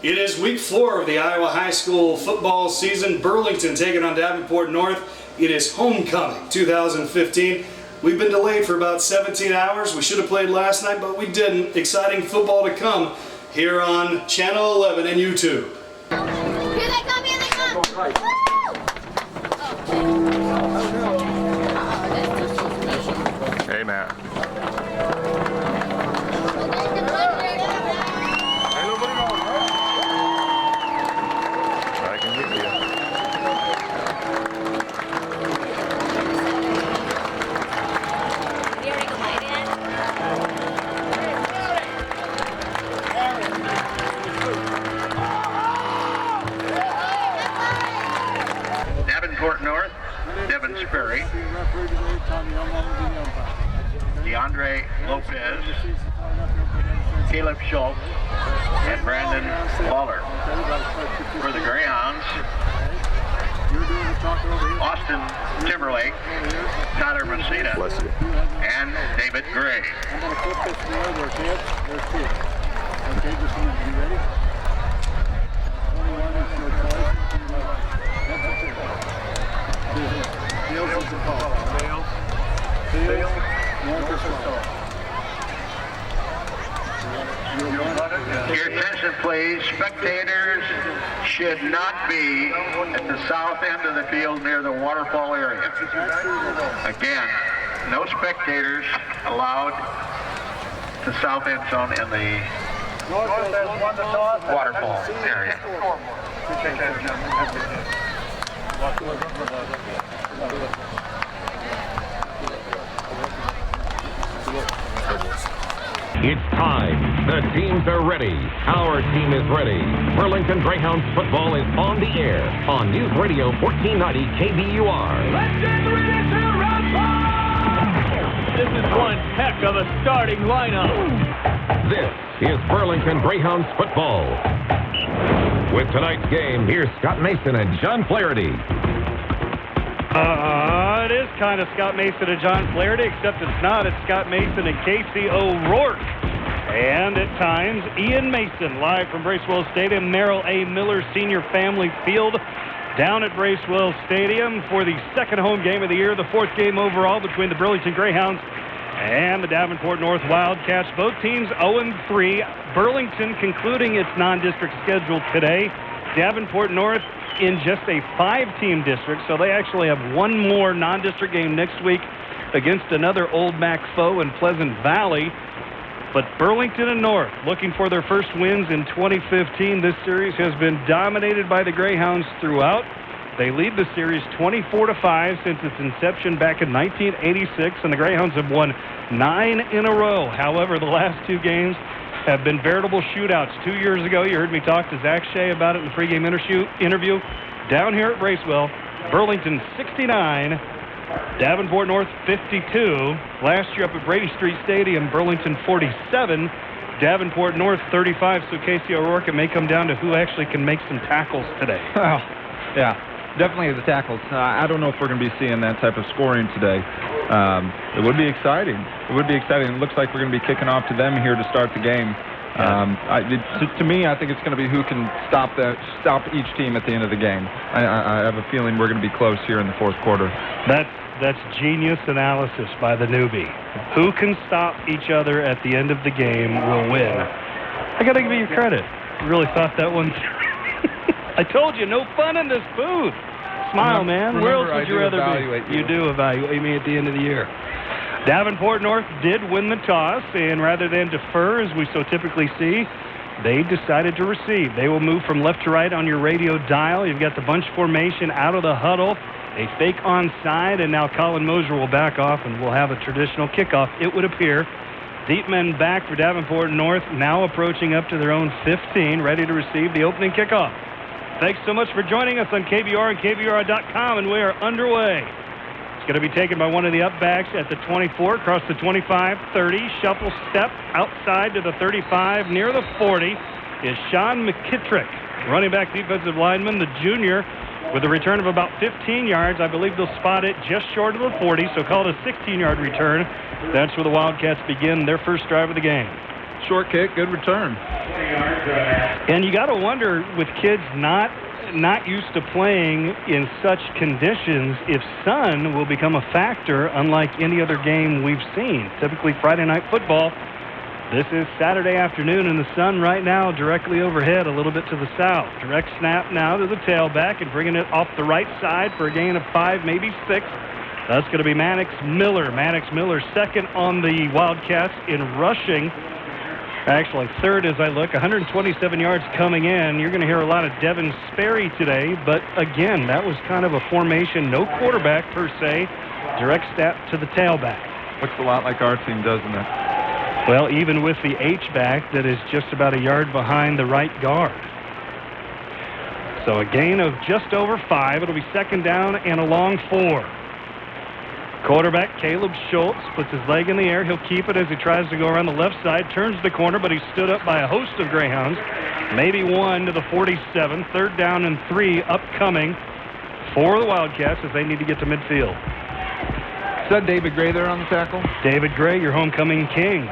It is week 4 of the Iowa High School football season. Burlington taking on Davenport North. It is homecoming 2015. We've been delayed for about 17 hours. We should have played last night, but we didn't. Exciting football to come here on Channel 11 and YouTube. Here they come, here they come! Hey, Matt. I can get you. Davenport North, Devin Sperry, DeAndre Lopez, Caleb Schultz, and Brandon Lawler. For the Greyhounds, Austin Timberlake, Tyler Messina, and David Gray. I'm going to flip this from there, kids. There's two. Okay, just a minute. You ready? 21 is your choice. That's a two. Fields is the call. Fields. North is call. Your attention please, spectators should not be at the south end of the field near the waterfall area. Again, no spectators allowed the south end zone in the waterfall area. It's time. The teams are ready. Our team is ready. Burlington Greyhounds football is on the air on News Radio 1490 KBUR. Let's get ready to rumble! This is one heck of a starting lineup. This is Burlington Greyhounds football. With tonight's game, here's Scott Mason and John Flaherty. It is kind of Scott Mason and John Flaherty, except it's not. It's Scott Mason and Casey O'Rourke. And at times, Ian Mason, live from Bracewell Stadium, Merrill A. Miller Senior Family Field, down at Bracewell Stadium for the second home game of the year, the fourth game overall between the Burlington Greyhounds and the Davenport North Wildcats. Both teams 0-3. Burlington concluding its non-district schedule today. Davenport North in just a 5-team district, so they actually have one more non-district game next week against another Old Mac foe in Pleasant Valley. But Burlington and North looking for their first wins in 2015. This series has been dominated by the Greyhounds throughout. They lead the series 24-5 since its inception back in 1986, and the Greyhounds have won 9 in a row. However, the last 2 games have been veritable shootouts. 2 years ago, you heard me talk to Zach Shea about it in the pregame interview. Down here at Bracewell, Burlington 69, Davenport North 52. Last year up at Brady Street Stadium, Burlington 47, Davenport North 35. So Casey O'Rourke, it may come down to who actually can make some tackles today. Well, yeah, definitely the tackles. I don't know if we're going to be seeing that type of scoring today. It would be exciting. It would be exciting. It looks like we're going to be kicking off to them here to start the game. To me, I think it's going to be who can stop each team at the end of the game. I have a feeling we're going to be close here in the fourth quarter. That's genius analysis by the newbie. Who can stop each other at the end of the game will win. I got to give you credit. You really thought that one. I told you, no fun in this booth. Smile, man. Where else would you rather be? You do evaluate me at the end of the year. Davenport North did win the toss, and rather than defer, as we so typically see, they decided to receive. They will move from left to right on your radio dial. You've got the bunch formation out of the huddle, a fake onside, and now Colin Moser will back off, and we'll have a traditional kickoff, it would appear. Deep men back for Davenport North, now approaching up to their own 15, ready to receive the opening kickoff. Thanks so much for joining us on KBR and KBR.com, and we are underway. It's going to be taken by one of the upbacks at the 24, across the 25, 30, shuffle step outside to the 35, near the 40 is Sean McKittrick, running back defensive lineman, the junior, with a return of about 15 yards. I believe they'll spot it just short of the 40, so call it a 16-yard return. That's where the Wildcats begin their first drive of the game. Short kick, good return. And you got to wonder, with kids not used to playing in such conditions, if sun will become a factor unlike any other game we've seen. Typically Friday night football. This is Saturday afternoon, and the sun right now directly overhead, a little bit to the south. Direct snap now to the tailback and bringing it off the right side for a gain of 5, maybe 6. That's going to be Mannix Miller. Mannix Miller second on the Wildcats in rushing. Actually, third as I look, 127 yards coming in. You're going to hear a lot of Devin Sperry today, but again, that was kind of a formation, no quarterback per se, direct snap to the tailback. Looks a lot like our team, doesn't it? Well, even with the H-back that is just about a yard behind the right guard. So a gain of just over 5. It'll be second down and a long 4. Quarterback Caleb Schultz puts his leg in the air. He'll keep it as he tries to go around the left side. Turns the corner, but he's stood up by a host of Greyhounds. Maybe one to the 47. Third down and 3 upcoming for the Wildcats as they need to get to midfield. Is that David Gray there on the tackle? David Gray, your homecoming king.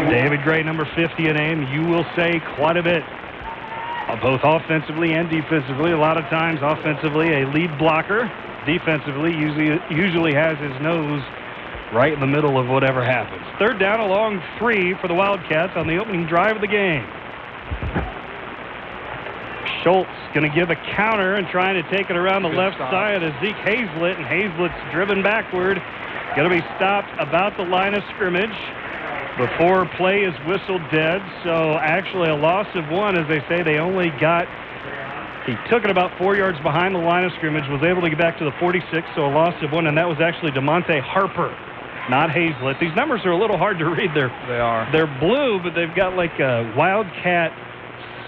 David Gray, number 50 in name. You will say quite a bit. Both offensively and defensively. A lot of times offensively a lead blocker. Defensively usually has his nose right in the middle of whatever happens. Third down, a long 3 for the Wildcats on the opening drive of the game. Schultz going to give a counter and trying to take it around the left side of Zeke Hazlett, and Hazlett's driven backward. Going to be stopped about the line of scrimmage before play is whistled dead. So actually a loss of 1, as they say. They only got, he took it about 4 yards behind the line of scrimmage, was able to get back to the 46, so a loss of 1, and that was actually DeMonte Harper, not Hazlett. These numbers are a little hard to read. They are. They're blue, but they've got like a Wildcat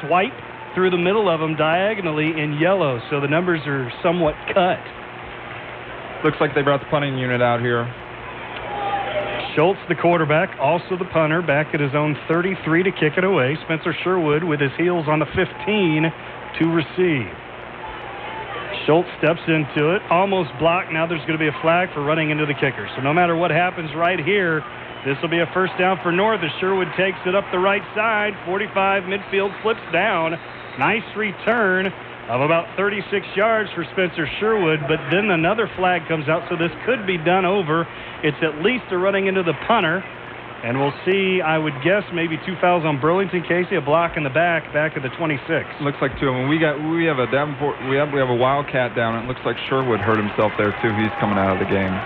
swipe through the middle of them diagonally in yellow, so the numbers are somewhat cut. Looks like they brought the punting unit out here. Schultz, the quarterback, also the punter, back at his own 33 to kick it away. Spencer Sherwood with his heels on the 15 to receive. Schultz steps into it, almost blocked. Now there's going to be a flag for running into the kicker. So no matter what happens right here, this will be a first down for North as Sherwood takes it up the right side. 45 midfield, flips down. Nice return of about 36 yards for Spencer Sherwood, but then another flag comes out, so this could be done over. It's at least a running into the punter, and we'll see, I would guess, maybe 2 fouls on Burlington. Casey, a block in the back at the 26. Looks like 2. And we have a Davenport, we have a Wildcat down. It looks like Sherwood hurt himself there too. He's coming out of the game.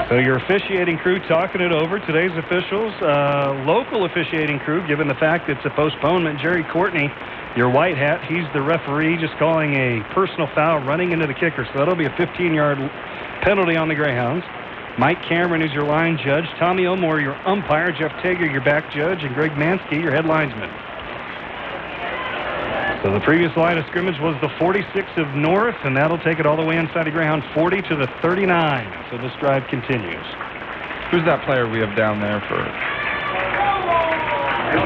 So your officiating crew talking it over. Today's officials, local officiating crew, given the fact it's a postponement. Jerry Courtney, your white hat, he's the referee, just calling a personal foul running into the kicker. So that'll be a 15-yard penalty on the Greyhounds. Mike Cameron is your line judge. Tommy Elmore, your umpire. Jeff Tager, your back judge. And Greg Mansky, your head linesman. So the previous line of scrimmage was the 46 of North, and that'll take it all the way inside the Greyhound 40 to the 39. So this drive continues. Who's that player we have down there for?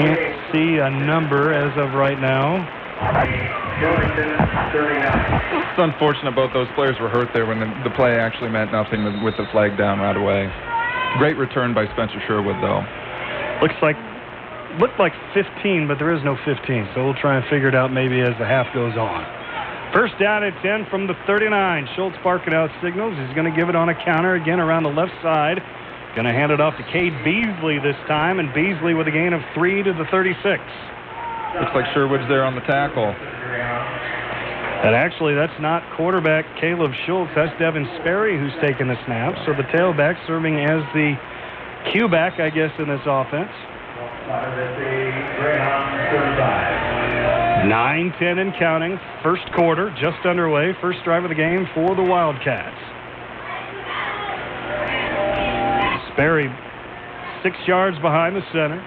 Can't see a number as of right now. It's unfortunate both those players were hurt there when the play actually meant nothing with the flag down right away. Great return by Spencer Sherwood, though. Looked like 15, but there is no 15, so we'll try and figure it out maybe as the half goes on. First down at 10 from the 39. Schultz barking out signals. He's going to give it on a counter again around the left side. Going to hand it off to Cade Beasley this time, and Beasley with a gain of 3 to the 36. Looks like Sherwood's there on the tackle. And actually, that's not quarterback Caleb Schultz. That's Devin Sperry who's taking the snap. So the tailback serving as the Q-back, I guess, in this offense. 9-10 and counting. First quarter just underway. First drive of the game for the Wildcats. Sperry 6 yards behind the center.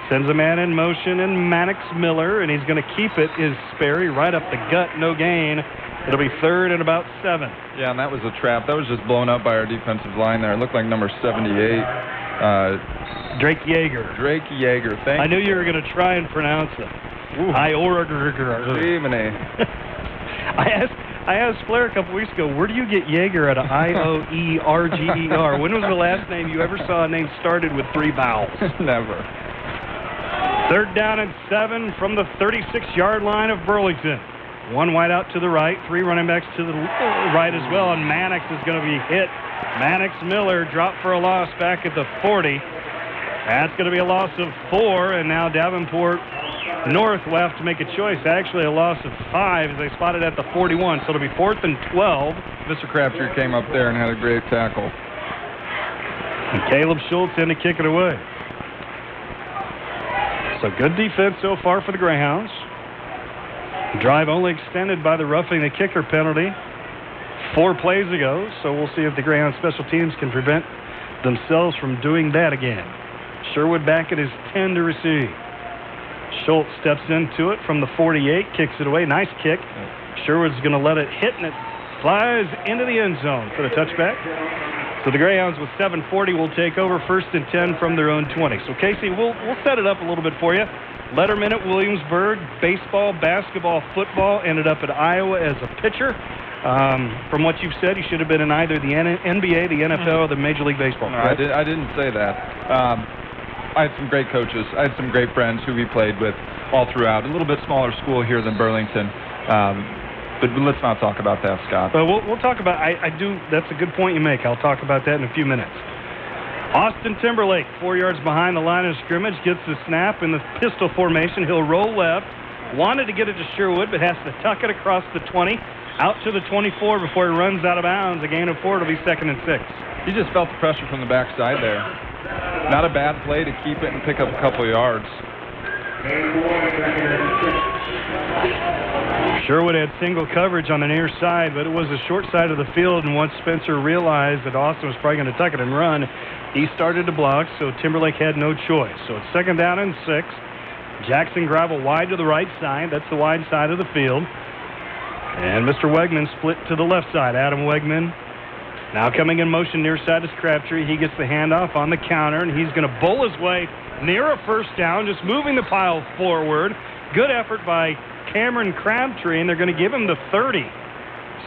Sends a man in motion, and Mannix Miller, and he's going to keep it, is Sperry, right up the gut, no gain. It'll be third and about 7. Yeah, and that was a trap. That was just blown up by our defensive line there. It looked like number 78. Drake Yeager. I knew you were going to try and pronounce it. I I asked Flair a couple weeks ago, where do you get Jaeger out of I-O-E-R-G-E-R? When was the last name you ever saw a name started with 3 vowels? Never. 3rd down and 7 from the 36-yard line of Burlington. 1 wide out to the right, 3 running backs to the right as well, and Mannix is going to be hit. Mannix Miller dropped for a loss back at the 40. That's going to be a loss of 4, and now Davenport North will have to make a choice. Actually, a loss of 5 as they spotted at the 41, so it'll be 4th and 12. Mr. Crabtree came up there and had a great tackle. And Caleb Schultz in to kick it away. So good defense so far for the Greyhounds. Drive only extended by the roughing the kicker penalty 4 plays ago, so we'll see if the Greyhound special teams can prevent themselves from doing that again. Sherwood back at his 10 to receive. Schultz steps into it from the 48, kicks it away. Nice kick. Sherwood's going to let it hit, and it flies into the end zone for the touchback. So the Greyhounds with 7:40 will take over, 1st and 10 from their own 20. So, Casey, we'll set it up a little bit for you. Letterman at Williamsburg, baseball, basketball, football, ended up at Iowa as a pitcher. From what you've said, he should have been in either the NBA, the NFL, or the Major League Baseball. No, I didn't say that. I had some great coaches. I had some great friends who we played with all throughout. A little bit smaller school here than Burlington. But let's not talk about that, Scott. We'll talk about, that's a good point you make. I'll talk about that in a few minutes. Austin Timberlake, 4 yards behind the line of scrimmage, gets the snap in the pistol formation. He'll roll left. Wanted to get it to Sherwood, but has to tuck it across the 20, out to the 24 before he runs out of bounds. A gain of 4. It'll be 2nd and 6. He just felt the pressure from the backside there. Not a bad play to keep it and pick up a couple yards. Sherwood had single coverage on the near side, but it was the short side of the field, and once Spencer realized that Austin was probably going to tuck it and run, he started to block, so Timberlake had no choice. So it's 2nd down and 6. Jackson Gravel wide to the right side. That's the wide side of the field. And Mr. Wegman split to the left side. Adam Wegman now coming in motion near side is Crabtree. He gets the handoff on the counter, and he's going to bowl his way near a 1st down, just moving the pile forward. Good effort by Cameron Crabtree, and they're going to give him the 30.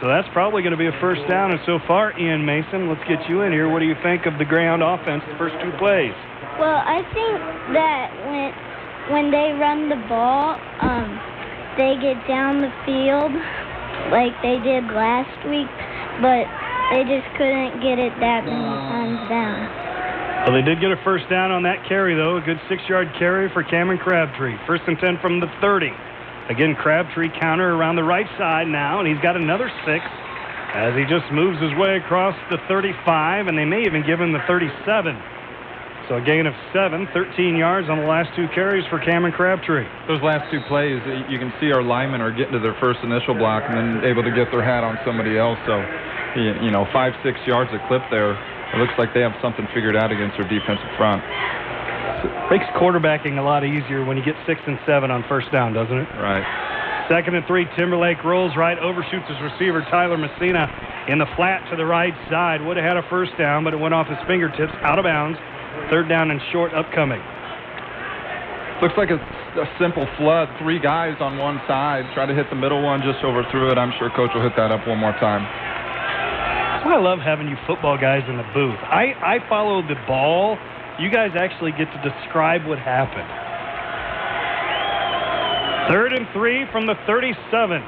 So that's probably going to be a 1st down. And so far, Ian Mason, let's get you in here. What do you think of the Greyhound offense the first 2 plays? Well, I think that when they run the ball, they get down the field like they did last week, but they just couldn't get it that many times down. Well, they did get a 1st down on that carry, though. A good 6-yard carry for Cameron Crabtree. 1st and 10 from the 30. Again, Crabtree counter around the right side now, and he's got another 6 as he just moves his way across the 35, and they may even give him the 37. So a gain of 7, 13 yards on the last 2 carries for Cameron Crabtree. Those last 2 plays, you can see our linemen are getting to their first initial block and then able to get their hat on somebody else. So, 5-6 yards a clip there. It looks like they have something figured out against their defensive front. Makes quarterbacking a lot easier when you get 6 and 7 on 1st down, doesn't it? Right. 2nd and 3, Timberlake rolls right, overshoots his receiver, Tyler Messina, in the flat to the right side. Would have had a 1st down, but it went off his fingertips, out of bounds. 3rd down and short upcoming. Looks like a simple flood. 3 guys on one side. Try to hit the middle one, just overthrew it. I'm sure Coach will hit that up one more time. That's why I love having you football guys in the booth. I follow the ball. You guys actually get to describe what happened. 3rd and 3 from the 37.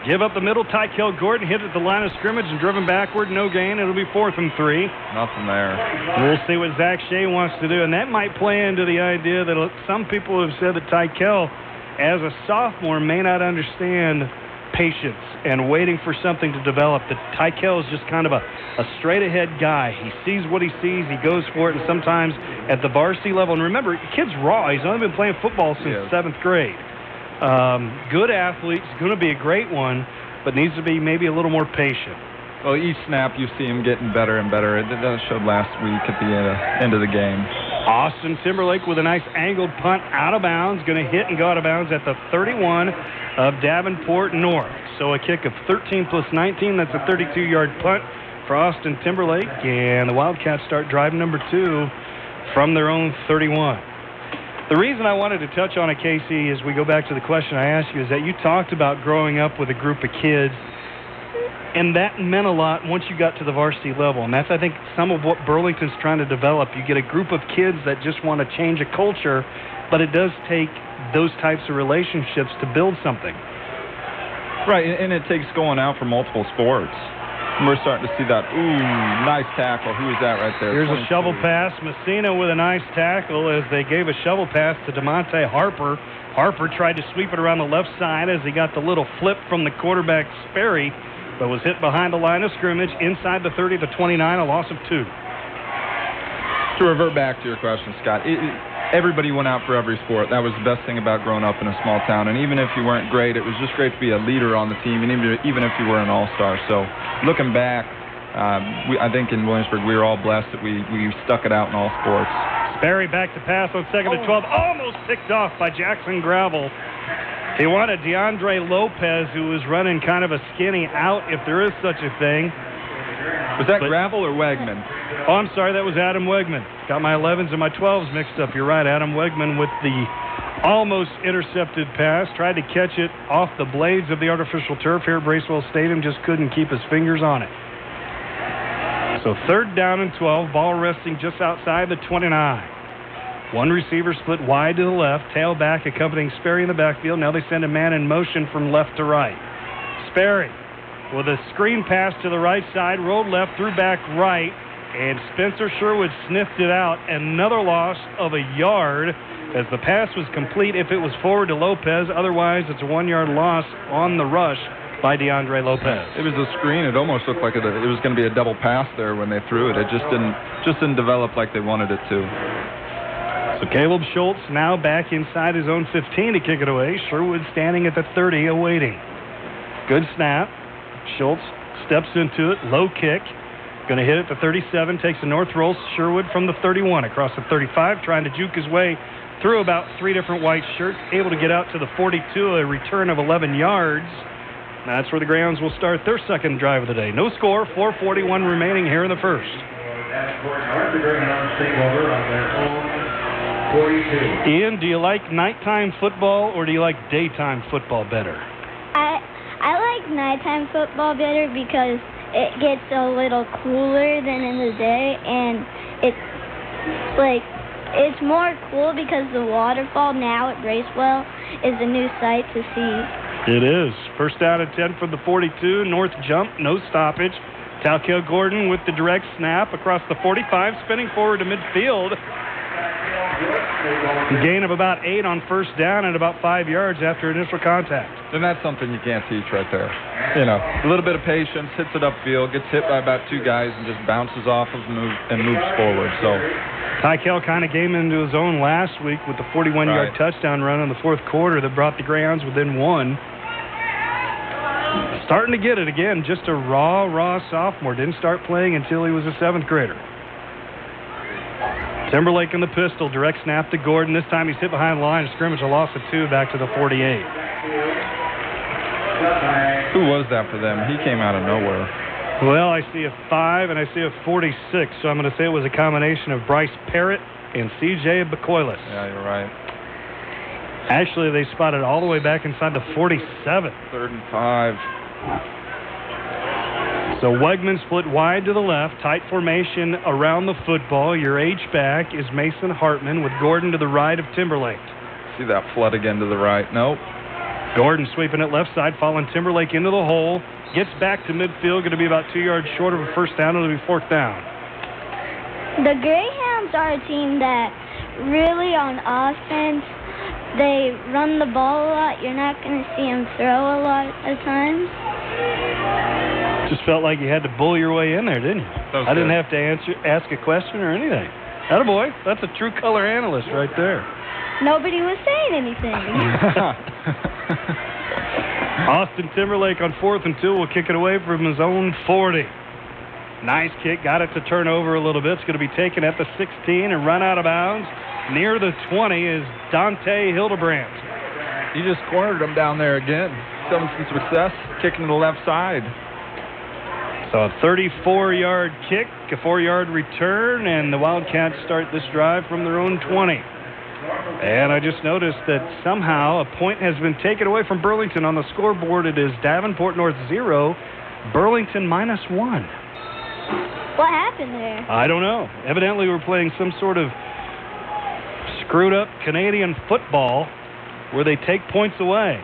Give up the middle. Tykel Gordon hit at the line of scrimmage and driven backward. No gain. It'll be 4th and 3. Nothing there. We'll see what Zach Shea wants to do, and that might play into the idea that some people have said that Tykel, as a sophomore, may not understand patience and waiting for something to develop. That Tykel is just kind of a straight-ahead guy. He sees what he sees. He goes for it, and sometimes at the varsity level, and remember, the kid's raw. He's only been playing football since 7th grade. Good athlete. He's going to be a great one, but needs to be maybe a little more patient. Well, each snap you see him getting better and better. That showed last week at the end of the game. Austin Timberlake with a nice angled punt out of bounds. Going to hit and go out of bounds at the 31 of Davenport North. So a kick of 13 plus 19. That's a 32-yard punt for Austin Timberlake. And the Wildcats start drive number 2 from their own 31. The reason I wanted to touch on it, Casey, as we go back to the question I asked you, is that you talked about growing up with a group of kids And that meant a lot once you got to the varsity level. And that's, I think, some of what Burlington's trying to develop. You get a group of kids that just want to change a culture, but it does take those types of relationships to build something. Right, and it takes going out for multiple sports. And we're starting to see that. Ooh, nice tackle. Who is that right there? Here's 22. a shovel pass. Messina with a nice tackle as they gave a shovel pass to DeMonte Harper. Harper tried to sweep it around the left side as he got the little flip from the quarterback Sperry, but was hit behind the line of scrimmage inside the 30 to 29, a loss of 2. To revert back to your question, Scott, everybody went out for every sport. That was the best thing about growing up in a small town. And even if you weren't great, it was just great to be a leader on the team, and even if you were an all-star. So looking back, I think in Williamsburg we were all blessed that we stuck it out in all sports. Sperry back to pass on 2nd and 12, almost picked off by Jackson Gravel. He wanted DeAndre Lopez, who was running kind of a skinny out, if there is such a thing. Was that Gravel or Wegman? Oh, I'm sorry, that was Adam Wegman. Got my 11s and my 12s mixed up. You're right, Adam Wegman with the almost intercepted pass. Tried to catch it off the blades of the artificial turf here at Bracewell Stadium. Just couldn't keep his fingers on it. So 3rd down and 12. Ball resting just outside the 29. One receiver split wide to the left. Tailback accompanying Sperry in the backfield. Now they send a man in motion from left to right. Sperry with a screen pass to the right side. Rolled left, threw back right. And Spencer Sherwood sniffed it out. Another loss of a yard as the pass was complete if it was forward to Lopez. Otherwise, it's a 1-yard loss on the rush by DeAndre Lopez. It was a screen. It almost looked like it was going to be a double pass there when they threw it. It just didn't develop like they wanted it to. So Caleb Schultz now back inside his own 15 to kick it away. Sherwood standing at the 30 awaiting. Good snap. Schultz steps into it. Low kick. Going to hit it to 37. Takes a north roll. Sherwood from the 31 across the 35. Trying to juke his way through about 3 different white shirts. Able to get out to the 42. A return of 11 yards. That's where the Greyhounds will start their second drive of the day. No score. 4:41 remaining here in the first. Ian, do you like nighttime football or do you like daytime football better? I like nighttime football better because it gets a little cooler than in the day, and it's more cool because the waterfall now at Bracewell is a new sight to see. It is. First down and 10 from the 42. North jump, no stoppage. Talcale Gordon with the direct snap across the 45, spinning forward to midfield. A gain of about 8 on first down and about 5 yards after initial contact. And that's something you can't teach right there. You know, a little bit of patience, hits it upfield, gets hit by about 2 guys, and just bounces off of and moves forward. So Tykel kind of came into his own last week with the 41-yard touchdown run in the fourth quarter that brought the Greyhounds within 1. Starting to get it again, just a raw sophomore. Didn't start playing until he was a 7th grader. Timberlake in the pistol, direct snap to Gordon. This time he's hit behind the line of scrimmage, a loss of 2 back to the 48. Who was that for them? He came out of nowhere. Well, I see a 5 and I see a 46, so I'm going to say it was a combination of Bryce Parrott and C.J. Bacoilis. Yeah, you're right. Actually, they spotted all the way back inside the 47. 3rd and 5. So Wegman split wide to the left, tight formation around the football. Your H-back is Mason Hartman with Gordon to the right of Timberlake. See that flood again to the right. Nope. Gordon sweeping it left side, following Timberlake into the hole. Gets back to midfield, going to be about 2 yards short of a first down. It'll be 4th down. The Greyhounds are a team that really on offense, they run the ball a lot. You're not going to see them throw a lot of times. Just felt like you had to bull your way in there, didn't you? I didn't have to ask a question or anything. Attaboy, that's a true color analyst right there. Nobody was saying anything. Austin Timberlake on 4th and 2 will kick it away from his own 40. Nice kick, got it to turn over a little bit. It's going to be taken at the 16 and run out of bounds. Near the 20 is Dante Hildebrandt. He just cornered him down there again. Showing some success, kicking to the left side. So a 34-yard kick, a 4-yard return, and the Wildcats start this drive from their own 20. And I just noticed that somehow a point has been taken away from Burlington on the scoreboard. It is Davenport North 0, Burlington -1. What happened there? I don't know. Evidently, we're playing some sort of screwed up Canadian football where they take points away.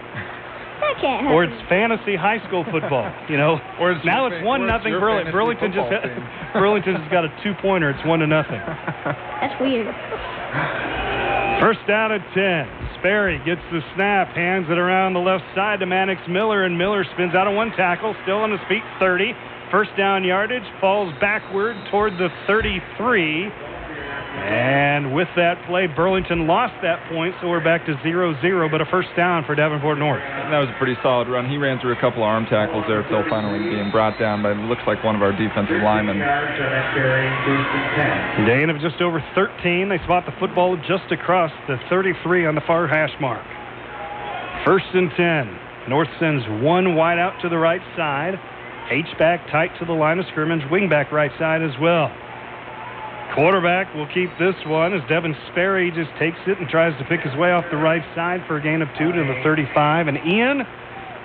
That can't happen. Or it's fantasy high school football, you know. Now it's 1-0 Burlington. Burlington's got a 2-pointer. It's 1-0. That's weird. First down at 10. Sperry gets the snap, hands it around the left side to Mannix Miller, and Miller spins out of one tackle, still on his feet, 30. First down yardage, falls backward toward the 33. And with that play, Burlington lost that point, so we're back to 0-0, but a first down for Davenport North. That was a pretty solid run. He ran through a couple of arm tackles there until finally being brought down by, it looks like, one of our defensive linemen. Gain of just over 13. They spot the football just across the 33 on the far hash mark. First and 10. North sends one wide out to the right side. H-back tight to the line of scrimmage. Wing-back right side as well. Quarterback will keep this one as Devin Sperry just takes it and tries to pick his way off the right side for a gain of 2 to the 35. And Ian,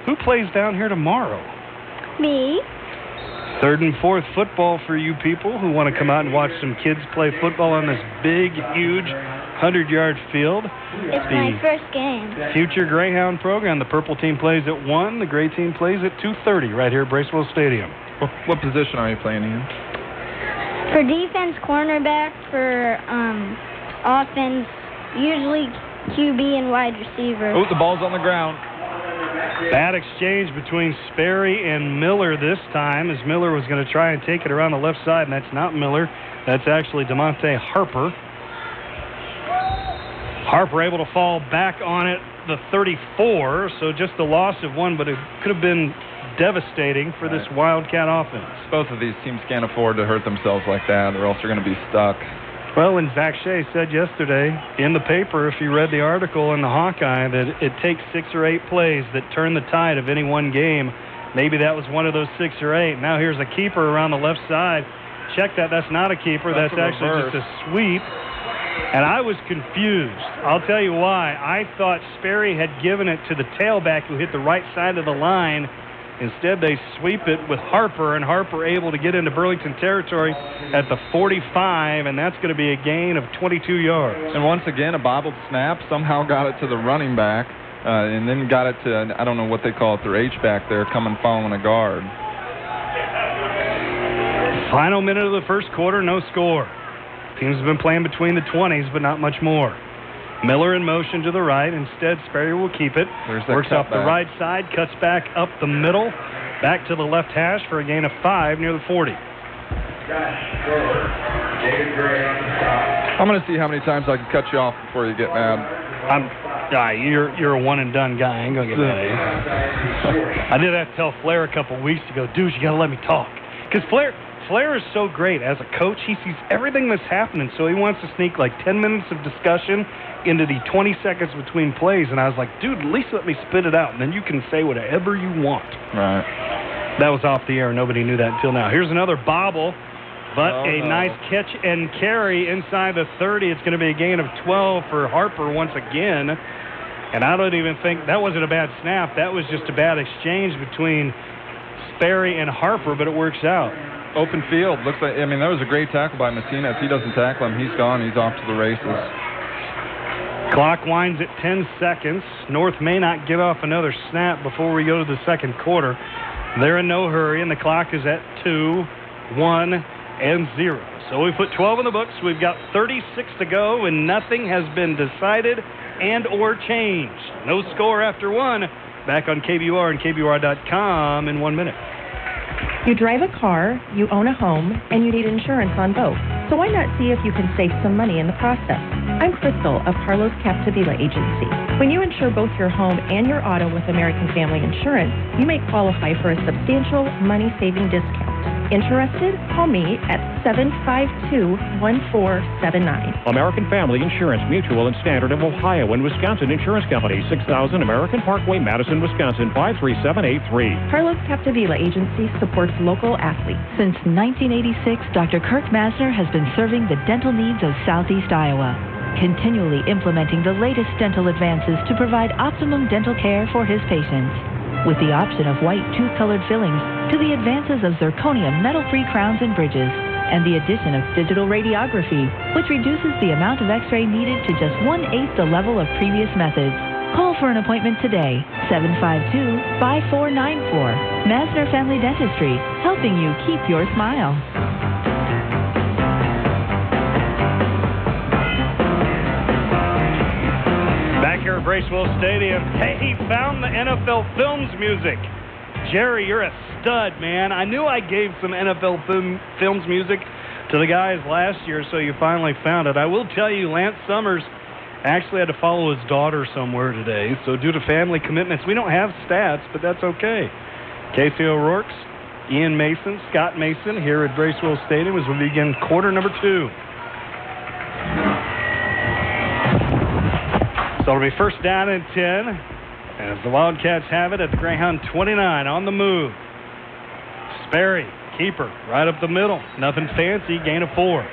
who plays down here tomorrow? Me. Third and fourth football for you people who want to come out and watch some kids play football on this big, huge 100-yard field. It's my first game. Future Greyhound program. The purple team plays at 1. The gray team plays at 2:30 right here at Bracewell Stadium. What position are you playing, Ian? For defense, cornerback. For offense, usually QB and wide receiver. Oh, the ball's on the ground. Bad exchange between Sperry and Miller this time, as Miller was going to try and take it around the left side, and that's not Miller. That's actually DeMonte Harper. Harper able to fall back on it, the 34, so just the loss of one, but it could have been devastating for this Wildcat offense. Both of these teams can't afford to hurt themselves like that, or else they're going to be stuck. Well, and Zach Shea said yesterday in the paper, if you read the article in the Hawkeye, that it takes 6 or 8 plays that turn the tide of any one game. Maybe that was one of those 6 or 8. Now here's a keeper around the left side. Check that. That's not a keeper. That's actually just a sweep. And I was confused. I'll tell you why. I thought Sperry had given it to the tailback who hit the right side of the line. Instead, they sweep it with Harper, and Harper able to get into Burlington territory at the 45, and that's going to be a gain of 22 yards. And once again, a bobbled snap somehow got it to the running back, and then got it to, I don't know what they call it, their H-back there, coming following a guard. Final minute of the first quarter, no score. Teams have been playing between the 20s, but not much more. Miller in motion to the right. Instead, Sperry will keep it. Works off the right side, cuts back up the middle, back to the left hash for a gain of 5 near the 40. I'm going to see how many times I can cut you off before you get mad. You're a one-and-done guy. I ain't going to get mad. I did have to tell Flair a couple weeks ago, dude, you got to let me talk. Because Flair is so great. As a coach, he sees everything that's happening, so he wants to sneak like 10 minutes of discussion into the 20 seconds between plays, and I was like, dude, at least let me spit it out, and then you can say whatever you want. Right. That was off the air. Nobody knew that until now. Here's another bobble, but nice catch and carry inside the 30. It's going to be a gain of 12 for Harper once again, and I don't even think that wasn't a bad snap. That was just a bad exchange between Sperry and Harper, but it works out. Open field. Looks like, I mean, that was a great tackle by Messina. If he doesn't tackle him, he's gone. He's off to the races. Clock winds at 10 seconds. North may not get off another snap before we go to the second quarter. They're in no hurry, and the clock is at 2, 1, and 0. So we put 12 in the books. We've got 36 to go, and nothing has been decided and or changed. No score after 1. Back on KBUR and KBUR.com in 1 minute. You drive a car, you own a home, and you need insurance on both. So why not see if you can save some money in the process? I'm Crystal of Carlos Capdevila Agency. When you insure both your home and your auto with American Family Insurance, you may qualify for a substantial money-saving discount. Interested? Call me at 752-1479. American Family Insurance Mutual and Standard of Ohio and Wisconsin Insurance Company, 6000 American Parkway, Madison, Wisconsin, 53783. Carlos Capdevila Agency supports local athletes. Since 1986, Dr. Kirk Masner has been serving the dental needs of Southeast Iowa, continually implementing the latest dental advances to provide optimum dental care for his patients. with the option of white tooth-colored fillings to the advances of zirconium metal-free crowns and bridges, and the addition of digital radiography, which reduces the amount of x-ray needed to just 1/8 the level of previous methods. Call for an appointment today, 752-5494. Masner Family Dentistry, helping you keep your smile. Back here at Bracewell Stadium, he found the NFL Films music. Jerry, you're a stud, man. I knew I gave some NFL Films music to the guys last year, so you finally found it. I will tell you, Lance Summers actually had to follow his daughter somewhere today, so due to family commitments, we don't have stats, but that's okay. Casey O'Rourke's, Ian Mason, Scott Mason here at Bracewell Stadium as we begin quarter number 2. So it'll be first down and 10 as the Wildcats have it at the Greyhound 29 on the move. Sperry, keeper, right up the middle. Nothing fancy, gain of 4.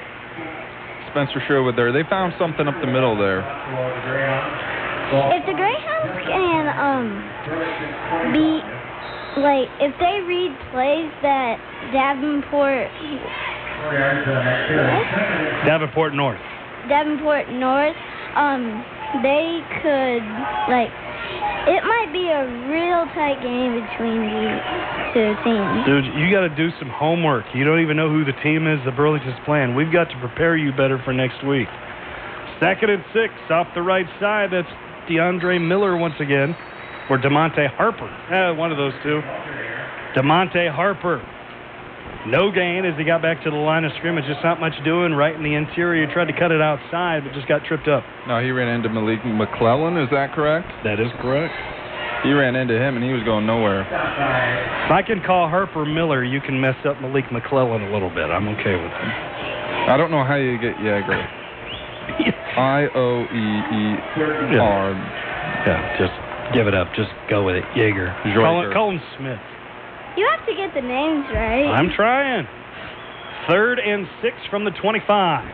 Spencer Sherwood there. They found something up the middle there. If the Greyhounds can be like, if they read plays that Davenport North, they could, like, it might be a real tight game between these two teams. Dude, you got to do some homework. You don't even know who the team is that Burlington's playing. We've got to prepare you better for next week. 2nd and 6 off the right side. That's DeAndre Miller once again. Or DeMonte Harper. One of those two. DeMonte Harper. No gain as he got back to the line of scrimmage. Just not much doing right in the interior. He tried to cut it outside, but just got tripped up. No, he ran into Malik McClellan. Is that correct? That is correct. He ran into him, and he was going nowhere. If I can call Harper Miller, you can mess up Malik McClellan a little bit. I'm okay with him. I don't know how you get Yeager. I-O-E-E-R. Yeah, just give it up. Just go with it. Yeager. Call him Smith. You have to get the names right. I'm trying. 3rd and 6 from the 25.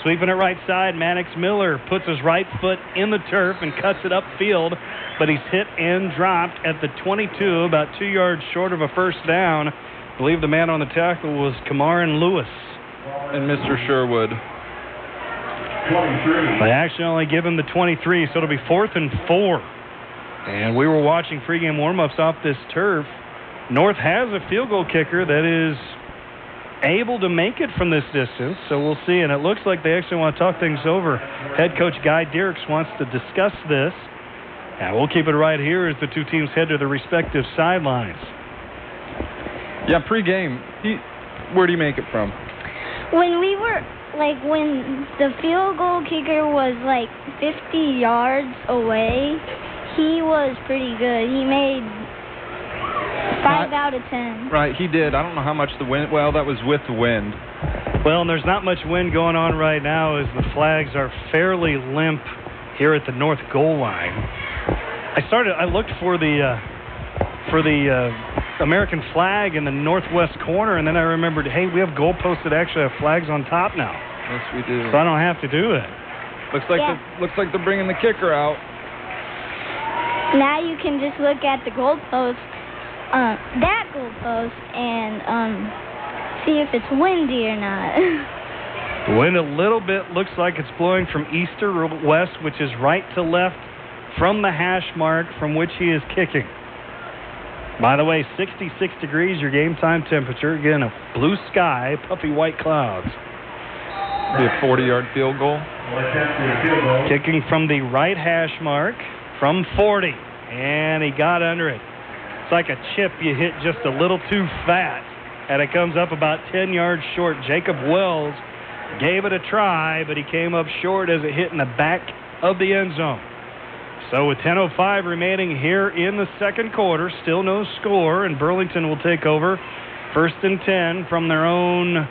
Sweeping it right side, Maddox Miller puts his right foot in the turf and cuts it upfield, but he's hit and dropped at the 22, about 2 yards short of a first down. I believe the man on the tackle was Kamaran Lewis. And Mr. Sherwood. They actually only give him the 23, so it'll be 4th and 4. And we were watching pregame warm-ups off this turf. North has a field goal kicker that is able to make it from this distance, so we'll see. And it looks like they actually want to talk things over. Head coach Guy Dierks wants to discuss this. And we'll keep it right here as the two teams head to their respective sidelines. Yeah, pregame, where do you make it from? When we were, like, when the field goal kicker was, like, 50 yards away, he was pretty good. He made 5 out of 10. Right, he did. I don't know how much the wind. Well, that was with the wind. Well, and there's not much wind going on right now as the flags are fairly limp here at the north goal line. I looked for the American flag in the northwest corner, and then I remembered, hey, we have goalposts that actually have flags on top now. Yes, we do. So I don't have to do it. Looks like they're bringing the kicker out. Now you can just look at the goalpost. That goalpost and see if it's windy or not. The wind a little bit looks like it's blowing from east to west, which is right to left from the hash mark from which he is kicking. By the way, 66 degrees, your game time temperature. Again, a blue sky, puffy white clouds. Be a 40-yard field goal. Kicking from the right hash mark from 40, and he got under it. It's like a chip you hit just a little too fat, and it comes up about 10 yards short. Jacob Wells gave it a try, but he came up short as it hit in the back of the end zone. So with 10:05 remaining here in the second quarter, still no score, and Burlington will take over 1st and 10 from their own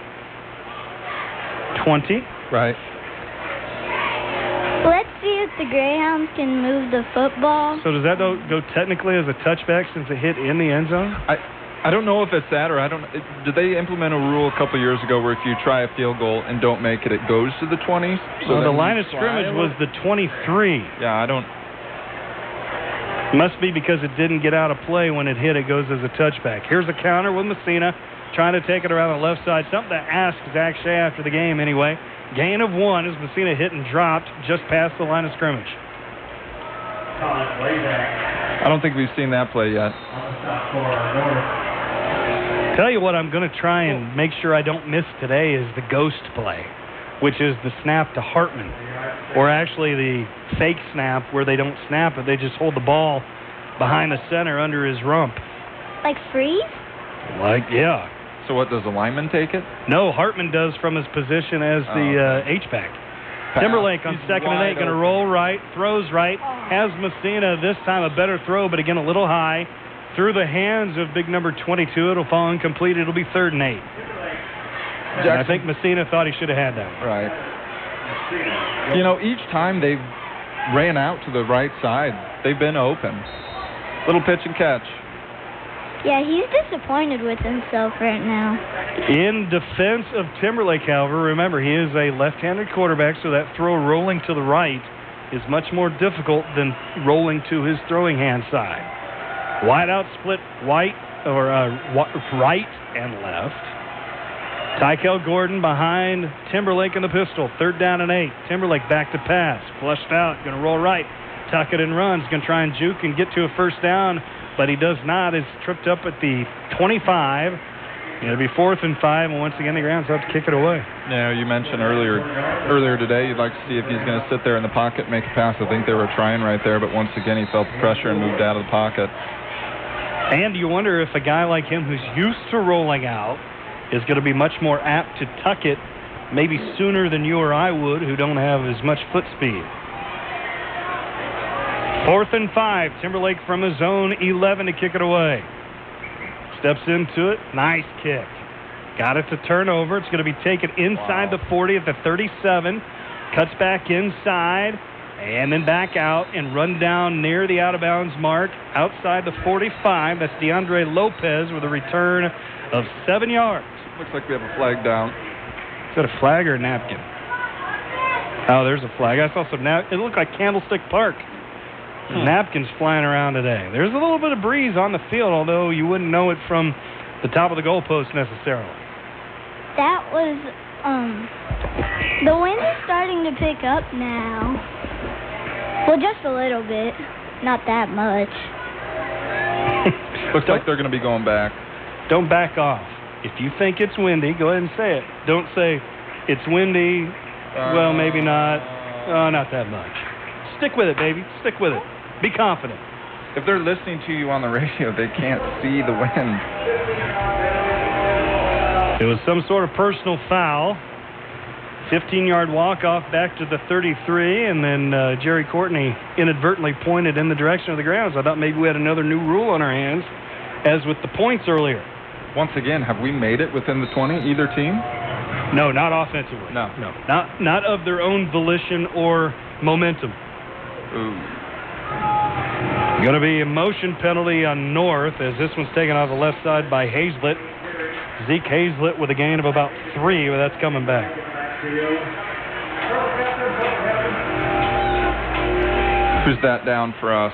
20. Right. Let's see if the Greyhounds can move the football. So does that go technically as a touchback since it hit in the end zone? I don't know if it's that, or did they implement a rule a couple years ago where if you try a field goal and don't make it, it goes to the 20s? So the line of scrimmage was the 23. Yeah, I don't. Must be because it didn't get out of play when it hit. It goes as a touchback. Here's a counter with Messina trying to take it around the left side. Something to ask Zach Shea after the game anyway. Gain of 1 as Messina hit and dropped just past the line of scrimmage. I don't think we've seen that play yet. Tell you what I'm going to try and make sure I don't miss today is the ghost play, which is the snap to Hartman, or actually the fake snap where they don't snap it. They just hold the ball behind the center under his rump. Like freeze? Yeah. So what, does the lineman take it? No, Hartman does from his position as the H-back. Timberlake on 2nd and 8, going to roll right, throws right, has Messina this time a better throw, but again a little high. Through the hands of big number 22, it'll fall incomplete. It'll be 3rd and 8. And I think Messina thought he should have had that. Right. You know, each time they've ran out to the right side, they've been open. Little pitch and catch. Yeah, he's disappointed with himself right now. In defense of Timberlake, however, remember, he is a left-handed quarterback, so that throw rolling to the right is much more difficult than rolling to his throwing hand side. Wide out split right and left. Tykel Gordon behind Timberlake in the pistol. 3rd down and 8. Timberlake back to pass. Flushed out. Going to roll right. Tuck it and runs. Going to try and juke and get to a 1st down, but he does not. Is tripped up at the 25. It'll be 4th and 5, and once again the Grounds have to kick it away. Yeah, you mentioned earlier today you'd like to see if he's going to sit there in the pocket and make a pass. I think they were trying right there, but once again he felt the pressure and moved out of the pocket. And you wonder if a guy like him who's used to rolling out is going to be much more apt to tuck it maybe sooner than you or I would, who don't have as much foot speed. 4th and 5. Timberlake from his own 11 to kick it away. Steps into it. Nice kick. Got it to turn over. It's going to be taken inside the 40 at the 37. Cuts back inside. And then back out and run down near the out-of-bounds mark outside the 45. That's DeAndre Lopez with a return of 7 yards. Looks like we have a flag down. Is that a flag or a napkin? Oh, there's a flag. I saw some it looked like Candlestick Park. Napkins flying around today. There's a little bit of breeze on the field, although you wouldn't know it from the top of the goalpost necessarily. That was, the wind is starting to pick up now. Well, just a little bit. Not that much. Looks like they're going to be going back. Don't back off. If you think it's windy, go ahead and say it. Don't say, it's windy, well, maybe not. Not that much. Stick with it, baby. Stick with it. Be confident. If they're listening to you on the radio, they can't see the wind. It was some sort of personal foul. 15-yard walk-off back to the 33, and then Jerry Courtney inadvertently pointed in the direction of the Grounds. I thought maybe we had another new rule on our hands, as with the points earlier. Once again, have we made it within the 20, either team? No, not offensively. No. Not of their own volition or momentum. Ooh. Going to be a motion penalty on North as this one's taken off the left side by Hazlett. Zeke Hazlett with a gain of about 3, but that's coming back. Who's that down for us?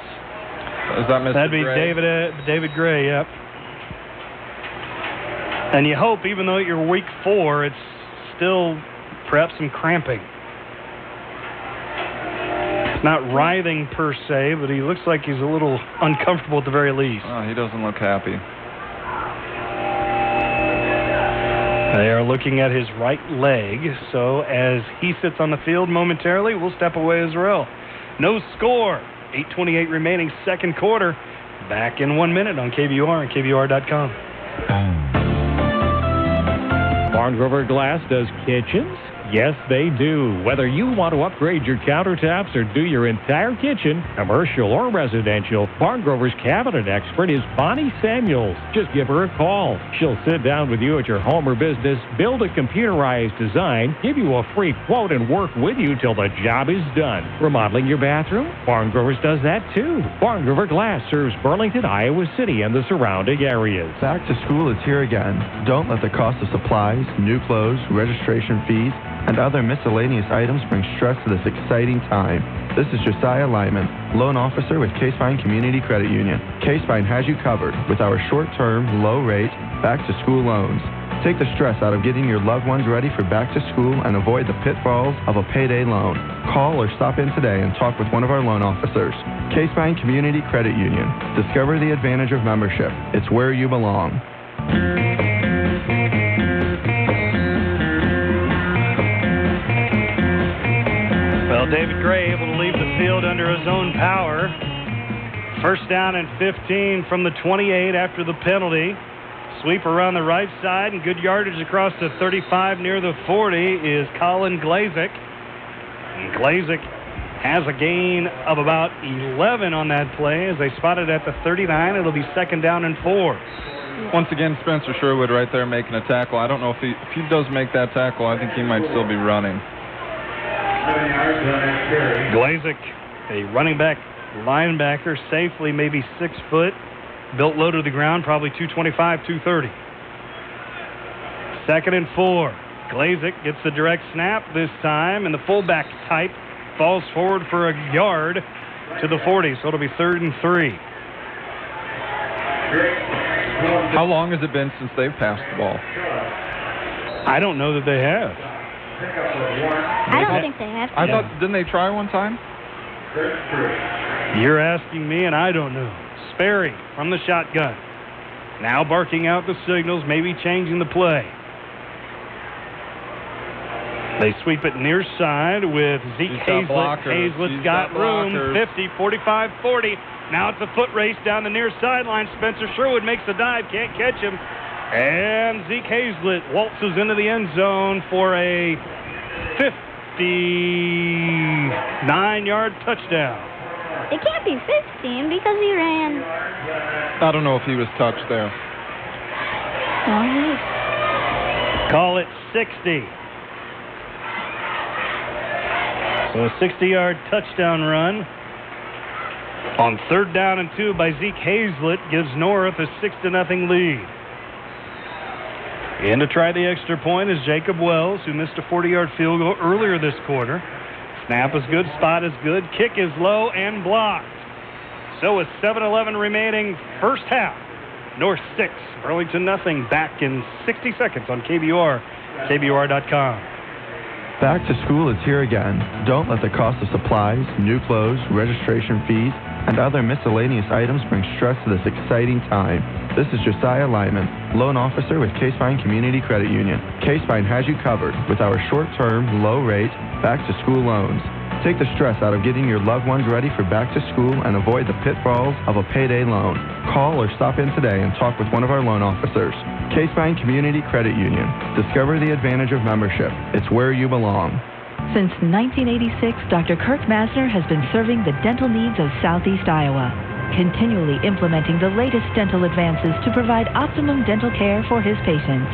Is that Mr. That'd be Gray? David Gray, yep. And you hope, even though you're week 4, it's still perhaps some cramping. It's not writhing per se, but he looks like he's a little uncomfortable at the very least. Oh, he doesn't look happy. They are looking at his right leg, so as he sits on the field momentarily, we'll step away as well. No score. 8:28 remaining, second quarter. Back in 1 minute on KBUR and KBUR.com. Barn Grover Glass does kitchens? Yes, they do. Whether you want to upgrade your countertops or do your entire kitchen, commercial or residential, Barn Grover's cabinet expert is Bonnie Samuels. Just give her a call. She'll sit down with you at your home or business, build a computerized design, give you a free quote, and work with you till the job is done. Remodeling your bathroom? Barn Grover's does that too. Barn Grover Glass serves Burlington, Iowa City, and the surrounding areas. Back to school is here again. Don't let the cost of supplies, new clothes, registration fees, and other miscellaneous items bring stress to this exciting time. This is Josiah Lyman. loan officer with K-Spine Community Credit Union. K-Spine has you covered with our short-term, low-rate, back-to-school loans. Take the stress out of getting your loved ones ready for back to school and avoid the pitfalls of a payday loan. Call or stop in today and talk with one of our loan officers. K-Spine Community Credit Union. Discover the advantage of membership. It's where you belong. Well, David Gray able to leave the field under his own power. First down and 15 from the 28 after the penalty. Sweep around the right side and good yardage across the 35 near the 40 is Colin Glazik. And Glazik has a gain of about 11 on that play as they spot it at the 39. It'll be second down and 4. Once again, Spencer Sherwood right there making a tackle. I don't know if he does make that tackle. I think he might still be running. Glazik, a running back linebacker, safely maybe 6 foot. Built low to the ground, probably 225, 230. Second and 4. Glazik gets the direct snap this time, and the fullback type falls forward for a yard to the 40, so it'll be 3rd and 3. How long has it been since they've passed the ball? I don't know that they have. I don't think they have to. I thought, didn't they try one time? You're asking me, and I don't know. Sperry from the shotgun. Now barking out the signals, maybe changing the play. They sweep it near side with Zeke Hazlett. Hazlett's got room. 50, 45, 40. Now it's a foot race down the near sideline. Spencer Sherwood makes the dive, can't catch him. And Zeke Hazlett waltzes into the end zone for a 59-yard touchdown. It can't be 15 because he ran. I don't know if he was touched there. Call it 60. So a 60-yard touchdown run on 3rd down and 2 by Zeke Hazlett gives North a 6-0 lead. In to try the extra point is Jacob Wells, who missed a 40-yard field goal earlier this quarter. Snap is good, spot is good, kick is low and blocked. So with 7:11 remaining, first half, North 6, Burlington nothing. Back in 60 seconds on KBR, KBR.com. Back to school is here again. Don't let the cost of supplies, new clothes, registration fees, and other miscellaneous items bring stress to this exciting time. This is Josiah Lyman, loan officer with K-Spine Community Credit Union. K-Spine has you covered with our short-term, low-rate, back-to-school loans. Take the stress out of getting your loved ones ready for back to school and avoid the pitfalls of a payday loan. Call or stop in today and talk with one of our loan officers. K-Spine Community Credit Union. Discover the advantage of membership. It's where you belong. Since 1986, Dr. Kirk Masner has been serving the dental needs of Southeast Iowa, continually implementing the latest dental advances to provide optimum dental care for his patients.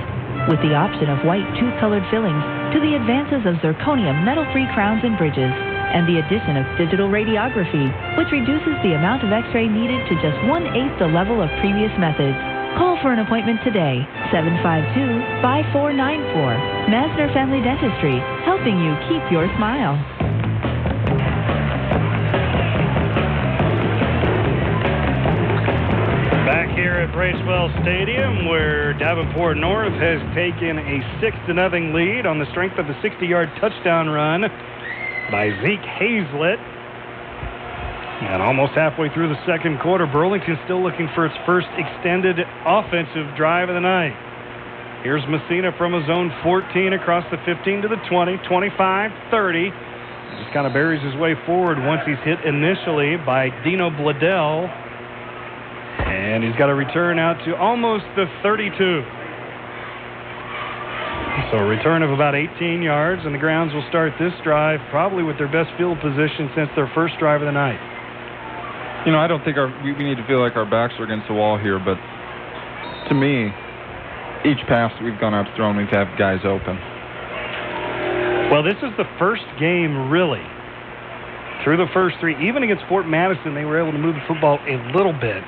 With the option of white tooth-colored fillings to the advances of zirconium metal-free crowns and bridges, and the addition of digital radiography, which reduces the amount of x-ray needed to just 1/8 the level of previous methods. Call for an appointment today, 752-5494. Masner Family Dentistry, helping you keep your smile. Back here at Bracewell Stadium, where Davenport North has taken a 6-0 lead on the strength of a 60-yard touchdown run by Zeke Hazlett. And almost halfway through the second quarter, Burlington still looking for its first extended offensive drive of the night. Here's Messina from his own 14 across the 15 to the 20, 25, 30. Just kind of buries his way forward once he's hit initially by Dino Bladell. And he's got a return out to almost the 32. So a return of about 18 yards, and the Grounds will start this drive probably with their best field position since their first drive of the night. You know, I don't think we need to feel like our backs are against the wall here, but to me, each pass we've gone out to throw, we've had guys open. Well, this is the first game, really, through the first three. Even against Fort Madison, they were able to move the football a little bit.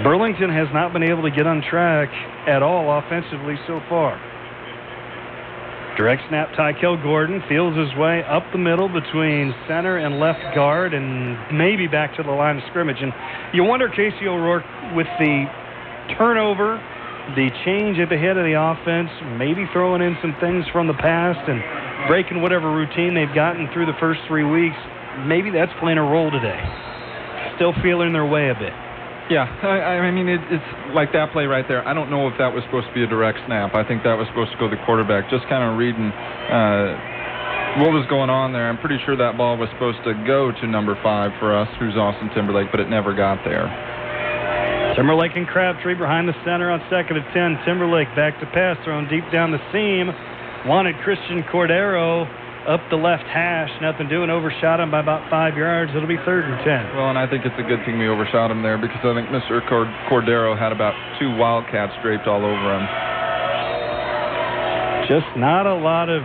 Burlington has not been able to get on track at all offensively so far. Direct snap, Tykel Gordon feels his way up the middle between center and left guard and maybe back to the line of scrimmage. And you wonder, Casey O'Rourke, with the turnover, the change at the head of the offense, maybe throwing in some things from the past and breaking whatever routine they've gotten through the first 3 weeks, maybe that's playing a role today. Still feeling their way a bit. Yeah, I mean, it's like that play right there. I don't know if that was supposed to be a direct snap. I think that was supposed to go to the quarterback. Just kind of reading what was going on there. I'm pretty sure that ball was supposed to go to number 5 for us, who's Austin Timberlake, but it never got there. Timberlake and Crabtree behind the center on 2nd and 10. Timberlake back to pass, thrown deep down the seam. Wanted Christian Cordero up the left hash. Nothing doing. Overshot him by about 5 yards. It'll be 3rd and 10. Well, and I think it's a good thing we overshot him there because I think Mr. Cordero had about 2 Wildcats draped all over him. Just not a lot of,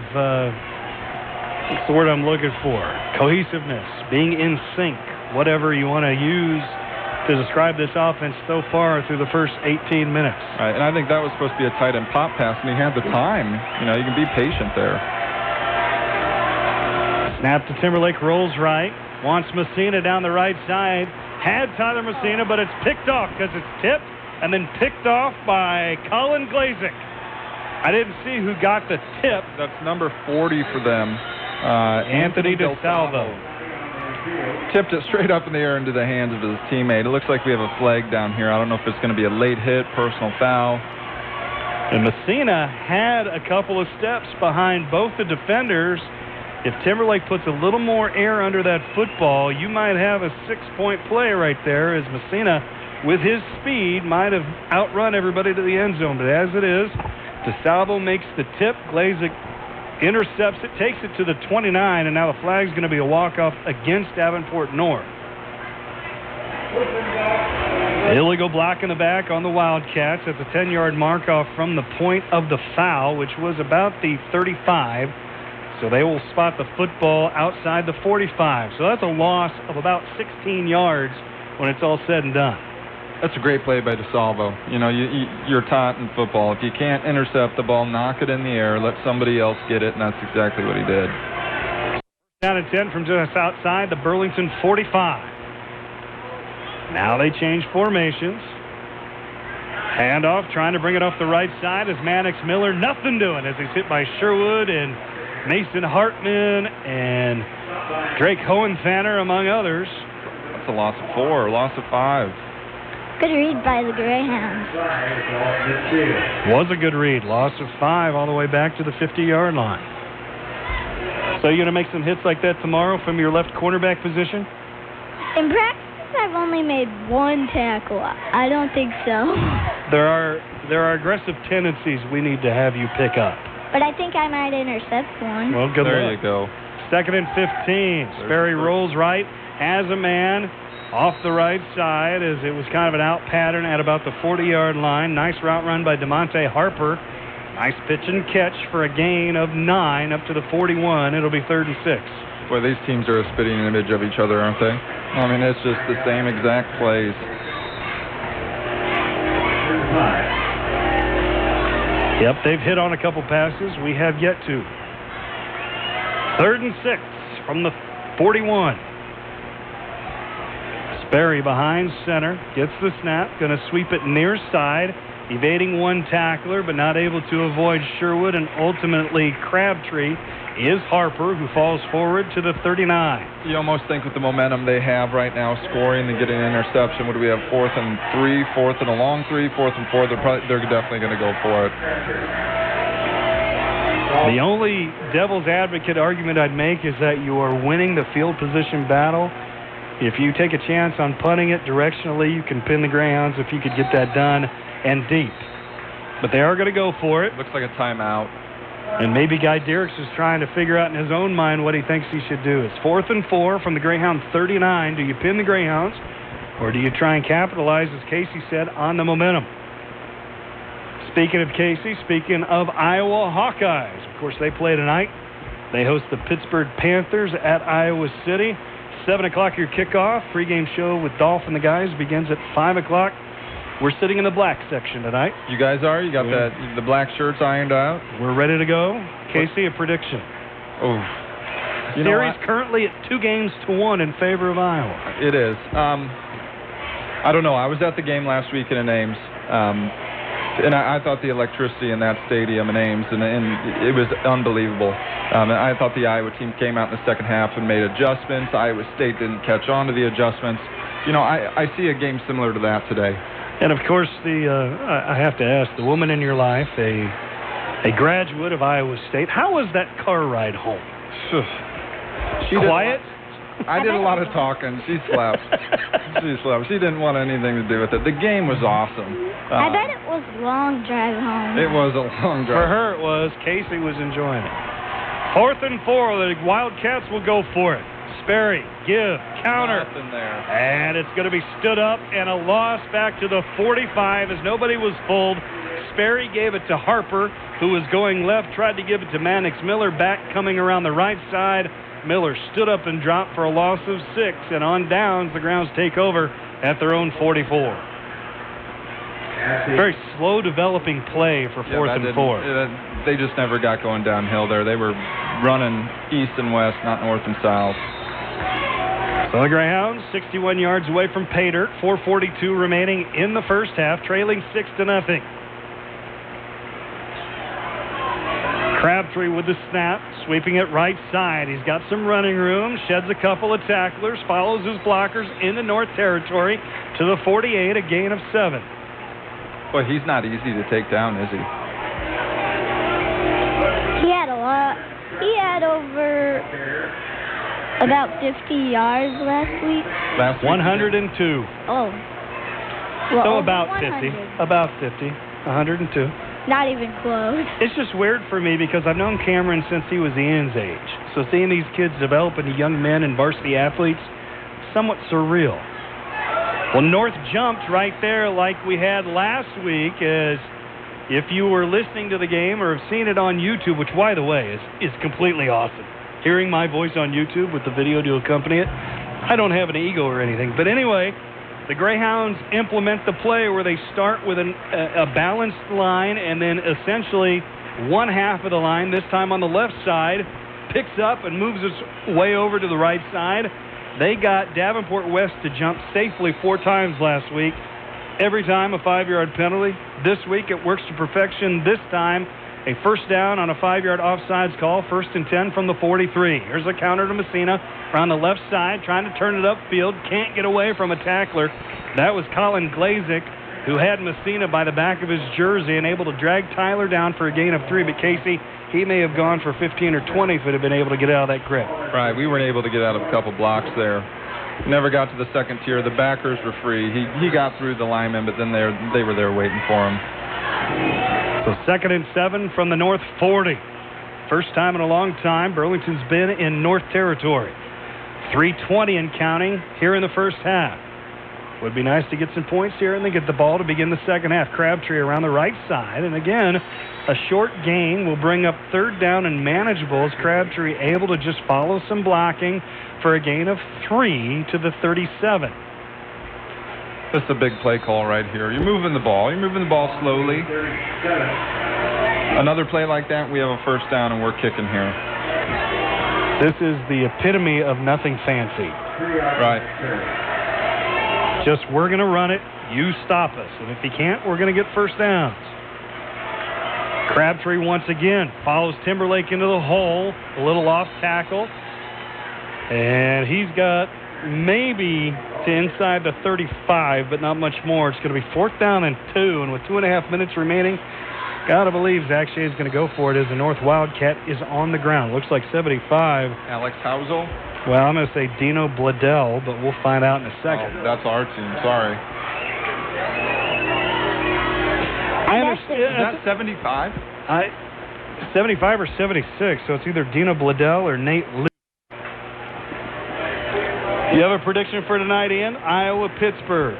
what's the word I'm looking for? Cohesiveness, being in sync, whatever you want to use to describe this offense so far through the first 18 minutes. Right, and I think that was supposed to be a tight end pop pass, and he had the time. You know, you can be patient there. Snap to Timberlake, rolls right, wants Messina down the right side. Had Tyler Messina, but it's picked off because it's tipped and then picked off by Colin Glazick. I didn't see who got the tip. That's number 40 for them. Anthony DeSalvo. Tipped it straight up in the air into the hands of his teammate. It looks like we have a flag down here. I don't know if it's going to be a late hit, personal foul. And Messina had a couple of steps behind both the defenders. If Timberlake puts a little more air under that football, you might have a 6-point play right there, as Messina, with his speed, might have outrun everybody to the end zone. But as it is, DeSalvo makes the tip. Glazick intercepts it, takes it to the 29, and now the flag's going to be a walk-off against Davenport North. Illegal block in the back on the Wildcats. That's a 10-yard mark-off from the point of the foul, which was about the 35. So they will spot the football outside the 45. So that's a loss of about 16 yards when it's all said and done. That's a great play by DeSalvo. You know, you're taught in football, if you can't intercept the ball, knock it in the air, let somebody else get it, and that's exactly what he did. Down and 10 from just outside the Burlington 45. Now they change formations. Handoff, trying to bring it off the right side as Mannix Miller, nothing doing as he's hit by Sherwood and Mason Hartman and Drake Hohenthaler, among others. That's a loss of 4, loss of 5. Good read by the Greyhounds. Was a good read. Loss of 5 all the way back to the 50-yard line. So you're going to make some hits like that tomorrow from your left cornerback position? In practice, I've only made 1 tackle. I don't think so. There are aggressive tendencies we need to have you pick up. But I think I might intercept one. Well, good there luck. You go. 2nd and 15. Sperry rolls right, has a man off the right side as it was kind of an out pattern at about the 40-yard line. Nice route run by DeMonte Harper. Nice pitch and catch for a gain of 9 up to the 41. It'll be 3rd and 6. Boy, these teams are a spitting image of each other, aren't they? I mean, it's just the same exact plays. Yep, they've hit on a couple passes. We have yet to. 3rd and 6 from the 41. Sperry behind center, gets the snap, going to sweep it near side, evading one tackler, but not able to avoid Sherwood, and ultimately Crabtree is Harper, who falls forward to the 39. You almost think with the momentum they have right now, scoring and getting an interception, what do we have, 4th and 3, 4th and a long 3, 4th and 4, they're definitely going to go for it. The only devil's advocate argument I'd make is that you are winning the field position battle. If you take a chance on punting it directionally, you can pin the Greyhounds if you could get that done and deep. But they are going to go for it. Looks like a timeout. And maybe Guy Dierks is trying to figure out in his own mind what he thinks he should do. It's 4th and 4 from the Greyhound 39. Do you pin the Greyhounds, or do you try and capitalize, as Casey said, on the momentum? Speaking of Casey, speaking of Iowa Hawkeyes, of course, they play tonight. They host the Pittsburgh Panthers at Iowa City. 7 o'clock your kickoff. Pregame show with Dolph and the guys begins at 5 o'clock. We're sitting in the black section tonight. You guys are? You got the black shirts ironed out? We're ready to go. Casey, a prediction. Oh. Series currently at 2-1 in favor of Iowa. It is. I don't know. I was at the game last week in Ames, and I thought the electricity in that stadium in Ames, and it was unbelievable. I thought the Iowa team came out in the second half and made adjustments. Iowa State didn't catch on to the adjustments. I see a game similar to that today. And, of course, I have to ask, the woman in your life, a graduate of Iowa State, how was that car ride home? Quiet? I did a lot of talking. She slept. She didn't want anything to do with it. The game was awesome. I bet it was a long drive home. It was a long drive. For her, it was. Casey was enjoying it. 4th and 4. The Wildcats will go for it. Sperry, give, counter. Nothing there. And it's going to be stood up and a loss back to the 45 as nobody was fooled. Sperry gave it to Harper, who was going left, tried to give it to Mannix. Miller back coming around the right side. Miller stood up and dropped for a loss of 6, and on downs, the Grounds take over at their own 44. Very slow developing play for 4th and 4. They just never got going downhill there. They were running east and west, not north and south. So the Greyhounds 61 yards away from pay dirt. 4:42 remaining in the first half, trailing 6-0. Crabtree with the snap, sweeping it right side. He's got some running room, sheds a couple of tacklers, follows his blockers into North Territory to the 48, a gain of 7. Boy, he's not easy to take down, is he? He had a lot. He had over about 50 yards last week. 102. Oh. Well, So over about 100. 50. About 50. 102. Not even close. It's just weird for me because I've known Cameron since he was Ian's age. So seeing these kids develop into young men and varsity athletes, somewhat surreal. Well, North jumped right there like we had last week. As if you were listening to the game or have seen it on YouTube, which, by the way, is completely awesome. Hearing my voice on YouTube with the video to accompany it, I don't have an ego or anything. But anyway, the Greyhounds implement the play where they start with a balanced line and then essentially one half of the line, this time on the left side, picks up and moves its way over to the right side. They got Davenport West to jump safely 4 times last week. Every time a 5-yard penalty. This week it works to perfection. This time a first down on a 5-yard offsides call, 1st and 10 from the 43. Here's a counter to Messina around the left side, trying to turn it upfield. Can't get away from a tackler. That was Colin Glazik, who had Messina by the back of his jersey and able to drag Tyler down for a gain of 3. But Casey, he may have gone for 15 or 20 if it had been able to get out of that grip. Right, we weren't able to get out of a couple blocks there. Never got to the second tier. The backers were free. He got through the linemen, but then they were there waiting for him. So 2nd and 7 from the North 40. First time in a long time Burlington's been in North Territory. 3:20 and counting here in the first half. Would be nice to get some points here and then get the ball to begin the second half. Crabtree around the right side. And again, a short gain will bring up 3rd down and manageable as Crabtree able to just follow some blocking for a gain of 3 to the 37. This is a big play call right here. You're moving the ball. You're moving the ball slowly. Another play like that, we have a first down and we're kicking here. This is the epitome of nothing fancy. Right. Just, we're going to run it, you stop us. And if you can't, we're going to get first downs. Crabtree once again follows Timberlake into the hole, a little off tackle. And he's got maybe to inside the 35, but not much more. It's going to be 4th down and 2, and with 2.5 minutes remaining, gotta believe Zach Shea is going to go for it as the North Wildcat is on the ground. Looks like 75. Alex Housel? Well, I'm going to say Dino Bladell, but we'll find out in a second. Oh, that's our team. Sorry. I understand. Is that 75? 75 or 76, so it's either Dino Bladell or Nate Lee. You have a prediction for tonight, Ian? Iowa-Pittsburgh.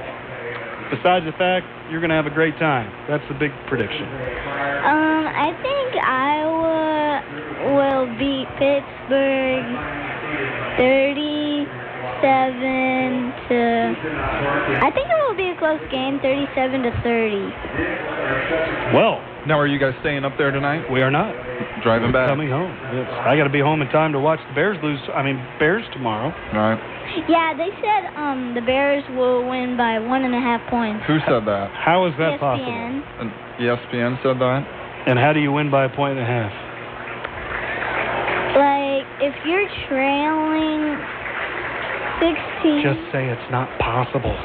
Besides the fact you're going to have a great time. That's the big prediction. I think Iowa will beat Pittsburgh I think it will be a close game, 37-30. Well, Now, are you guys staying up there tonight? we are not. Driving back? Coming home. Yes. I got to be home in time to watch the Bears Bears tomorrow. All right. Yeah, they said the Bears will win by 1.5 points. Who said that? How is that possible? ESPN. And ESPN said that? And how do you win by a 1.5? Like, if you're trailing 16... Just say it's not possible.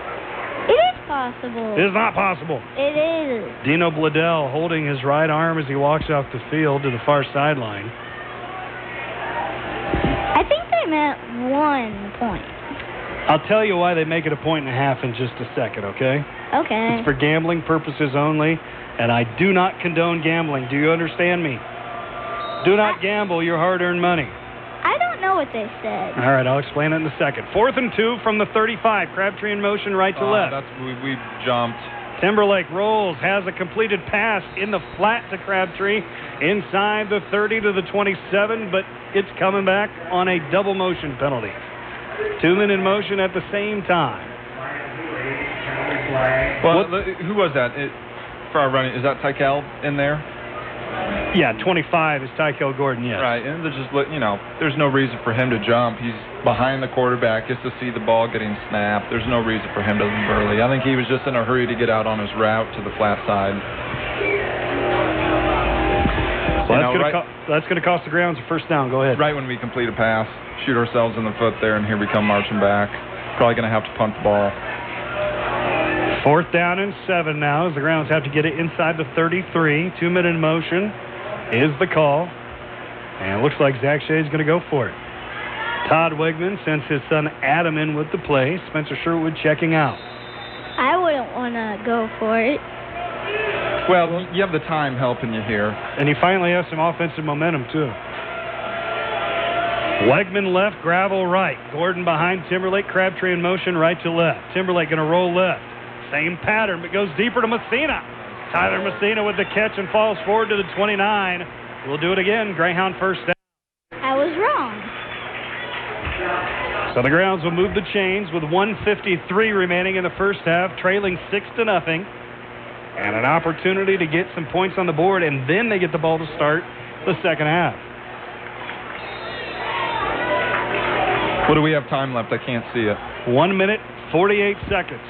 It is possible. It is not possible. It is. Dino Bladell holding his right arm as he walks off the field to the far sideline. I think they meant 1 point. I'll tell you why they make it a 1.5 in just a second, okay? Okay. It's for gambling purposes only, and I do not condone gambling. Do you understand me? Do not gamble your hard-earned money. I don't know what they said. All right, I'll explain it in a second. 4th and 2 from the 35. Crabtree in motion right to left. We jumped. Timberlake rolls, has a completed pass in the flat to Crabtree inside the 30 to the 27, but it's coming back on a double motion penalty. 2 men in motion at the same time. Well, who was that? For our running, is that Tykel in there? Yeah, 25 is Tykel Gordon, yes. Right, and there's just, there's no reason for him to jump. He's behind the quarterback, gets to see the ball getting snapped. There's no reason for him to move early. I think he was just in a hurry to get out on his route to the flat side. Well, that's going to cost the grounds a first down. Go ahead. Right when we complete a pass, shoot ourselves in the foot there, and here we come marching back. Probably going to have to punt the ball. 4th down and 7 now as the Grounds have to get it inside the 33. 2 men in motion is the call. And it looks like Zach Shea's going to go for it. Todd Wegman sends his son Adam in with the play. Spencer Sherwood checking out. I wouldn't want to go for it. Well, you have the time helping you here. And he finally has some offensive momentum, too. Wegman left, Gravel right. Gordon behind Timberlake, Crabtree in motion right to left. Timberlake going to roll left. Same pattern, but goes deeper to Messina. Tyler Messina with the catch and falls forward to the 29. We'll do it again. Greyhound first down. I was wrong. So the Grounds will move the chains with 1:53 remaining in the first half, trailing 6-0. And an opportunity to get some points on the board, and then they get the ball to start the second half. What do we have time left? I can't see it. 1 minute, 48 seconds.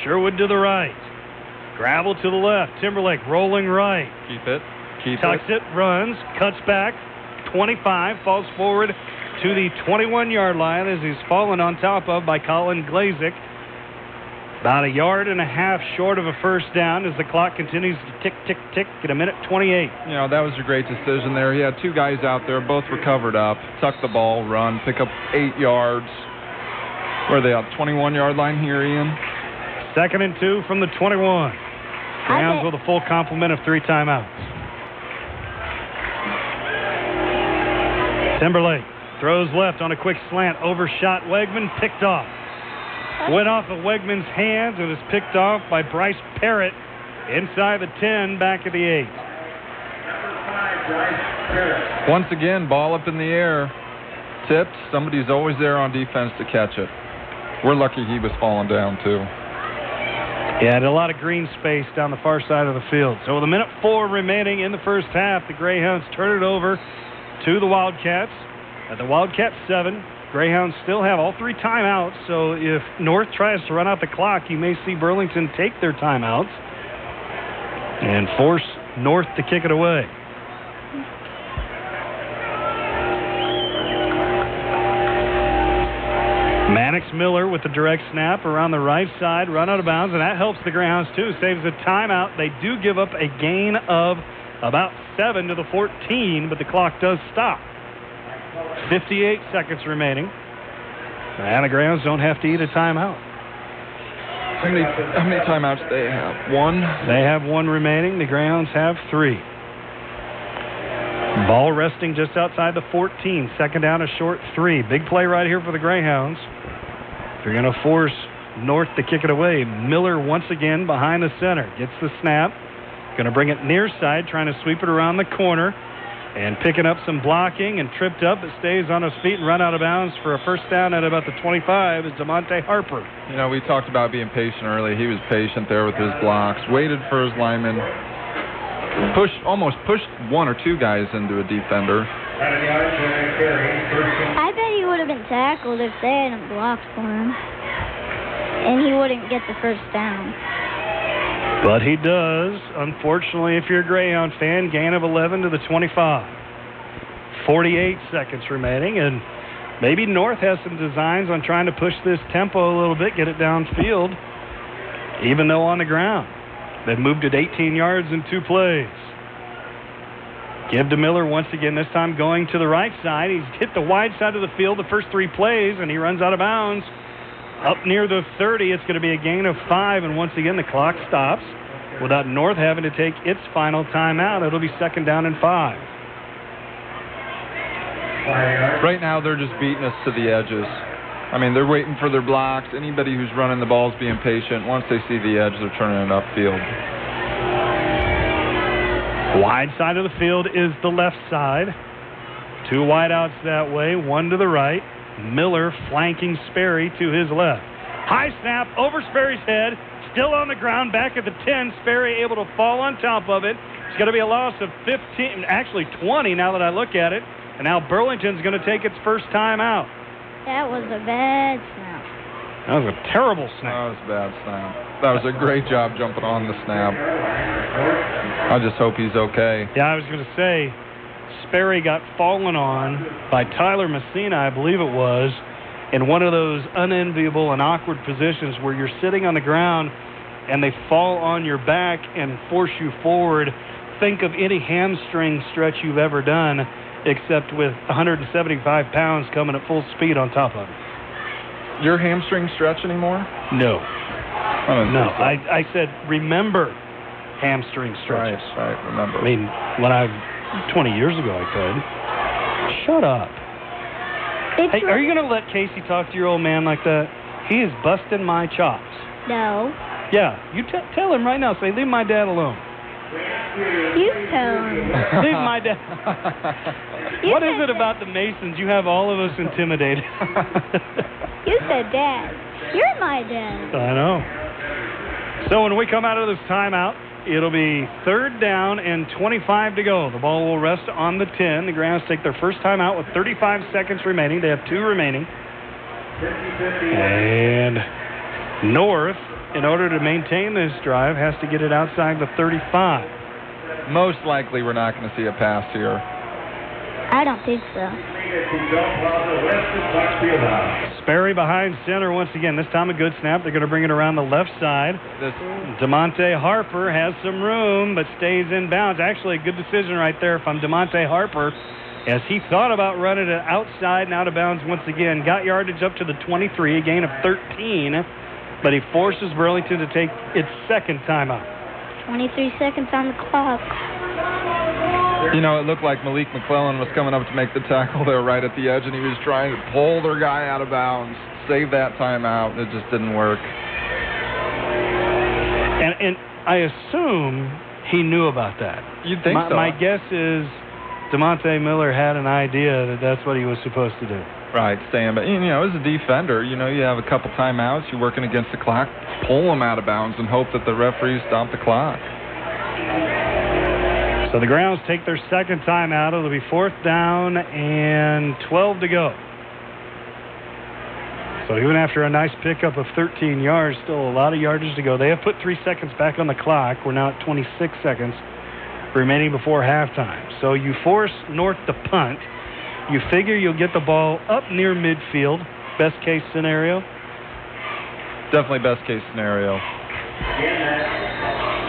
Sherwood to the right. Gravel to the left. Timberlake rolling right. Keep it. Tucks it, runs, cuts back. 25, falls forward to the 21-yard line as he's fallen on top of by Colin Glazik. About 1.5 yards short of a first down as the clock continues to tick, tick, tick at 1:28. That was a great decision there. He had 2 guys out there, both were covered up. Tuck the ball, run, pick up 8 yards. Where are they at? 21-yard line here, Ian? 2nd and 2 from the 21. Grounds with a full complement of 3 timeouts. Timberlake throws left on a quick slant, overshot Wegman, picked off. Went off of Wegman's hands and is picked off by Bryce Parrott inside the 10, back at the 8. Once again, ball up in the air. Tipped. Somebody's always there on defense to catch it. We're lucky he was falling down, too. Yeah, and a lot of green space down the far side of the field. So with 1:04 remaining in the first half, the Greyhounds turn it over to the Wildcats. At the Wildcats 7, Greyhounds still have all 3 timeouts, so if North tries to run out the clock, you may see Burlington take their timeouts and force North to kick it away. Mannix Miller with the direct snap around the right side, run out of bounds, and that helps the Greyhounds too. Saves a timeout. They do give up a gain of about 7 to the 14, but the clock does stop. 58 seconds remaining. And the Greyhounds don't have to eat a timeout. How many timeouts do they have? 1? They have 1 remaining. The Greyhounds have 3. Ball resting just outside the 14. 2nd down, a short 3. Big play right here for the Greyhounds. They're going to force North to kick it away. Miller once again behind the center. Gets the snap. Going to bring it near side, trying to sweep it around the corner. And picking up some blocking and tripped up, but stays on his feet and run out of bounds for a first down at about the 25 is DeMonte Harper. You know, we talked about being patient early. He was patient there with his blocks, waited for his lineman, almost pushed one or two guys into a defender. I bet he would have been tackled if they hadn't blocked for him. And he wouldn't get the first down. But he does, unfortunately, if you're a Greyhound fan, gain of 11 to the 25. 48 seconds remaining, and maybe North has some designs on trying to push this tempo a little bit, get it downfield, even though on the ground. They've moved it 18 yards in 2 plays. Give to Miller once again, this time going to the right side. He's hit the wide side of the field the first 3 plays, and he runs out of bounds. Up near the 30, it's going to be a gain of 5, and once again the clock stops without North having to take its final timeout. It'll be 2nd down and 5. Right now they're just beating us to the edges. I mean, they're waiting for their blocks. Anybody who's running the ball is being patient. Once they see the edge, they're turning it upfield. Wide side of the field is the left side. 2 wideouts that way, 1 to the right. Miller flanking Sperry to his left. High snap over Sperry's head. Still on the ground, back at the 10. Sperry able to fall on top of it. It's going to be a loss of 15, actually 20 now that I look at it. And now Burlington's going to take its first time out. That was a bad snap. That was a terrible snap. That was a bad snap. That was a great job jumping on the snap. I just hope he's okay. Yeah, I was going to say, Sperry got fallen on by Tyler Messina, I believe it was, in one of those unenviable and awkward positions where you're sitting on the ground and they fall on your back and force you forward. Think of any hamstring stretch you've ever done, except with 175 pounds coming at full speed on top of it. Your hamstring stretch anymore? No. No, I said remember hamstring stretches. Right, remember. I mean, when 20 years ago I could. Shut up. Hey, are you going to let Casey talk to your old man like that? He is busting my chops. No. Yeah, you tell him right now. Say, leave my dad alone. You tell him. Leave my dad. What is it about the Masons? You have all of us intimidated. You said dad. You're my dad. I know. So when we come out of this timeout, it'll be 3rd down and 25 to go. The ball will rest on the 10. The Greyhounds take their first time out with 35 seconds remaining. They have 2 remaining. And North, in order to maintain this drive, has to get it outside the 35. Most likely we're not going to see a pass here. I don't think so. Sperry behind center once again. This time a good snap. They're going to bring it around the left side. DeMonte Harper has some room, but stays in bounds. Actually, a good decision right there from DeMonte Harper, as he thought about running it outside and out of bounds once again. Got yardage up to the 23, a gain of 13, but he forces Burlington to take its 2nd timeout. 23 seconds on the clock. You know, it looked like Malik McClellan was coming up to make the tackle there right at the edge, and he was trying to pull their guy out of bounds, save that timeout. It just didn't work. And I assume he knew about that. You'd think so. My guess is DeMonte Miller had an idea that that's what he was supposed to do. Right, stand. But, you know, as a defender, you know, you have a couple timeouts, you're working against the clock, pull them out of bounds and hope that the referees stop the clock. So the Greyhounds take their 2nd timeout. It'll be 4th down and 12 to go. So even after a nice pickup of 13 yards, still a lot of yardage to go. They have put 3 seconds back on the clock. We're now at 26 seconds remaining before halftime. So you force North to punt. You figure you'll get the ball up near midfield. Best case scenario? Definitely best case scenario.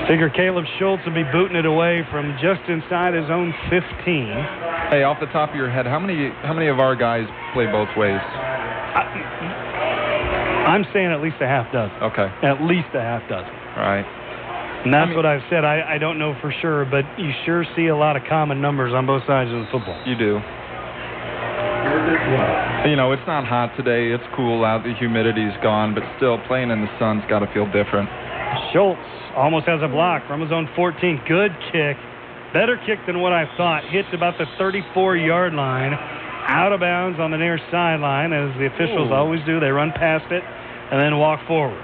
Figure Caleb Schultz will be booting it away from just inside his own 15. Hey, off the top of your head, how many of our guys play both ways? I'm saying at least a half dozen. Okay. At least a half dozen. All right. And that's what I've said. I don't know for sure, but you sure see a lot of common numbers on both sides of the football. You do. You know, it's not hot today. It's cool out. The humidity's gone, but still playing in the sun's got to feel different. Schultz almost has a block from his own 14. Good kick. Better kick than what I thought. Hits about the 34-yard line. Out of bounds on the near sideline, as the officials always do. They run past it and then walk forward.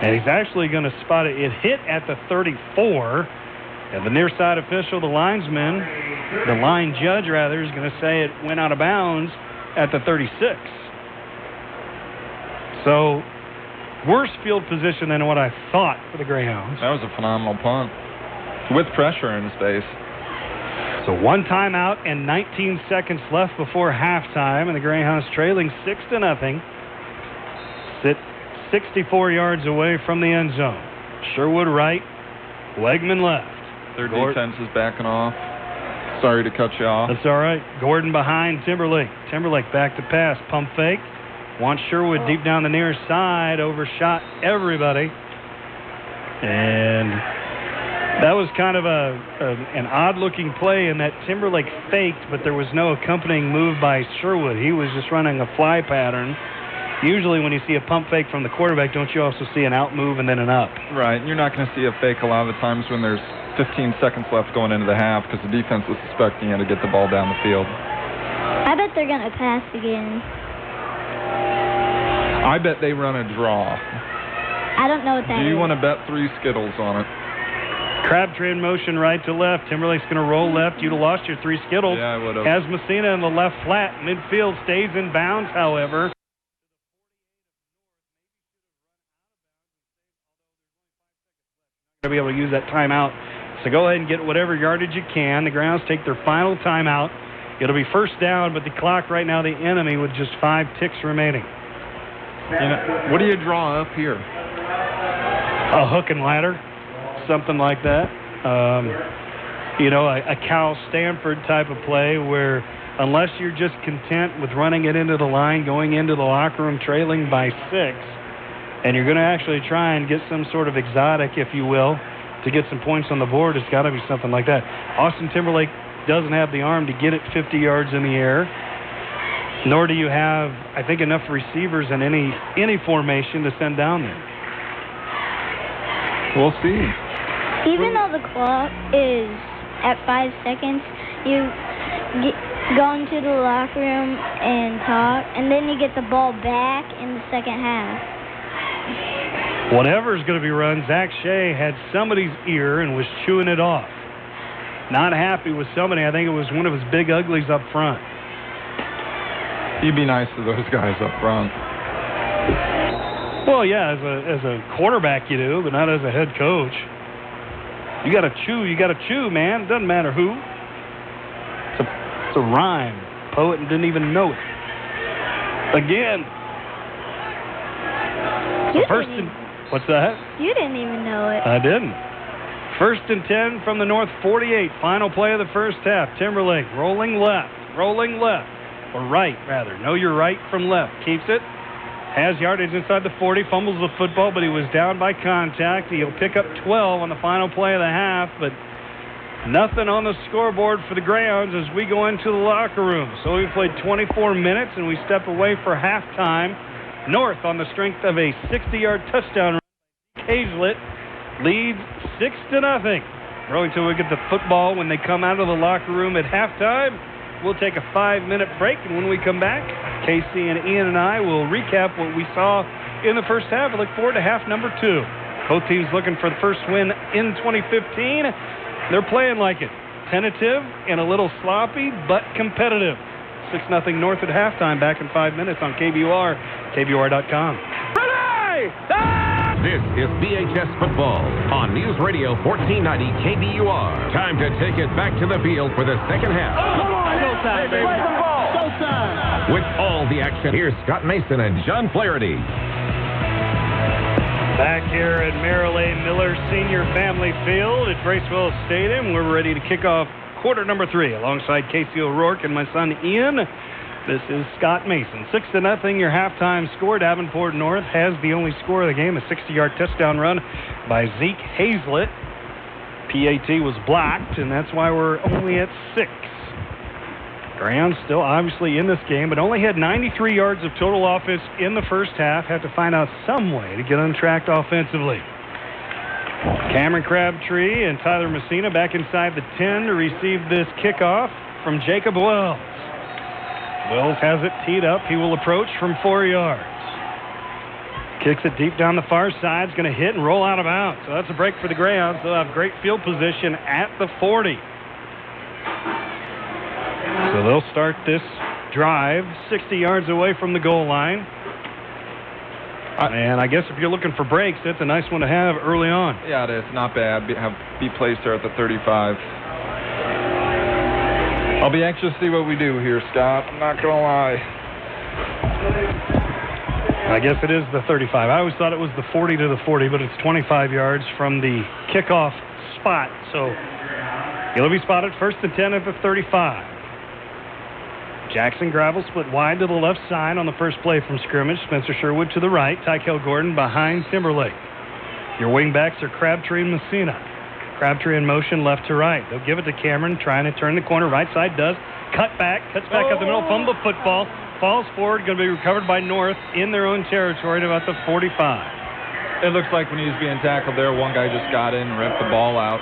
And he's actually going to spot it. It hit at the 34. And the near side official, the line judge, is going to say it went out of bounds at the 36. So, worse field position than what I thought for the Greyhounds. That was a phenomenal punt. With pressure in his face. So 1 timeout and 19 seconds left before halftime, and the Greyhounds trailing 6-0. Sit 64 yards away from the end zone. Sherwood right, Wegman left. Their defense is backing off. Sorry to cut you off. That's all right. Gordon behind Timberlake. Timberlake back to pass. Pump fake. Wants Sherwood deep down the near side. Overshot everybody. And that was kind of an odd-looking play in that Timberlake faked, but there was no accompanying move by Sherwood. He was just running a fly pattern. Usually when you see a pump fake from the quarterback, don't you also see an out move and then an up? Right. You're not going to see a fake a lot of the times when there's 15 seconds left going into the half because the defense was expecting you to get the ball down the field. I bet they're going to pass again. I bet they run a draw. I don't know what that is. Do you want to bet 3 Skittles on it? Crabtree in motion right to left. Timberlake's going to roll left. You'd have lost your 3 Skittles. Yeah, I would have. Has Messina in the left flat. Midfield stays in bounds, however. To be able to use that timeout. So go ahead and get whatever yardage you can. The Grounds take their final timeout. It'll be first down, but the clock right now, the enemy with just 5 ticks remaining. What do you draw up here? A hook and ladder, something like that. A Cal Stanford type of play where unless you're just content with running it into the line, going into the locker room trailing by 6, and you're going to actually try and get some sort of exotic, if you will, to get some points on the board, it's got to be something like that. Austin Timberlake doesn't have the arm to get it 50 yards in the air, nor do you have, I think, enough receivers in any formation to send down there. We'll see. Even though the clock is at 5 seconds, you go into the locker room and talk, and then you get the ball back in the second half. Whatever's going to be run, Zach Shea had somebody's ear and was chewing it off. Not happy with somebody. I think it was one of his big uglies up front. You'd be nice to those guys up front. Well, yeah, as a quarterback you do, but not as a head coach. You got to chew, man. Doesn't matter who. It's a rhyme. Poet didn't even know it. Again. What's that? You didn't even know it. I didn't. 1st and 10 from the North 48. Final play of the first half. Timberlake rolling left. Or right, rather. Know your right from left. Keeps it. Has yardage inside the 40. Fumbles the football, but he was down by contact. He'll pick up 12 on the final play of the half, but nothing on the scoreboard for the Greyhounds as we go into the locker room. So we played 24 minutes, and we step away for halftime. North on the strength of a 60-yard touchdown. Hazlett leads 6-0. Burlington will get the football when they come out of the locker room at halftime. We'll take a 5-minute break, and when we come back, Casey and Ian and I will recap what we saw in the first half. I look forward to half number 2. Both teams looking for the first win in 2015. They're playing like it. Tentative and a little sloppy, but competitive. 6-0 North at halftime. Back in 5 minutes on KBUR, KBUR.com. This is BHS Football on News Radio 1490 KBUR. Time to take it back to the field for the second half. Come on, showtime, baby. Showtime. With all the action, here's Scott Mason and John Flaherty. Back here at Merrill A. Miller Senior Family Field at Bracewell Stadium, we're ready to kick off quarter number 3 alongside Casey O'Rourke and my son Ian. This is Scott Mason. 6-0 your halftime score. Davenport North has the only score of the game, a 60-yard touchdown run by Zeke Hazlett. PAT was blocked, and that's why we're only at 6. Greyhounds still obviously in this game, but only had 93 yards of total offense in the first half. Have to find out some way to get untracked offensively. Cameron Crabtree and Tyler Messina back inside the 10 to receive this kickoff from Jacob Wells. Wells has it teed up. He will approach from 4 yards. Kicks it deep down the far side. It's going to hit and roll out of bounds. So that's a break for the Greyhounds. They'll have great field position at the 40. So they'll start this drive 60 yards away from the goal line. And I guess if you're looking for breaks, that's a nice one to have early on. Yeah, it is. Not bad. Be placed there at the 35. I'll be anxious to see what we do here, Scott. I'm not going to lie. I guess it is the 35. I always thought it was the 40 to the 40, but it's 25 yards from the kickoff spot. So he'll be spotted first and 10 at the 35. Jackson Gravel split wide to the left side on the first play from scrimmage. Spencer Sherwood to the right. Tykel Gordon behind Timberlake. Your wingbacks are Crabtree and Messina. Crabtree in motion left to right. They'll give it to Cameron, trying to turn the corner. Right side does. Cuts back up the middle. Fumble football. Falls forward. Going to be recovered by North in their own territory at about the 45. It looks like when he was being tackled there, one guy just got in and ripped the ball out.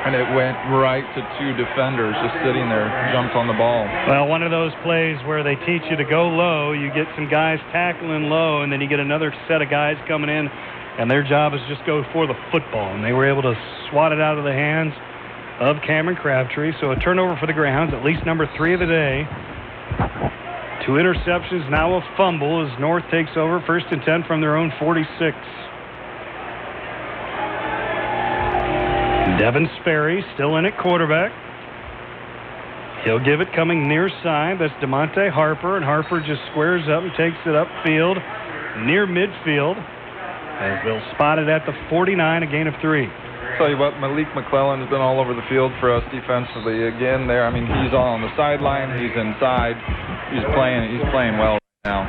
And it went right to two defenders just sitting there, jumped on the ball. Well, one of those plays where they teach you to go low, you get some guys tackling low, and then you get another set of guys coming in, and their job is just go for the football. And they were able to swat it out of the hands of Cameron Crabtree. So a turnover for the Greyhounds, at least number 3 of the day. 2 interceptions, now a fumble as North takes over first and 10 from their own 46. Devin Sperry still in at quarterback. He'll give it coming near side. That's DeMonte Harper, and Harper just squares up and takes it upfield near midfield. As they'll spot it at the 49, a gain of 3. Tell you what, Malik McClellan has been all over the field for us defensively again. There, I mean, he's on the sideline, he's inside, he's playing well right now.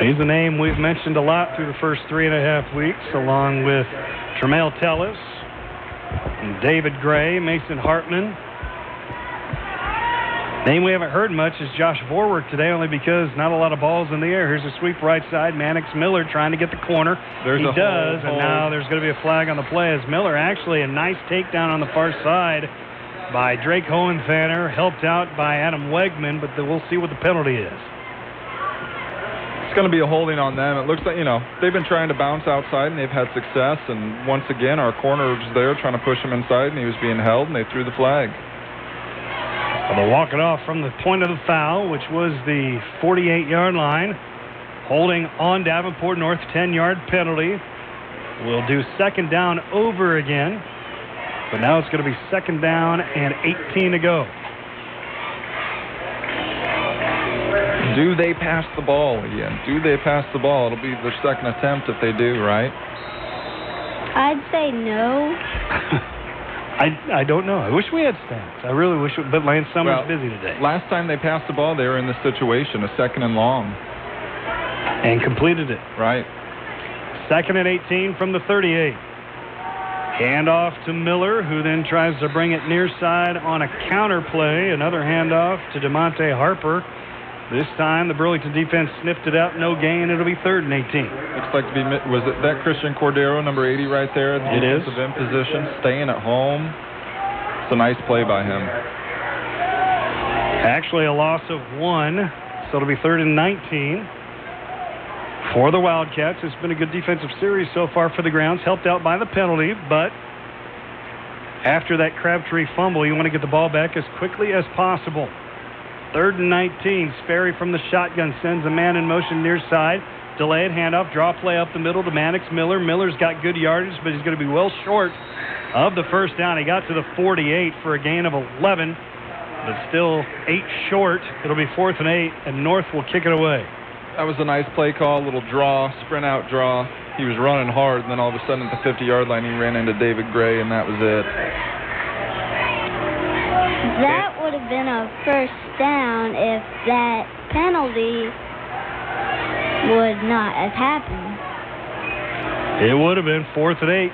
He's a name we've mentioned a lot through the first 3.5 weeks, along with Tremel Tellis, David Gray, Mason Hartman. Name we haven't heard much is Josh Vorwerk today, only because not a lot of balls in the air. Here's a sweep right side. Mannix Miller trying to get the corner. He does, and now there's going to be a flag on the play as Miller actually a nice takedown on the far side by Drake Hohenthaler, helped out by Adam Wegman, but we'll see what the penalty is. It's going to be a holding on them. It looks like, they've been trying to bounce outside, and they've had success. And once again, our corner was there trying to push him inside, and he was being held, and they threw the flag. So they'll walk it off from the point of the foul, which was the 48-yard line. Holding on Davenport North, 10-yard penalty. We'll do second down over again. But now it's going to be second down and 18 to go. Do they pass the ball again? Do they pass the ball? It'll be their second attempt if they do, right? I'd say no. I don't know. I wish we had stats. I really wish, but Lance Summers busy today. Last time they passed the ball, they were in this situation, a second and long. And completed it. Right. Second and 18 from the 38. Handoff to Miller, who then tries to bring it near side on a counter play. Another handoff to DeMonte Harper. This time the Burlington defense sniffed it out, no gain. It'll be third and 18. Looks like to be, was it that Christian Cordero, number 80 right there? It is. Defensive end position, staying at home. It's a nice play by him. Actually a loss of 1, so it'll be third and 19. For the Wildcats, it's been a good defensive series so far for the Grounds, helped out by the penalty, but after that Crabtree fumble, you want to get the ball back as quickly as possible. Third and 19. Sperry from the shotgun sends a man in motion near side. Delayed handoff, draw play up the middle to Mannix Miller. Miller's got good yardage, but he's going to be well short of the first down. He got to the 48 for a gain of 11, but still 8 short. It'll be 4th and 8, and North will kick it away. That was a nice play call, little draw, sprint out draw. He was running hard, and then all of a sudden at the 50-yard line, he ran into David Gray, and that was it. That would have been a first down if that penalty would not have happened. It would have been 4th and 8.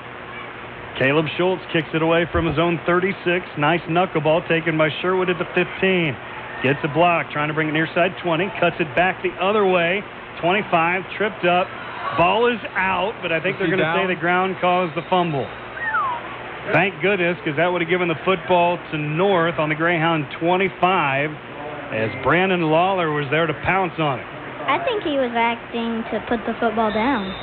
Caleb Schultz kicks it away from his own 36. Nice knuckleball taken by Sherwood at the 15. Gets a block, trying to bring it near side 20. Cuts it back the other way. 25, tripped up Ball is out, but I think they're going to say the ground caused the fumble. Thank goodness, because that would have given the football to North on the Greyhound 25 as Brandon Lawler was there to pounce on it. I think he was acting to put the football down.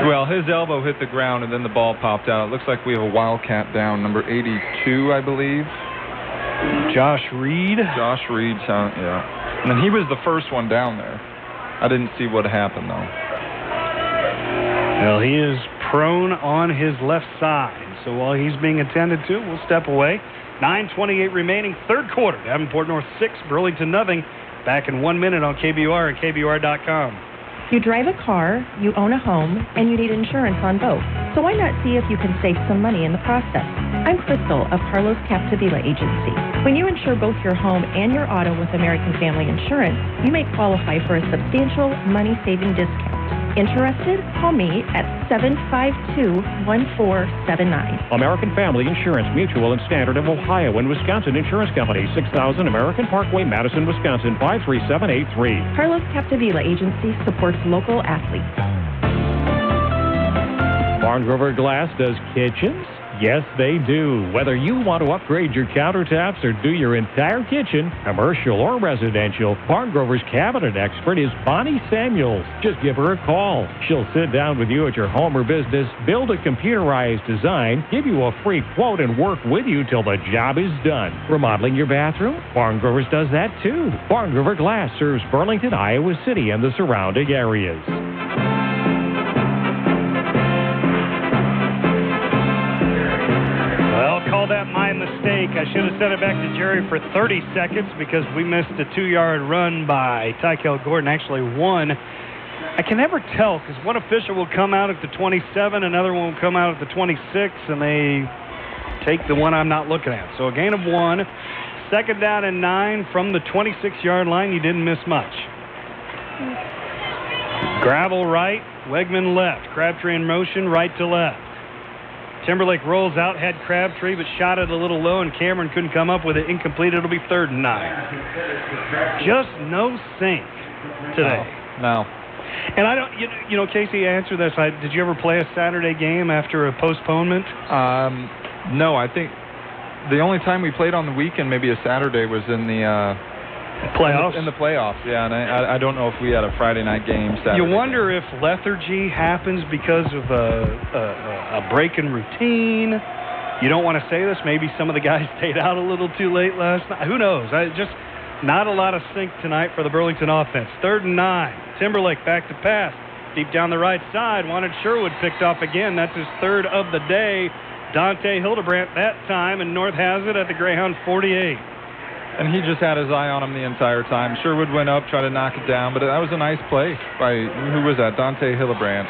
Well, his elbow hit the ground and then the ball popped out. It looks like we have a Wildcat down, number 82, I believe. Josh Reed. Josh Reed, yeah. And then he was the first one down there. I didn't see what happened, though. Well, he is prone on his left side. So while he's being attended to, we'll step away. 9:28 remaining, third quarter. Davenport North 6, Burlington nothing. Back in 1 minute on KBUR and KBUR.com. You drive a car, you own a home, and you need insurance on both. So why not see if you can save some money in the process? I'm Crystal of Carlos Capdevila Agency. When you insure both your home and your auto with American Family Insurance, you may qualify for a substantial money-saving discount. Interested? Call me at 752-1479. American Family Insurance Mutual and Standard of Ohio and Wisconsin Insurance Company, 6000 American Parkway, Madison, Wisconsin, 53783. Carlos Capdevila Agency supports local athletes. Barnes River Glass does kitchens? Yes, they do. Whether you want to upgrade your countertops or do your entire kitchen, commercial or residential, Barn Grover's cabinet expert is Bonnie Samuels. Just give her a call. She'll sit down with you at your home or business, build a computerized design, give you a free quote, and work with you till the job is done. Remodeling your bathroom? Barn Grover's does that too. Barn Grover Glass serves Burlington, Iowa City, and the surrounding areas. Call that my mistake. I should have sent it back to Jerry for 30 seconds because we missed a 2-yard run by Tykel Gordon. Actually, one. I can never tell because one official will come out at the 27, another one will come out at the 26, and they take the one I'm not looking at. So a gain of 1. Second down and 9 from the 26-yard line. You didn't miss much. Gravel right, Wegman left. Crabtree in motion, right to left. Timberlake rolls out, had Crabtree, but shot it a little low, and Cameron couldn't come up with it. Incomplete. It'll be 3rd and 9. Just no sync today. No. And I don't, you know, Casey, answer this. Did you ever play a Saturday game after a postponement? No, I think the only time we played on the weekend, maybe a Saturday, was in the playoffs. In the playoffs, yeah. And I don't know if we had a Friday night game Saturday. You wonder if lethargy happens because of a break in routine. You don't want to say this. Maybe some of the guys stayed out a little too late last night. Who knows? Just not a lot of sync tonight for the Burlington offense. 3rd and 9. Timberlake back to pass. Deep down the right side. Wanted Sherwood picked off again. That's his 3rd of the day. Dante Hildebrandt that time, and North has it at the Greyhound 48. And he just had his eye on him the entire time. Sherwood went up, tried to knock it down, but that was a nice play by, who was that? Dante Hildebrandt.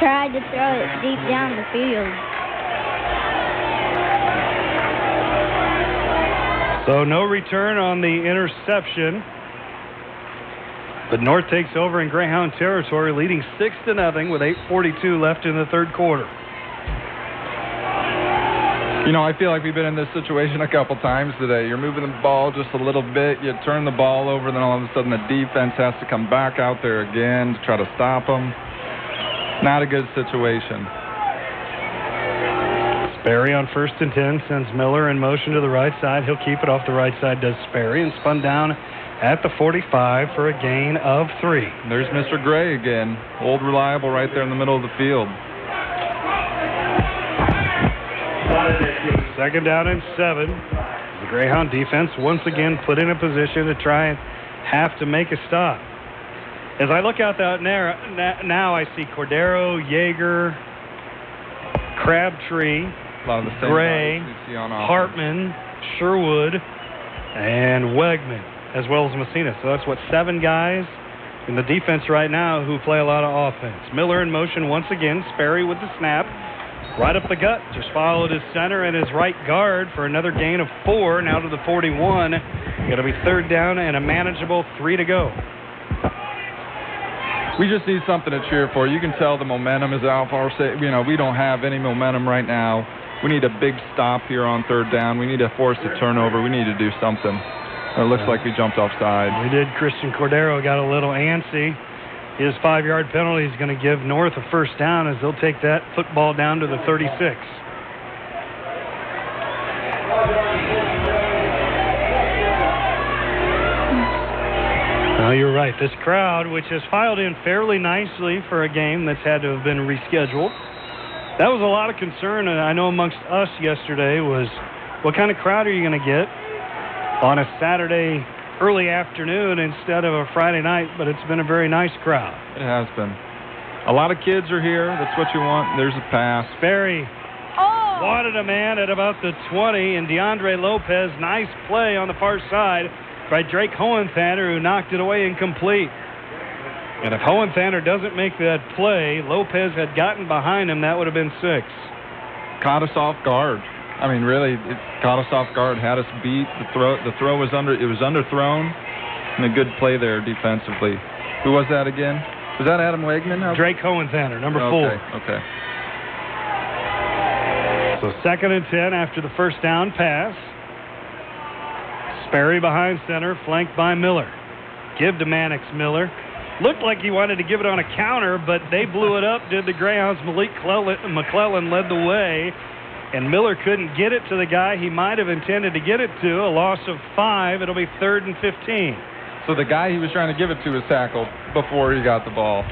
Tried to throw it deep down the field. So no return on the interception. But North takes over in Greyhound territory, leading 6-0 with 8:42 left in the third quarter. You know, I feel like we've been in this situation a couple times today. You're moving the ball just a little bit, you turn the ball over, then all of a sudden the defense has to come back out there again to try to stop them. Not a good situation. Sperry on 1st and 10 sends Miller in motion to the right side. He'll keep it off the right side, does Sperry, and spun down at the 45 for a gain of 3. There's Mr. Gray again. Old reliable right there in the middle of the field. 2nd down and 7. The Greyhound defense once again put in a position to try and have to make a stop. As I look out there now, I see Cordero, Yeager, Crabtree, a lot of the same Gray, Hartman, Sherwood, and Wegman, as well as Messina. So that's, 7 guys in the defense right now who play a lot of offense. Miller in motion once again. Sperry with the snap. Right up the gut. Just followed his center and his right guard for another gain of 4. Now to the 41. Going to be 3rd down and a manageable 3 to go. We just need something to cheer for. You can tell the momentum is out for us. You know, we don't have any momentum right now. We need a big stop here on 3rd down. We need to force a turnover. We need to do something. It looks like we jumped offside. We did. Christian Cordero got a little antsy. His 5-yard penalty is going to give North a first down as they'll take that football down to the 36. Well, you're right. This crowd, which has filed in fairly nicely for a game that's had to have been rescheduled, that was a lot of concern, and I know amongst us yesterday was, what kind of crowd are you going to get on a Saturday early afternoon instead of a Friday night? But it's been a very nice crowd. It has been. A lot of kids are here. That's what you want. There's a pass. Sperry wanted a man at about the 20, and DeAndre Lopez, nice play on the far side by Drake Hohenthaler, who knocked it away incomplete. And if Hohenthaler doesn't make that play, Lopez had gotten behind him, that would have been 6. Caught us off guard. I mean, really, it caught us off guard, had us beat. The throw was underthrown, and a good play there defensively. Who was that again? Was that Adam Wegman? Drake Hohenthaler, number 4. Okay. So 2nd and 10 after the first down pass. Sperry behind center, flanked by Miller. Give to Mannix. Miller looked like he wanted to give it on a counter, but they blew it up, did the Greyhounds. Malik McClellan led the way, and Miller couldn't get it to the guy he might have intended to get it to. A loss of 5. It'll be 3rd and 15. So the guy he was trying to give it to was tackled before he got the ball.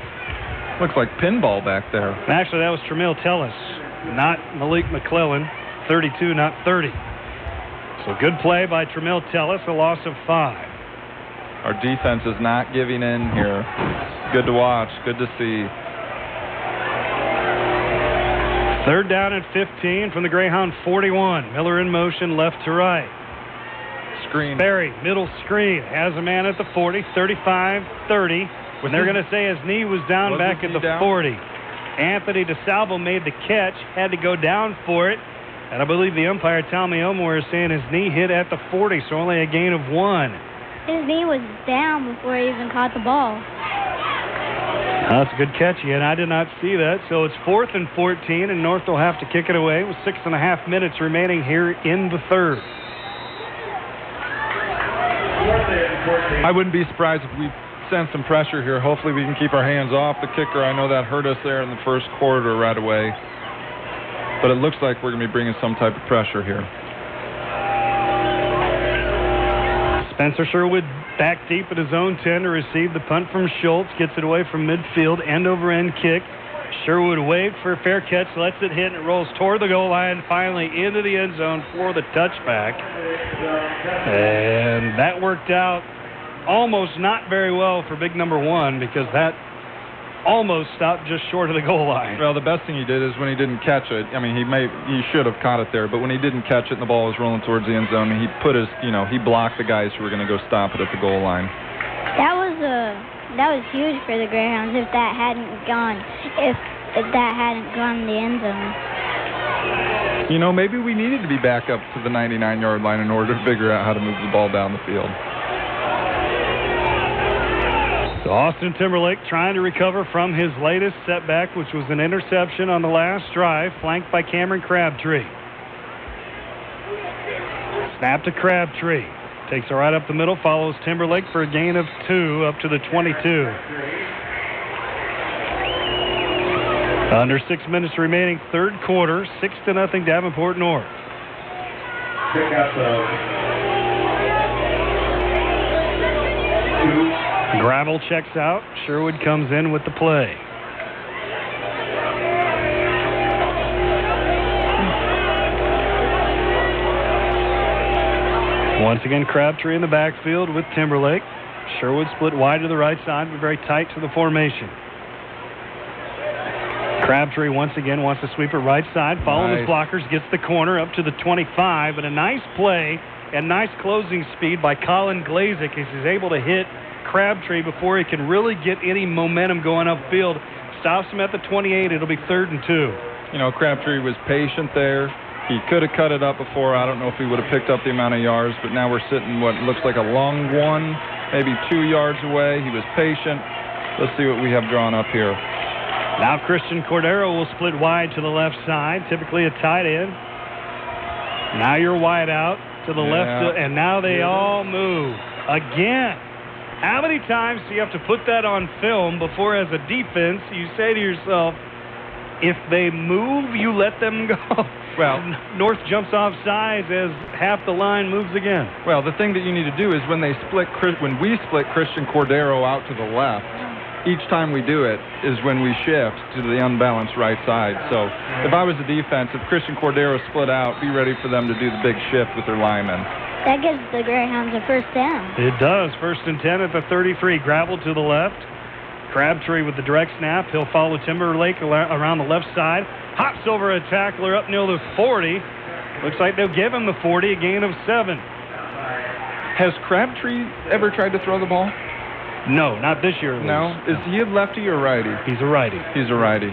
Looks like pinball back there. Actually, that was Tramiel Tellis, not Malik McClellan. 32, not 30. So good play by Tramiel Tellis, a loss of 5. Our defense is not giving in here. Good to watch. Good to see. 3rd down and 15 from the Greyhound 41. Miller in motion, left to right. Screen. Sperry, middle screen. Has a man at the 40, 35, 30. When they're going to say his knee was down back at the 40. Anthony DeSalvo made the catch, had to go down for it. And I believe the umpire, Tommy Elmore, is saying his knee hit at the 40, so only a gain of 1. His knee was down before he even caught the ball. That's a good catch, and I did not see that. So it's 4th and 14, and North will have to kick it away with 6.5 minutes remaining here in the 3rd. I wouldn't be surprised if we send some pressure here. Hopefully we can keep our hands off the kicker. I know that hurt us there in the first quarter right away. But it looks like we're going to be bringing some type of pressure here. Spencer Sherwood back deep at his own 10 to receive the punt from Schultz. Gets it away from midfield, end-over-end kick. Sherwood waved for a fair catch, lets it hit, and it rolls toward the goal line, finally into the end zone for the touchback. And that worked out almost not very well for big number 1, because that almost stopped just short of the goal line. Well, the best thing he did is when he didn't catch it. I mean, he should have caught it there, but when he didn't catch it and the ball was rolling towards the end zone, he put his, he blocked the guys who were going to go stop it at the goal line. That was huge for the Greyhounds if that hadn't gone in the end zone. Maybe we needed to be back up to the 99-yard line in order to figure out how to move the ball down the field. So Austin Timberlake trying to recover from his latest setback, which was an interception on the last drive, flanked by Cameron Crabtree. Snap to Crabtree. Takes it right up the middle, follows Timberlake for a gain of 2 up to the 22. Under 6 minutes remaining, 3rd quarter, 6-0 Davenport North. Gravel checks out. Sherwood comes in with the play. Once again, Crabtree in the backfield with Timberlake. Sherwood split wide to the right side, but very tight to the formation. Crabtree once again wants to sweep it right side, following his blockers, gets the corner up to the 25, but a nice play and nice closing speed by Colin Glazik as he's able to hit Crabtree before he can really get any momentum going upfield. Stops him at the 28. It'll be 3rd and 2. Crabtree was patient there. He could have cut it up before. I don't know if he would have picked up the amount of yards, but now we're sitting what looks like a long 1, maybe 2 yards away. He was patient. Let's see what we have drawn up here. Now Christian Cordero will split wide to the left side, typically a tight end. Now you're wide out to the left, and now they all move. Again, How many times do you have to put that on film before, as a defense, you say to yourself, if they move, you let them go? Well, North jumps off sides as half the line moves again. Well, the thing that you need to do is when we split Christian Cordero out to the left, each time we do it is when we shift to the unbalanced right side. So if I was a defense, if Christian Cordero split out, be ready for them to do the big shift with their linemen. That gives the Greyhounds a first down. It does. 1st and 10 at the 33. Gravel to the left. Crabtree with the direct snap. He'll follow Timberlake around the left side. Hops over a tackler up near the 40. Looks like they'll give him the 40, a gain of 7. Has Crabtree ever tried to throw the ball? No, not this year. No? Is he a lefty or righty? He's a righty. He's a righty.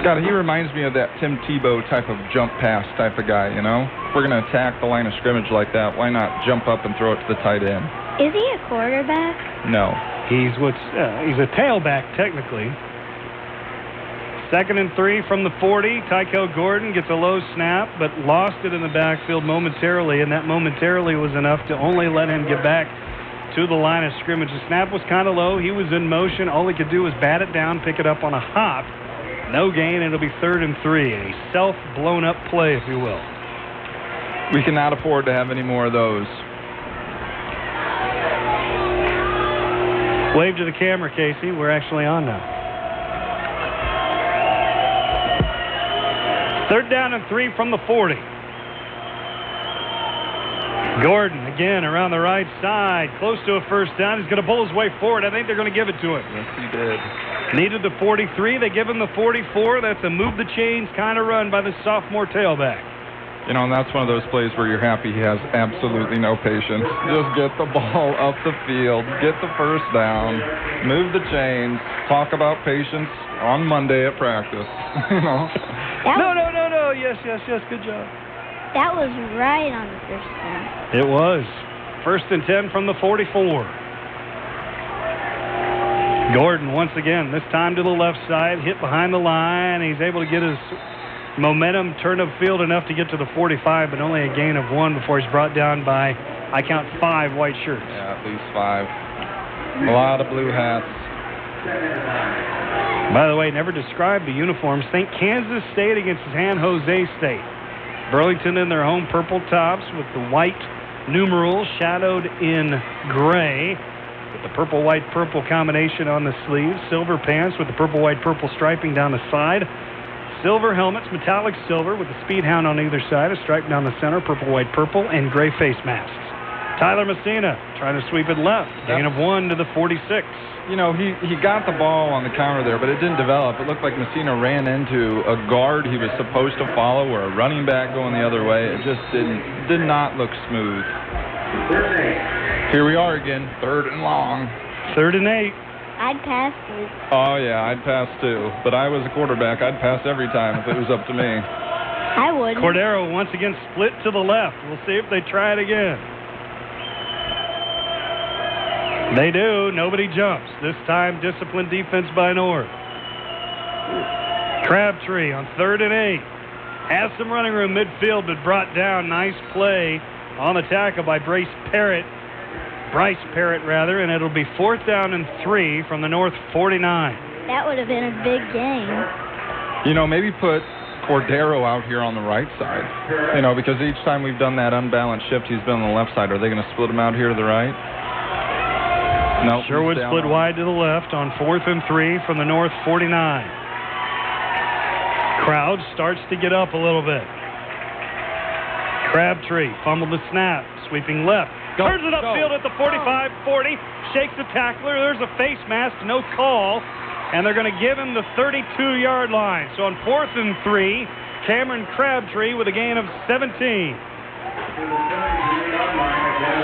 God, he reminds me of that Tim Tebow type of jump pass type of guy, you know? If we're going to attack the line of scrimmage like that, why not jump up and throw it to the tight end? Is he a quarterback? No. He's a tailback, technically. 2nd and 3 from the 40. Tykel Gordon gets a low snap, but lost it in the backfield momentarily, and that momentarily was enough to only let him get back to the line of scrimmage. The snap was kind of low. He was in motion. All he could do was bat it down, pick it up on a hop. No gain, and it'll be 3rd and 3. A self-blown-up play, if you will. We cannot afford to have any more of those. Wave to the camera, Casey. We're actually on now. 3rd down and 3 from the 40. Gordon, again, around the right side, close to a first down. He's going to pull his way forward. I think they're going to give it to him. Yes, he did. Needed the 43. They give him the 44. That's a move the chains kind of run by the sophomore tailback. You know, and that's one of those plays where you're happy he has absolutely no patience. Just get the ball up the field, get the first down, move the chains, talk about patience on Monday at practice. You know? No. Yes, good job. That was right on the first down. It was. 1st and 10 from the 44. Gordon once again, this time to the left side, hit behind the line. He's able to get his momentum, turn upfield enough to get to the 45, but only a gain of 1 before he's brought down by, I count, 5 white shirts. Yeah, at least 5. A lot of blue hats. By the way, never described the uniforms. Think Kansas State against San Jose State. Burlington in their home purple tops with the white numerals shadowed in gray, with the purple, white, purple combination on the sleeves. Silver pants with the purple, white, purple striping down the side. Silver helmets, metallic silver with the speed hound on either side, a stripe down the center, purple, white, purple, and gray face masks. Tyler Messina trying to sweep it left. Gain of 1 to the 46. You know, he got the ball on the counter there, but it didn't develop. It looked like Messina ran into a guard he was supposed to follow or a running back going the other way. It just did not look smooth. Here we are again, 3rd and long. 3rd and 8. I'd pass it. Oh, yeah, I'd pass too. But I was a quarterback. I'd pass every time if it was up to me. I would. Cordero once again split to the left. We'll see if they try it again. They do. Nobody jumps. This time, disciplined defense by North. Crabtree on 3rd and 8. Has some running room midfield, but brought down. Nice play on the tackle by Bryce Parrott, and it'll be 4th down and 3 from the North 49. That would have been a big game. You know, maybe put Cordero out here on the right side. You know, because each time we've done that unbalanced shift, he's been on the left side. Are they going to split him out here to the right? No. Nope, Sherwood split wide to the left on 4th and 3 from the North 49. Crowd starts to get up a little bit. Crabtree fumbled the snap, sweeping left. Turns it upfield at the 45-40, shakes the tackler. There's a face mask, no call, and they're going to give him the 32-yard line. So on 4th and 3, Cameron Crabtree with a gain of 17.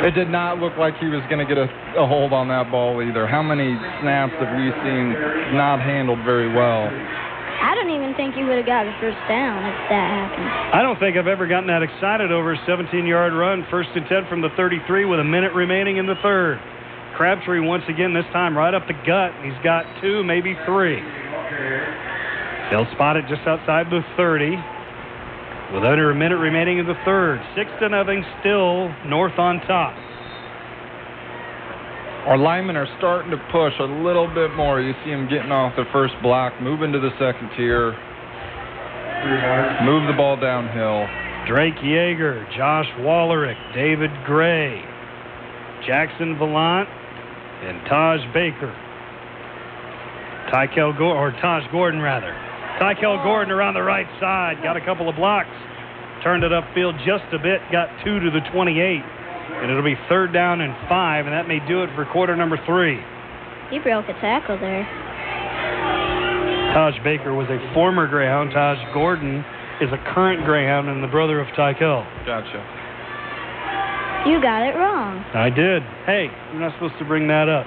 It did not look like he was going to get a hold on that ball either. How many snaps have we seen not handled very well? I don't even think he would have got a first down if that happened. I don't think I've ever gotten that excited over a 17-yard run. 1st and 10 from the 33 with a minute remaining in the 3rd. Crabtree once again, this time right up the gut. He's got 2, maybe 3. They'll spot it just outside the 30 with under a minute remaining in the 3rd. 6-0 still, North on top. Our linemen are starting to push a little bit more. You see them getting off the first block, moving to the second tier, move the ball downhill. Drake Yeager, Josh Wallerick, David Gray, Jackson Vallant, and Taj Baker. Taj Gordon, rather. Tykel Gordon around the right side, got a couple of blocks, turned it upfield just a bit, got 2 to the 28, and it'll be 3rd down and 5, and that may do it for quarter number 3. He broke a tackle there. Taj Baker was a former Greyhound. Taj Gordon is a current Greyhound and the brother of Tykel. Gotcha. You got it wrong. I did. Hey, you're not supposed to bring that up.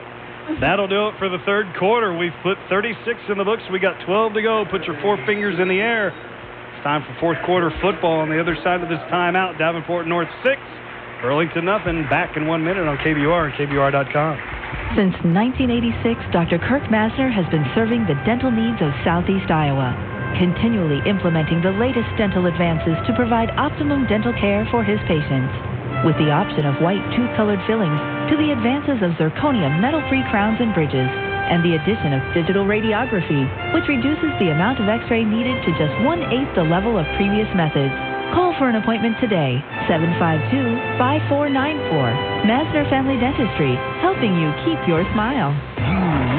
That'll do it for the 3rd quarter. We've put 36 in the books. We got 12 to go. Put your 4 fingers in the air. It's time for 4th quarter football on the other side of this timeout. Davenport North 6, Burlington nothing. Back in 1 minute on KBUR and KBUR.com. Since 1986, Dr. Kirk Masner has been serving the dental needs of Southeast Iowa, continually implementing the latest dental advances to provide optimum dental care for his patients. With the option of white tooth-colored fillings to the advances of zirconium metal-free crowns and bridges, and the addition of digital radiography, which reduces the amount of x-ray needed to just 1/8 the level of previous methods. Call for an appointment today, 752-5494. Masner Family Dentistry, helping you keep your smile. You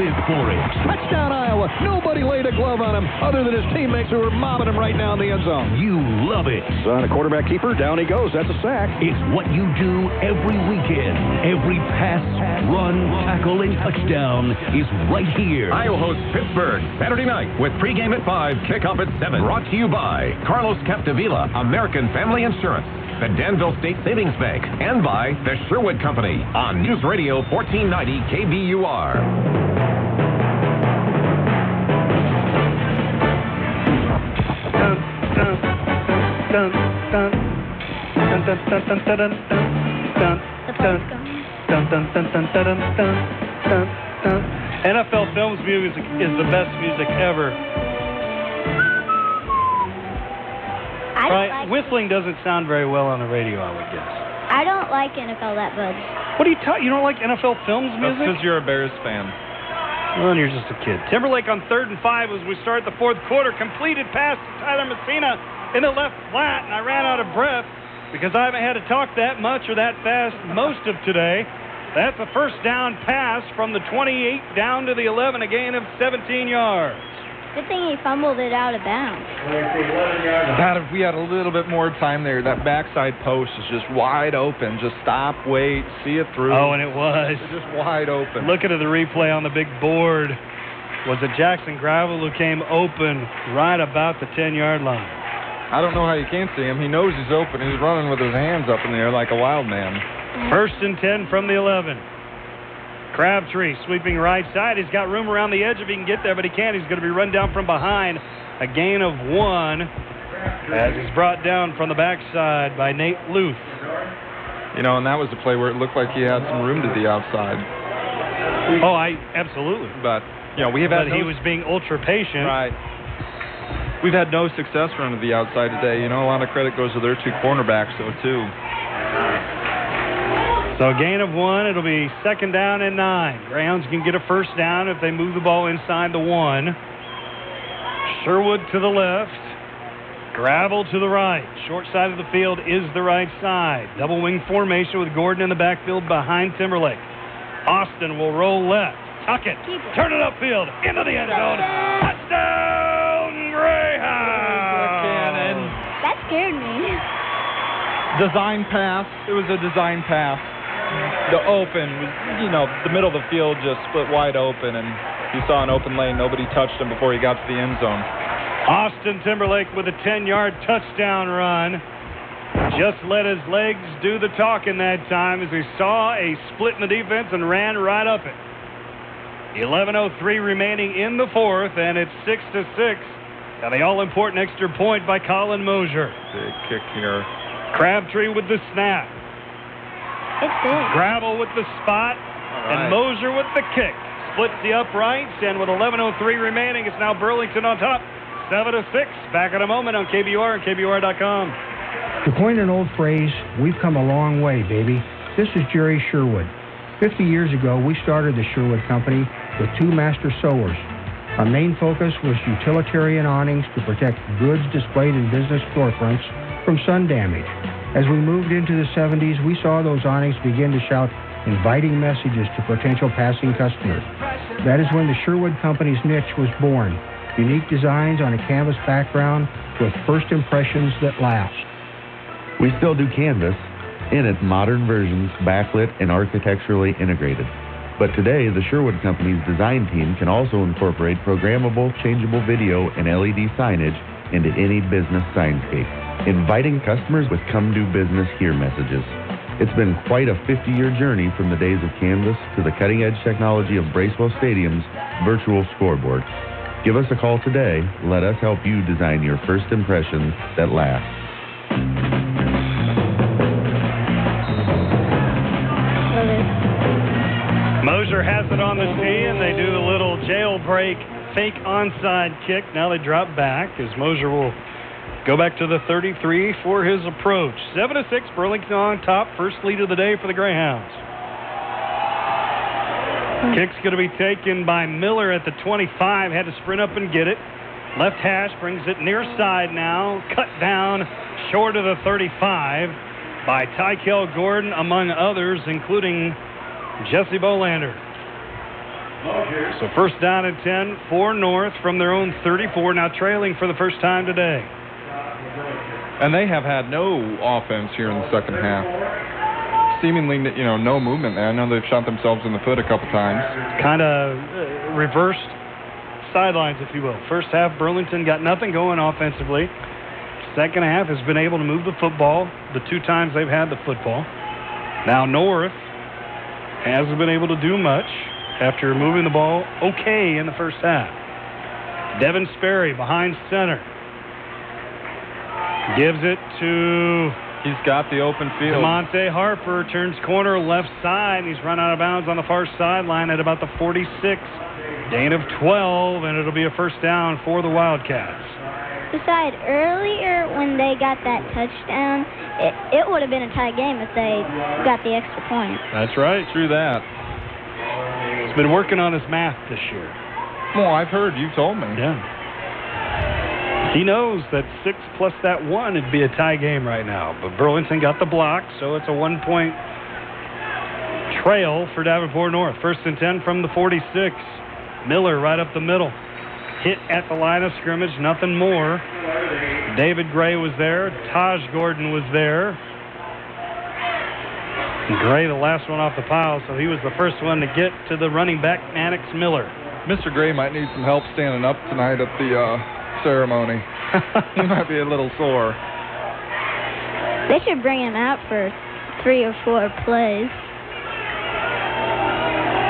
live for it. Touchdown, Iowa. Nobody laid a glove on him other than his teammates who are mobbing him right now in the end zone. You love it. Son, a quarterback keeper, down he goes. That's a sack. It's what you do every weekend. Every pass, run, tackle, and touchdown is right here. Iowa hosts Pittsburgh Saturday night with pregame at 5, kickoff at 7. Brought to you by Carlos Capdevila, American Family Insurance, the Danville State Savings Bank, and by the Sherwood Company on News Radio 1490 KBUR. NFL Films music is the best music ever. Right, whistling doesn't sound very well on the radio, I would guess. I don't like NFL that much. What are you talking? You don't like NFL Films music? That's because you're a Bears fan. Well, and you're just a kid. Timberlake on 3rd and 5 as we start the 4th quarter. Completed pass to Tyler Messina in the left flat, and I ran out of breath because I haven't had to talk that much or that fast most of today. That's a 1st down pass from the 28 down to the 11, a gain of 17 yards. Good thing he fumbled it out of bounds. God, if we had a little bit more time there, that backside post is just wide open. Just stop, wait, see it through. Oh, and it was. It's just wide open. Looking at the replay on the big board, was it Jackson Gravel who came open right about the 10-yard line? I don't know how you can't see him. He knows he's open. He's running with his hands up in the air like a wild man. 1st and 10 from the 11. Crabtree sweeping right side. He's got room around the edge if he can get there, but he can't. He's going to be run down from behind. A gain of 1 as he's brought down from the backside by Nate Luth. You know, and that was the play where it looked like he had some room to the outside. Oh, absolutely. But, you know, he was being ultra patient. Right. We've had no success running to the outside today. You know, a lot of credit goes to their 2 cornerbacks, though, too. So a gain of 1. It'll be 2nd down and 9. Greyhounds can get a 1st down if they move the ball inside the 1. Sherwood to the left. Gravel to the right. Short side of the field is the right side. Double wing formation with Gordon in the backfield behind Timberlake. Austin will roll left. Tuck it. Turn it upfield. Into the end zone. Touchdown, Greyhound. That scared me. Design pass. It was a design pass. The open was, you know, the middle of the field just split wide open, and you saw an open lane. Nobody touched him before he got to the end zone. Austin Timberlake with a 10-yard touchdown run. Just let his legs do the talking that time as he saw a split in the defense and ran right up it. 11:03 remaining in the 4th, and it's 6-6. And the all-important extra point by Colin Mosier. Big kick here. Crabtree with the snap. It's big. Gravel with the spot, and Mosier with the kick. Splits the uprights, and with 11:03 remaining, it's now Burlington on top, 7-6. Back in a moment on KBUR and KBUR.com. To coin an old phrase, we've come a long way, baby. This is Jerry Sherwood. 50 years ago, we started the Sherwood Company with 2 master sewers. Our main focus was utilitarian awnings to protect goods displayed in business storefronts from sun damage. As we moved into the 70s, we saw those awnings begin to shout inviting messages to potential passing customers. That is when the Sherwood Company's niche was born. Unique designs on a canvas background with first impressions that last. We still do canvas, in its modern versions, backlit and architecturally integrated. But today, the Sherwood Company's design team can also incorporate programmable, changeable video and LED signage into any business signscape, inviting customers with come do business here messages. It's been quite a 50-year journey from the days of canvas to the cutting-edge technology of Bracewell Stadium's virtual scoreboard. Give us a call today. Let us help you design your first impressions that last. Moser has it on the tee, and they do a little jailbreak fake onside kick. Now they drop back as Moser will go back to the 33 for his approach. 7-6, Burlington on top. First lead of the day for the Greyhounds. Kick's going to be taken by Miller at the 25. Had to sprint up and get it. Left hash brings it near side now. Cut down short of the 35 by Tykel Gordon, among others, including Jesse Bolander. So first down and 10 for North from their own 34, now trailing for the first time today. And they have had no offense here in the second half. Seemingly, no movement there. I know they've shot themselves in the foot a couple times. Kind of reversed sidelines, if you will. First half, Burlington got nothing going offensively. Second half has been able to move the football the 2 times they've had the football. Now North hasn't been able to do much after moving the ball okay in the first half. Devin Sperry behind center. Gives it to... He's got the open field. DeMonte Harper turns corner left side. He's run out of bounds on the far sideline at about the 46. Gain of 12, and it'll be a first down for the Wildcats. Besides, earlier when they got that touchdown, it would have been a tie game if they got the extra point. That's right. True that. He's been working on his math this year. Well, I've heard. You told me. Yeah. He knows that 6 plus that 1 would be a tie game right now. But Burlington got the block, so it's a 1-point trail for Davenport North. First and 10 from the 46. Miller right up the middle. Hit at the line of scrimmage, nothing more. David Gray was there. Taj Gordon was there. And Gray, the last one off the pile, so he was the first one to get to the running back, Mannix Miller. Mr. Gray might need some help standing up tonight at the ceremony. He might be a little sore. They should bring him out for 3 or 4 plays.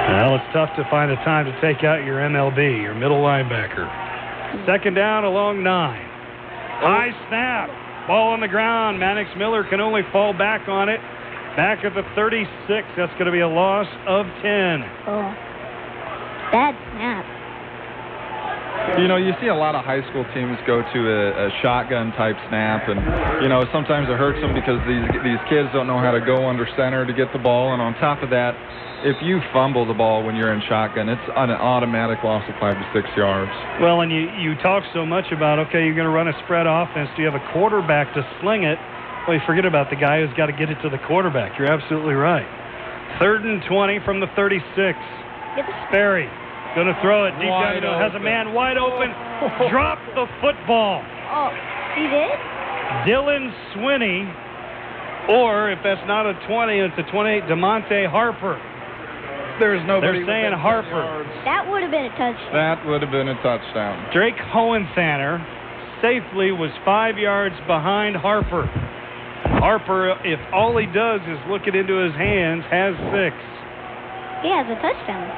Well, it's tough to find a time to take out your MLB, your middle linebacker. Second down along 9. High snap. Ball on the ground. Mannix Miller can only fall back on it. Back at the 36. That's going to be a loss of 10. Oh. Bad snap. You see a lot of high school teams go to a shotgun type snap, and sometimes it hurts them because these kids don't know how to go under center to get the ball, and on top of that, if you fumble the ball when you're in shotgun, it's an automatic loss of 5 to 6 yards. Well, and you talk so much about, okay, you're going to run a spread offense. Do you have a quarterback to sling it? Well, you forget about the guy who's got to get it to the quarterback. You're absolutely right. 3rd and 20 from the 36. Sperry going to throw it deep down the middle. Has a man wide open. Drop the football. Oh, he did? Dylan Swinney, or if that's not a 20, it's a 28, DeMonte Harper. There's nobody. They're saying Harper. That would have been a touchdown. That would have been a touchdown. Drake Hohenthaler safely was 5 yards behind Harper. Harper, if all he does is look it into his hands, has 6. He has a touchdown.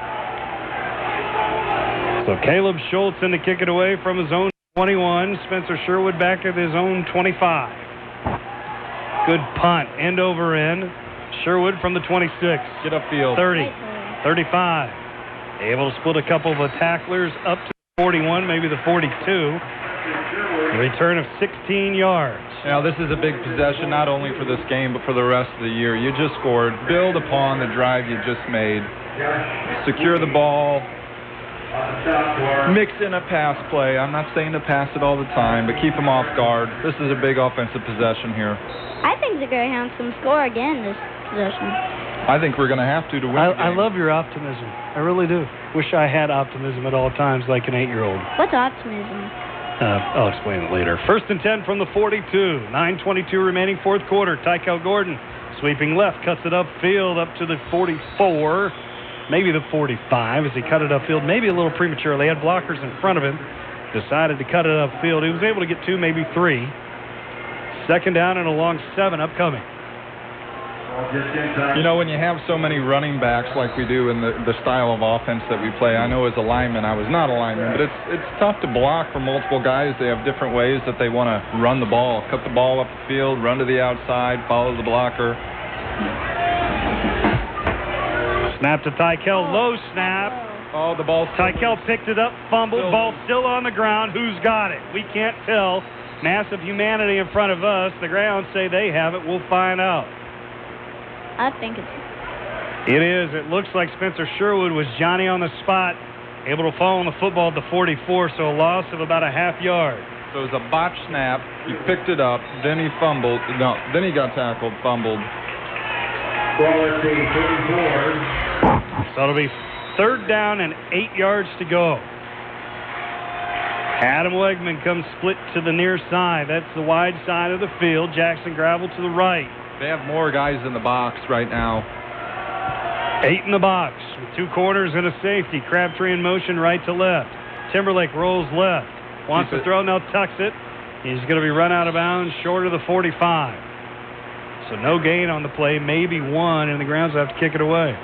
So Caleb Schultz in to kick it away from his own 21. Spencer Sherwood back at his own 25. Good punt, end over end. Sherwood from the 26. Get upfield. 30, 35. Able to split a couple of the tacklers up to the 41, maybe the 42. A return of 16 yards. Now, this is a big possession, not only for this game, but for the rest of the year. You just scored. Build upon the drive you just made. Secure the ball. Mix in a pass play. I'm not saying to pass it all the time, but keep them off guard. This is a big offensive possession here. I think the Greyhounds can score again this possession. I think we're going to have to win the game. I love your optimism. I really do. Wish I had optimism at all times like an 8-year-old. What's optimism? I'll explain it later. 1st and 10 from the 42. 9:22 remaining fourth quarter. Tykel Gordon sweeping left, cuts it upfield up to the 44, maybe the 45 as he cut it upfield, maybe a little prematurely. Had blockers in front of him. Decided to cut it upfield. He was able to get 2, maybe 3. 2nd down and a long 7 upcoming. You know, when you have so many running backs like we do in the style of offense that we play, I know as a lineman, I was not a lineman, but it's tough to block for multiple guys. They have different ways that they want to run the ball. Cut the ball up the field, run to the outside, follow the blocker. Snap to Tykel, low snap. Oh, the ball. Tykel picked it up, fumbled, ball still on the ground. Who's got it? We can't tell. Massive humanity in front of us. The Greyhounds say they have it. We'll find out. I think it's... It is. It looks like Spencer Sherwood was Johnny on the spot, able to fall on the football at the 44, so a loss of about a half yard. So it was a botch snap. He picked it up, then he fumbled. No, then he got tackled, fumbled. So it'll be 3rd down and 8 yards to go. Adam Wegman comes split to the near side. That's the wide side of the field. Jackson Gravel to the right. They have more guys in the box right now. 8 in the box with 2 corners and a safety. Crabtree in motion right to left. Timberlake rolls left. Wants to throw, now tucks it. He's going to be run out of bounds short of the 45. So no gain on the play, maybe 1, and the Grounds have to kick it away.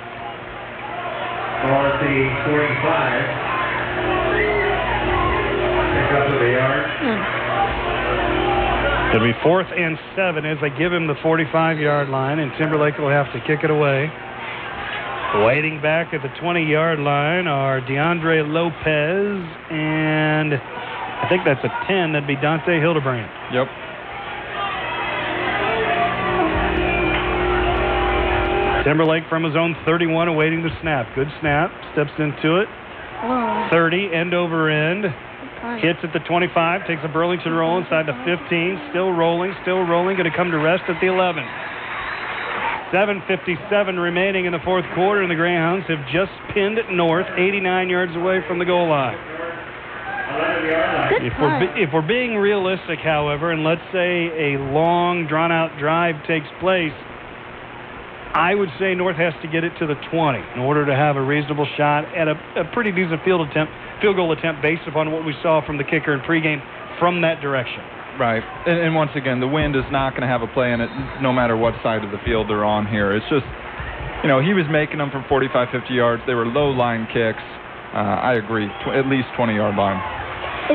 Ball at the 45. Pick up to the yard. It'll be 4th and 7 as they give him the 45-yard line, and Timberlake will have to kick it away. Waiting back at the 20-yard line are DeAndre Lopez, and I think that's a 10. That'd be Dante Hildebrand. Yep. Timberlake from his own 31 awaiting the snap. Good snap. Steps into it. 30, end over end. Hits at the 25, takes a Burlington roll inside the 15, still rolling, going to come to rest at the 11. 7:57 remaining in the fourth quarter, and the Greyhounds have just pinned North 89 yards away from the goal line. If we're being realistic, however, and let's say a long, drawn-out drive takes place, I would say North has to get it to the 20 in order to have a reasonable shot at a pretty decent field goal attempt based upon what we saw from the kicker in pregame from that direction. Right. And once again, the wind is not going to have a play in it no matter what side of the field they're on here. It's just, you know, he was making them from 45, 50 yards. They were low line kicks. I agree. At least 20-yard line.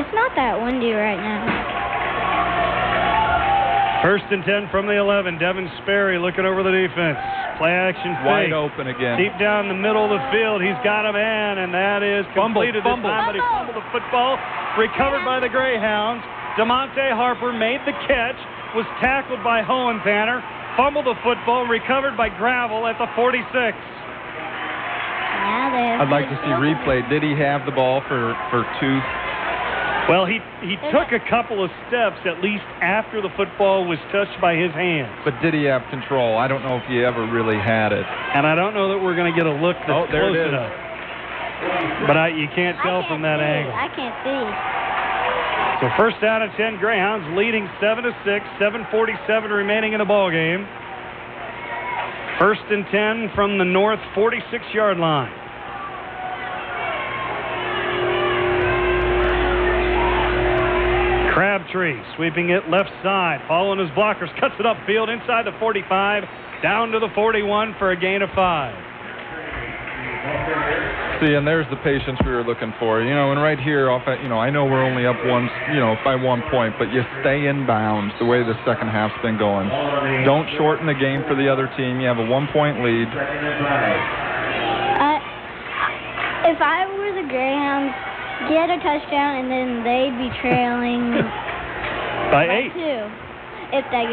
It's not that windy right now. 1st and 10 from the 11. Devin Sperry looking over the defense. Play action fake. Wide open again. Deep down the middle of the field. He's got a man, and that is completed this time, but he fumbled the football. Recovered by the Greyhounds. DeMonte Harper made the catch. Was tackled by Hohentanner. Fumbled the football. Recovered by Gravel at the 46. I'd like to see replay. Did he have the ball for 2? Well, he took a couple of steps at least after the football was touched by his hands. But did he have control? I don't know if he ever really had it. And I don't know that we're going to get a look that's close enough. But you can't tell from that angle. I can't see. So 1st down and 10, Greyhounds leading 7-6, 7:47 remaining in the ball game. 1st and 10 from the North 46-yard line. Crabtree sweeping it left side, following his blockers, cuts it upfield inside the 45, down to the 41 for a gain of 5. See, and there's the patience we were looking for. You know, and right here, I know we're only up by 1 point, but you stay in bounds the way the second half's been going. Don't shorten the game for the other team. You have a 1-point lead. If I were the Greyhounds, get a touchdown, and then they'd be trailing by 8. 2 if they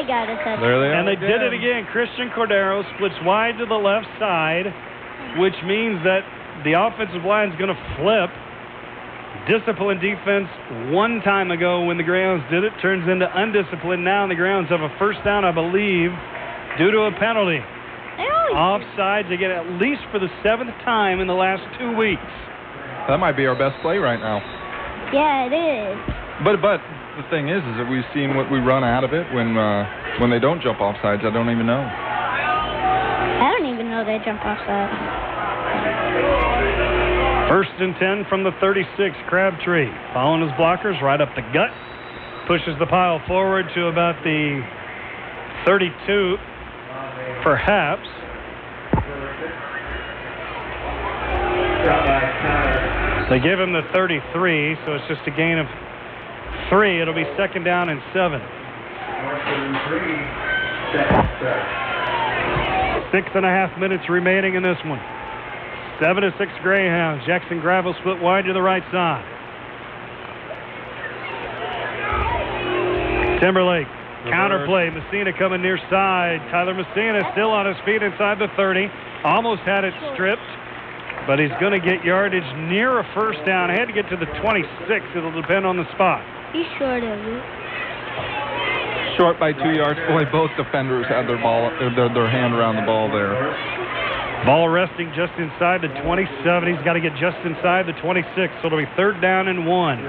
got a touchdown. There they are. And they did it again. Christian Cordero splits wide to the left side, which means that the offensive line is going to flip. Disciplined defense one time ago when the Greyhounds did it turns into undisciplined now, and the Greyhounds have a first down, I believe, due to a penalty. Offsides again, at least for the 7th time in the last 2 weeks. That might be our best play right now. Yeah, it is. But the thing is that we've seen what we run out of it when they don't jump offsides. I don't even know. I don't even know they jump offsides. 1st and 10 from the 36, Crabtree. Following his blockers right up the gut. Pushes the pile forward to about the 32, perhaps. They give him the 33, so it's just a gain of 3. It'll be 2nd down and 7. 6.5 minutes remaining in this one. 7-6 Greyhounds. Jackson Gravel split wide to the right side. Timberlake, counterplay. Messina coming near side. Tyler Messina still on his feet inside the 30. Almost had it stripped, but he's going to get yardage near a first down. I had to get to the 26. It'll depend on the spot. He's short of it. Short by 2 yards. Boy, both defenders had their hand around the ball there. Ball resting just inside the 27. He's got to get just inside the 26, so it'll be 3rd down and 1.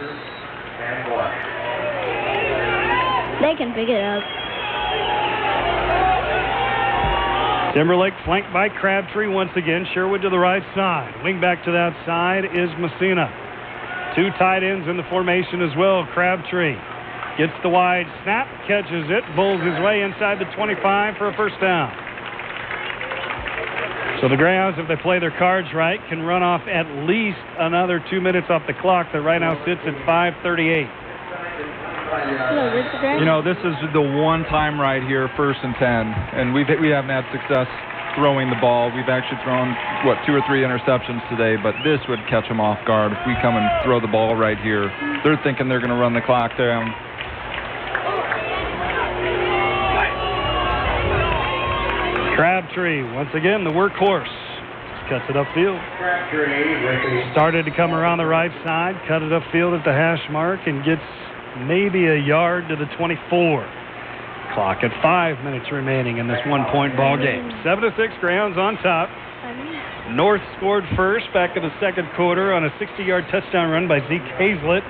They can pick it up. Timberlake flanked by Crabtree once again. Sherwood to the right side. Wing back to that side is Messina. 2 tight ends in the formation as well. Crabtree gets the wide snap, catches it, bowls his way inside the 25 for a first down. So the Greyhounds, if they play their cards right, can run off at least another 2 minutes off the clock that right now sits at 5:38. You know, this is the one time right here, 1st and 10, and we haven't had success throwing the ball. We've actually thrown, 2 or 3 interceptions today, but this would catch them off guard if we come and throw the ball right here. They're thinking they're going to run the clock down. Crabtree, once again, the workhorse. Cuts it upfield. Started to come around the right side, cut it upfield at the hash mark, and gets maybe a yard to the 24. Clock at 5 minutes remaining in this 1-point ball game. 7-6, Greyhounds on top. North scored first back in the 2nd quarter on a 60-yard touchdown run by Zeke Hazlett.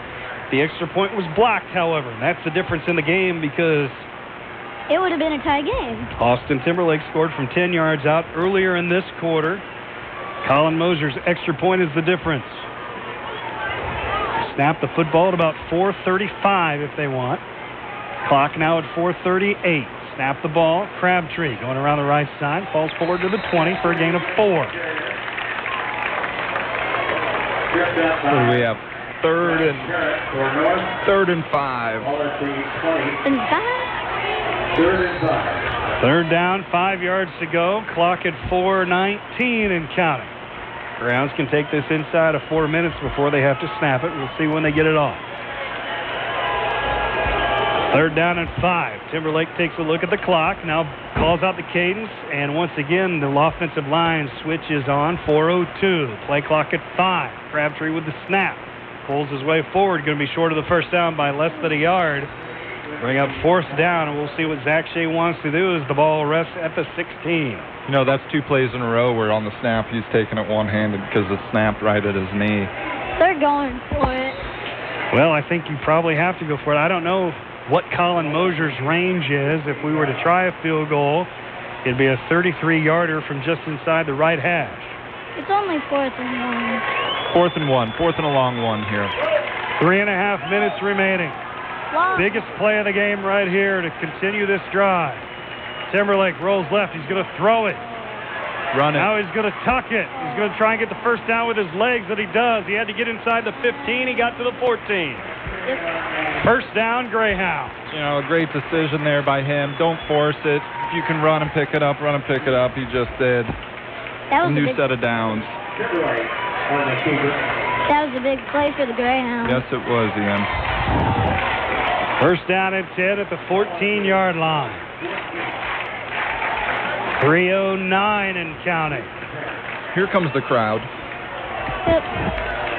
The extra point was blocked, however. And that's the difference in the game because it would have been a tie game. Austin Timberlake scored from 10 yards out earlier in this quarter. Colin Moser's extra point is the difference. Snap the football at about 4:35 if they want. Clock now at 4:38. Snap the ball. Crabtree going around the right side. Falls forward to the 20 for a gain of 4. What do we have? 3rd and 5. And 5? 3rd down, 5 yards to go. Clock at 4:19 and counting. Greyhounds can take this inside of 4 minutes before they have to snap it. We'll see when they get it off. 3rd down and 5. Timberlake takes a look at the clock, now calls out the cadence, and once again the offensive line switches on. 4:02. Play clock at 5. Crabtree with the snap. Pulls his way forward, going to be short of the first down by less than a yard. Bring up 4th down, and we'll see what Zach Shea wants to do as the ball rests at the 16. You know, that's 2 plays in a row where on the snap he's taking it one-handed because it snapped right at his knee. They're going for it. Well, I think you probably have to go for it. I don't know what Colin Moser's range is. If we were to try a field goal, it'd be a 33-yarder from just inside the right hash. It's only 4th and 1. 4th and 1. 4th and a long one here. 3.5 minutes remaining. Wow. Biggest play of the game right here to continue this drive. Timberlake rolls left. He's going to throw it. Run it. Now he's going to tuck it. He's going to try and get the first down with his legs that he does. He had to get inside the 15. He got to the 14. Yep. First down, Greyhound. You know, a great decision there by him. Don't force it. If you can run and pick it up, run and pick it up. He just did. That was a new set of downs. That was a big play for the Greyhounds. Yes, it was, Ian. First down and 10 at the 14-yard line. 3:09 and counting. Here comes the crowd. Yep.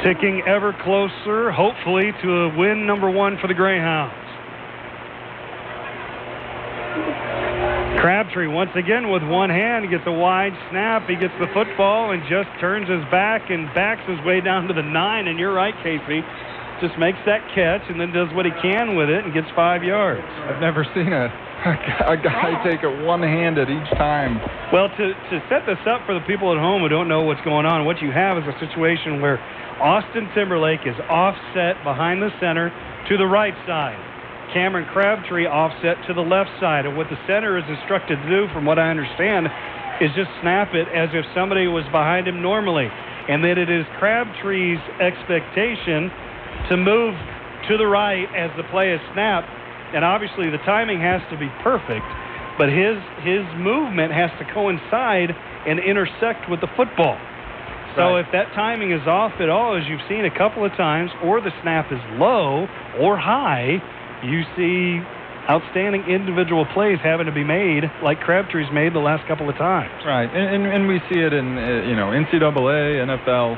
Ticking ever closer, hopefully, to a win number 1 for the Greyhounds. Crabtree once again with one hand. He gets a wide snap. He gets the football and just turns his back and backs his way down to the 9. And you're right, Casey. Just makes that catch and then does what he can with it and gets 5 yards. I've never seen a guy take it one-handed each time. Well, to set this up for the people at home who don't know what's going on, what you have is a situation where Austin Timberlake is offset behind the center to the right side. Cameron Crabtree offset to the left side. And what the center is instructed to do, from what I understand, is just snap it as if somebody was behind him normally. And then it is Crabtree's expectation to move to the right as the play is snapped. And obviously the timing has to be perfect, but his movement has to coincide and intersect with the football. So if that timing is off at all, as you've seen a couple of times, or the snap is low or high, you see outstanding individual plays having to be made like Crabtree's made the last couple of times. Right, and we see it in, NCAA, NFL.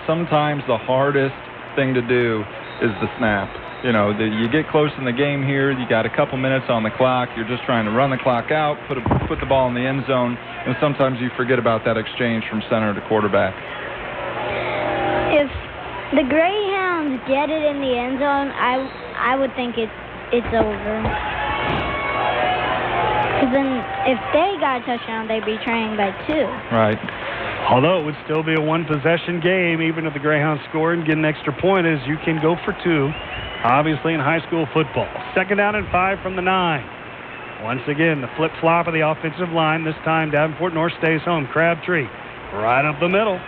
Sometimes the hardest thing to do is the snap. You get close in the game here, you got a couple minutes on the clock, you're just trying to run the clock out, put the ball in the end zone, and sometimes you forget about that exchange from center to quarterback. If the Greyhounds get it in the end zone, I would think it's over. Because then if they got a touchdown, they'd be trailing by 2. Right. Although it would still be a one-possession game, even if the Greyhounds score and get an extra point, as you can go for 2, obviously in high school football. 2nd down and 5 from the 9. Once again, the flip-flop of the offensive line. This time, Davenport North stays home. Crabtree right up the middle.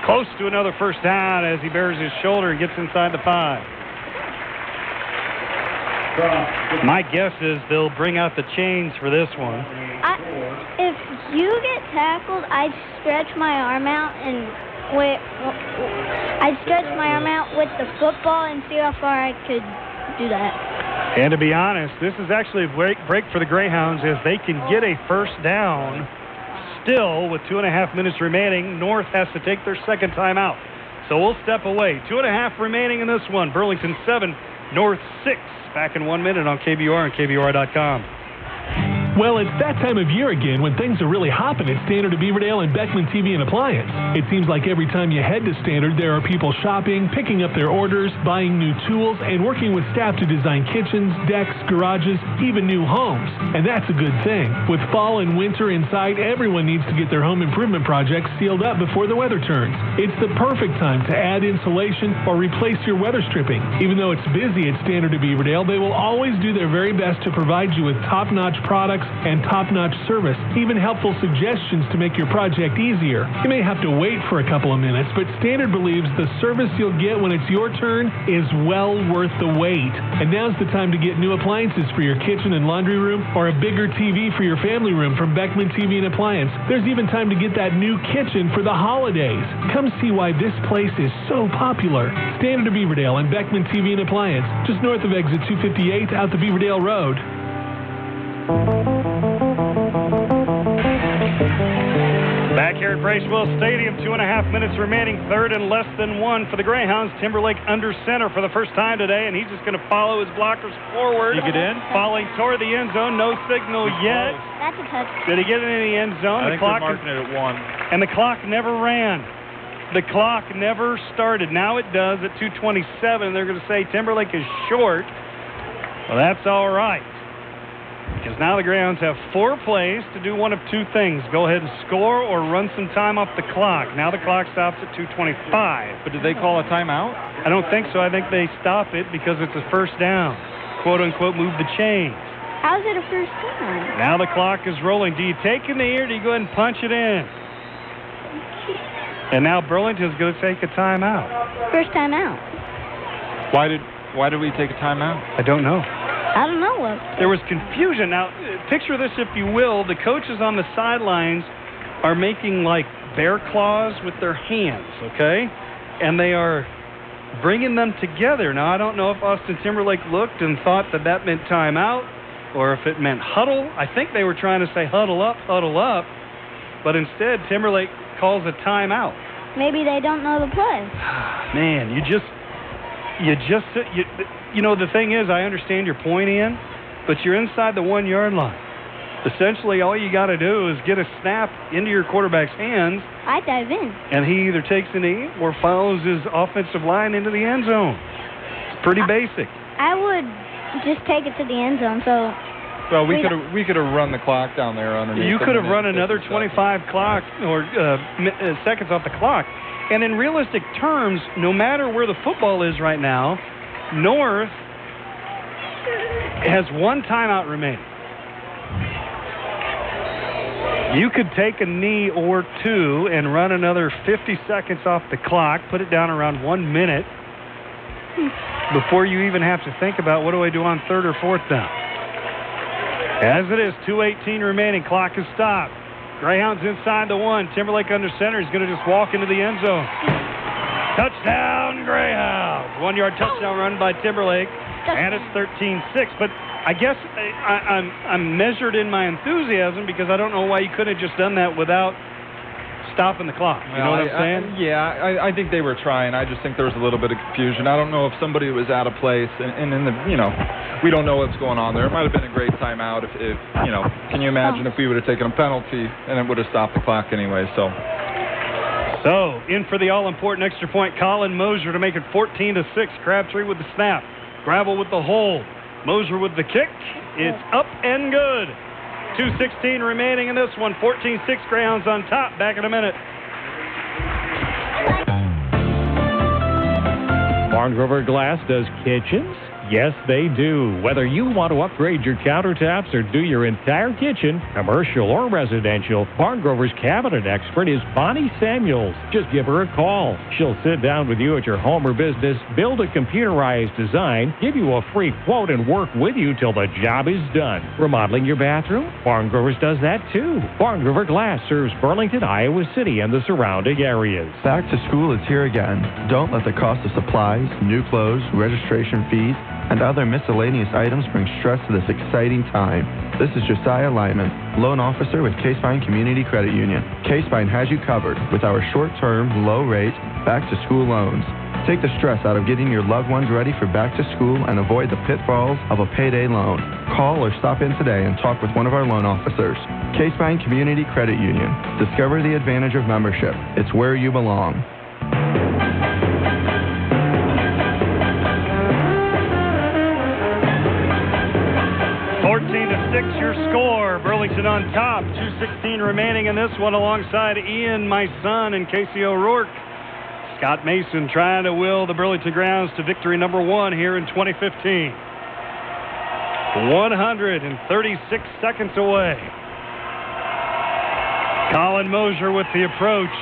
Close to another first down as he bears his shoulder and gets inside the 5. My guess is they'll bring out the chains for this one. If you get tackled, I'd stretch my arm out and I'd stretch my arm out with the football and see how far I could do that. And to be honest, this is actually a break for the Greyhounds as they can get a first down still with 2.5 minutes remaining. North has to take their second timeout. So we'll step away. 2.5 remaining in this one. Burlington 7, North 6. Back in 1 minute on KBR and KBR.com. Well, it's that time of year again when things are really hopping at Standard of Beaverdale and Beckman TV and Appliance. It seems like every time you head to Standard, there are people shopping, picking up their orders, buying new tools, and working with staff to design kitchens, decks, garages, even new homes. And that's a good thing. With fall and winter in sight, everyone needs to get their home improvement projects sealed up before the weather turns. It's the perfect time to add insulation or replace your weather stripping. Even though it's busy at Standard of Beaverdale, they will always do their very best to provide you with top-notch products and top-notch service, even helpful suggestions to make your project easier. You may have to wait for a couple of minutes, but Standard believes the service you'll get when it's your turn is well worth the wait. And now's the time to get new appliances for your kitchen and laundry room, or a bigger TV for your family room from Beckman TV and Appliance. There's even time to get that new kitchen for the holidays. Come see why this place is so popular. Standard of Beaverdale and Beckman TV and Appliance, just north of exit 258 out the Beaverdale Road. Back here at Bracewell Stadium, 2.5 minutes remaining, 3rd and less than 1 for the Greyhounds. Timberlake under center for the first time today, and he's just going to follow his blockers forward. Did he get in? Falling toward the end zone, no signal yet. That's a touch. Did he get in the end zone? I think they're marking it at 1. And the clock never ran. The clock never started. Now it does at 2:27. They're going to say Timberlake is short. Well, that's all right. Because now the Greyhounds have 4 plays to do one of 2 things. Go ahead and score or run some time off the clock. Now the clock stops at 2:25. But did they call a timeout? I don't think so. I think they stop it because it's a first down. Quote-unquote, move the chains. How's it a first down? Now the clock is rolling. Do you take in the ear or do you go ahead and punch it in? And now Burlington's going to take a timeout. First timeout. Why did we take a timeout? I don't know. I don't know what. There was confusion. Now, picture this, if you will. The coaches on the sidelines are making like bear claws with their hands, okay? and they are bringing them together. Now, I don't know if Austin Timberlake looked and thought that that meant timeout or if it meant huddle. I think they were trying to say huddle up, but instead Timberlake calls a timeout. Maybe they don't know the play. Man, you know, the thing is, I understand your point, Ian, but you're inside the 1 yard line. Essentially, all you got to do is get a snap into your quarterback's hands. I dive in. And he either takes a knee or follows his offensive line into the end zone. It's pretty basic. I would just take it to the end zone. So. Well, we could have run the clock down there underneath. You could have run another 25 clock or seconds off the clock. And in realistic terms, no matter where the football is right now, North has one timeout remaining. You could take a knee or two and run another 50 seconds off the clock, put it down around 1 minute before you even have to think about what do I do on third or fourth down. As it is, 2:18 remaining. Clock is stopped. Greyhounds inside the 1. Timberlake under center. He's going to just walk into the end zone. Touchdown, Greyhounds. 1 yard touchdown run by Timberlake. And it's 13-6. But I guess I'm measured in my enthusiasm because I don't know why you couldn't have just done that without stopping the clock. You know what I'm saying? I think they were trying. I just think there was a little bit of confusion. I don't know if somebody was out of place, and in the, we don't know what's going on there. It might have been a great timeout if can you imagine if we would have taken a penalty and it would have stopped the clock anyway, so in for the all-important extra point, Colin Mosier to make it 14-6. Crabtree with the snap. Gravel with the hold. Mosier with the kick. It's up and good. 2:16 remaining in this one. 14-6 Greyhounds on top. Back in a minute. Barnes River Glass does kitchens? Yes, they do. Whether you want to upgrade your countertops or do your entire kitchen, commercial or residential, Barn Grover's cabinet expert is Bonnie Samuels. Just give her a call. She'll sit down with you at your home or business, build a computerized design, give you a free quote, and work with you till the job is done. Remodeling your bathroom? Barn Grover's does that too. Barn Grover Glass serves Burlington, Iowa City, and the surrounding areas. Back to school is here again. Don't let the cost of supplies, new clothes, registration fees, and other miscellaneous items bring stress to this exciting time. This is Josiah Lyman, loan officer with Case-Pine Community Credit Union. Case-Pine has you covered with our short-term, low-rate, back-to-school loans. Take the stress out of getting your loved ones ready for back to school and avoid the pitfalls of a payday loan. Call or stop in today and talk with one of our loan officers. Case-Pine Community Credit Union. Discover the advantage of membership. It's where you belong. 14-6 your score. Burlington on top. 2:16 remaining in this one alongside Ian, my son, and Casey O'Rourke. Scott Mason trying to will the Burlington Grounds to victory number 1 here in 2015. 136 seconds away. Colin Mosier with the approach.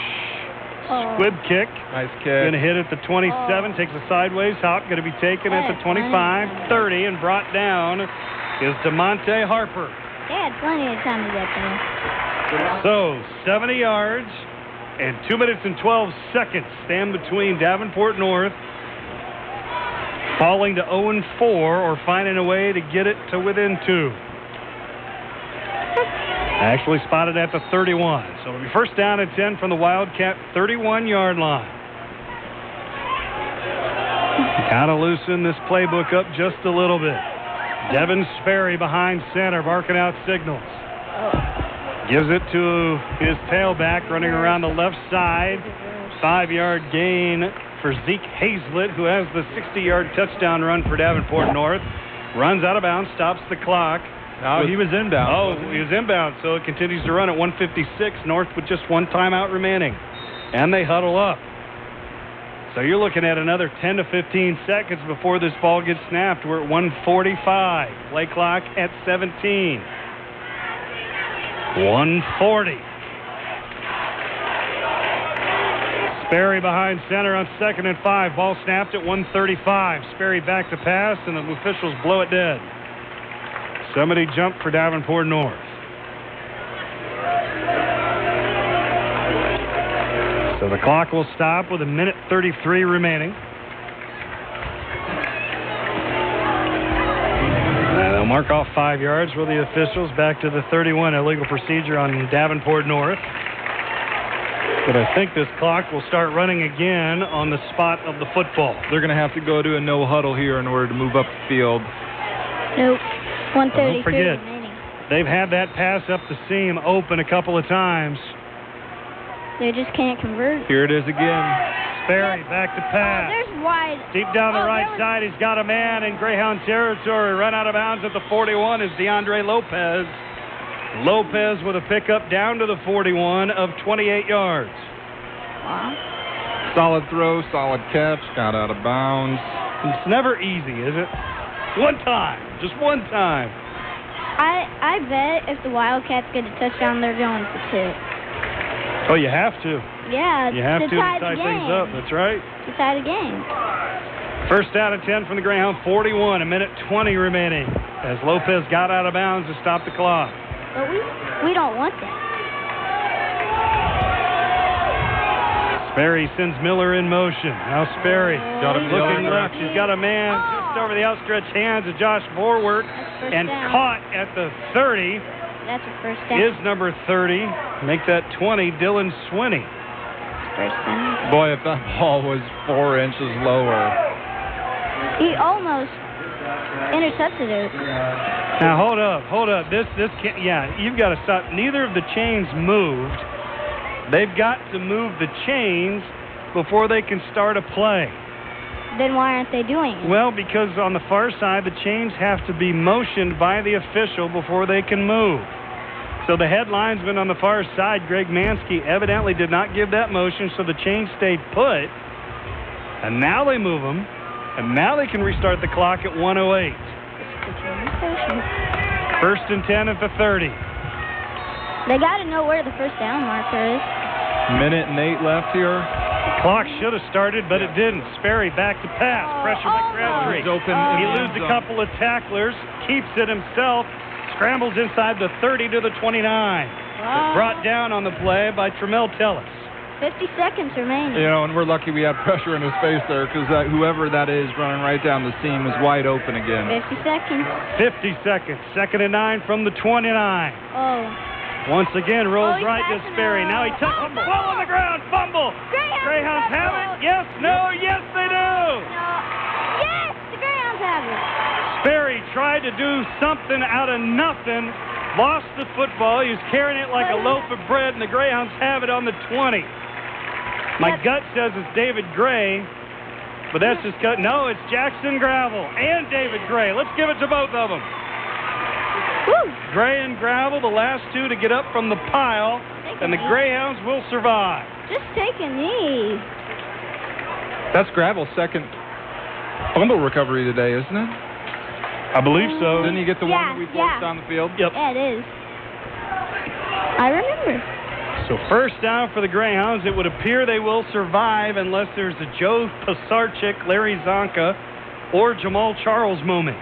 Squib kick. Nice kick. Going to hit at the 27. Takes a sideways hop. Going to be taken at the 25, 30, and brought down is DeMonte Harper. They had plenty of time to get there. So, 70 yards and 2 minutes and 12 seconds stand between Davenport North falling to 0-4 or finding a way to get it to within 2. Actually spotted at the 31. So it'll be first down and 10 from the Wildcat 31-yard line. Kind of loosen this playbook up just a little bit. Devin Sperry behind center, barking out signals. Gives it to his tailback running around the left side. 5-yard gain for Zeke Hazlett, who has the 60-yard touchdown run for Davenport North. Runs out of bounds, stops the clock. No, he was inbound. Oh, he was inbound, so it continues to run at 1:56. North with just one timeout remaining. And they huddle up. So you're looking at another 10 to 15 seconds before this ball gets snapped. We're at 1:45. Play clock at 17. 1:40. Sperry behind center on 2nd and 5. Ball snapped at 1:35. Sperry back to pass, and the officials blow it dead. Somebody jumped for Davenport North. So the clock will stop with 1:33 remaining. They'll mark off 5 yards for the officials. Back to the 31, illegal procedure on Davenport North. But I think this clock will start running again on the spot of the football. They're going to have to go to a no huddle here in order to move up the field. Nope. 1:33 Don't forget, remaining. they've had that pass up the seam open a couple of times. They just can't convert. Here it is again. Sperry back to pass. There's wide. Deep down the right side, he's got a man in Greyhound territory. Run out of bounds at the 41 is DeAndre Lopez. Lopez with a pickup down to the 41 of 28 yards. Wow. Solid throw, solid catch, got out of bounds. It's never easy, is it? One time, just one time. I bet if the Wildcats get a touchdown, they're going for 2. Oh, you have to. Yeah, You have to tie tie the things game. up. That's right. To tie the game. First down and 10 from the Greyhound 41, 1:20 remaining. As Lopez got out of bounds to stop the clock. But we don't want that. Sperry sends Miller in motion. Now Sperry Got him looking going. left. He's got a man just over the outstretched hands of Josh Borwert and down. caught at the 30 That's a first down. is number 30. Make that 20, Dylan Swinney. First down. Boy, if that ball was 4 inches lower. He almost intercepted it. Now hold up. This can't, yeah, you've got to stop. Neither of the chains moved. They've got to move the chains before they can start a play. Then why aren't they doing it? Well, because on the far side, the chains have to be motioned by the official before they can move. So the head linesman on the far side, Greg Mansky, evidently did not give that motion, so the chains stayed put. And now they move them, and now they can restart the clock at 1:08. First and 10 at the 30. They got to know where the first down marker is. 1:08 left here. The clock should have started, but it didn't. Sperry back to pass. Pressure by Crabtree. He's open in He the end loses a zone. couple of tacklers, keeps it himself, scrambles inside the 30 to the 29. Brought down on the play by Tremel Tellis. 50 seconds remaining. You know, and we're lucky we had pressure in his face there because whoever that is running right down the seam is wide open again. 50 seconds. 50 seconds. 2nd and 9 from the 29. Oh. Once again, rolls he's right to passing Sperry. it. Now he touches the ball on the ground. Fumble. Greyhounds have it. Yes, no, yes, they do. Yes, the Greyhounds have it. Sperry tried to do something out of nothing. Lost the football. He was carrying it like a loaf of bread, and the Greyhounds have it on the 20. My gut says it's David Gray, but that's just cut. No, it's Jackson Gravel and David Gray. Let's give it to both of them. Woo. Gray and Gravel, the last two to get up from the pile, and the Greyhounds will survive. Just take a knee. That's Gravel's second fumble recovery today, isn't it? I believe so. Didn't he get the one that we forced on the field? Yep. Yeah, it is. I remember. So first down for the Greyhounds. It would appear they will survive unless there's a Joe Pisarcik, Larry Zonka, or Jamal Charles moment.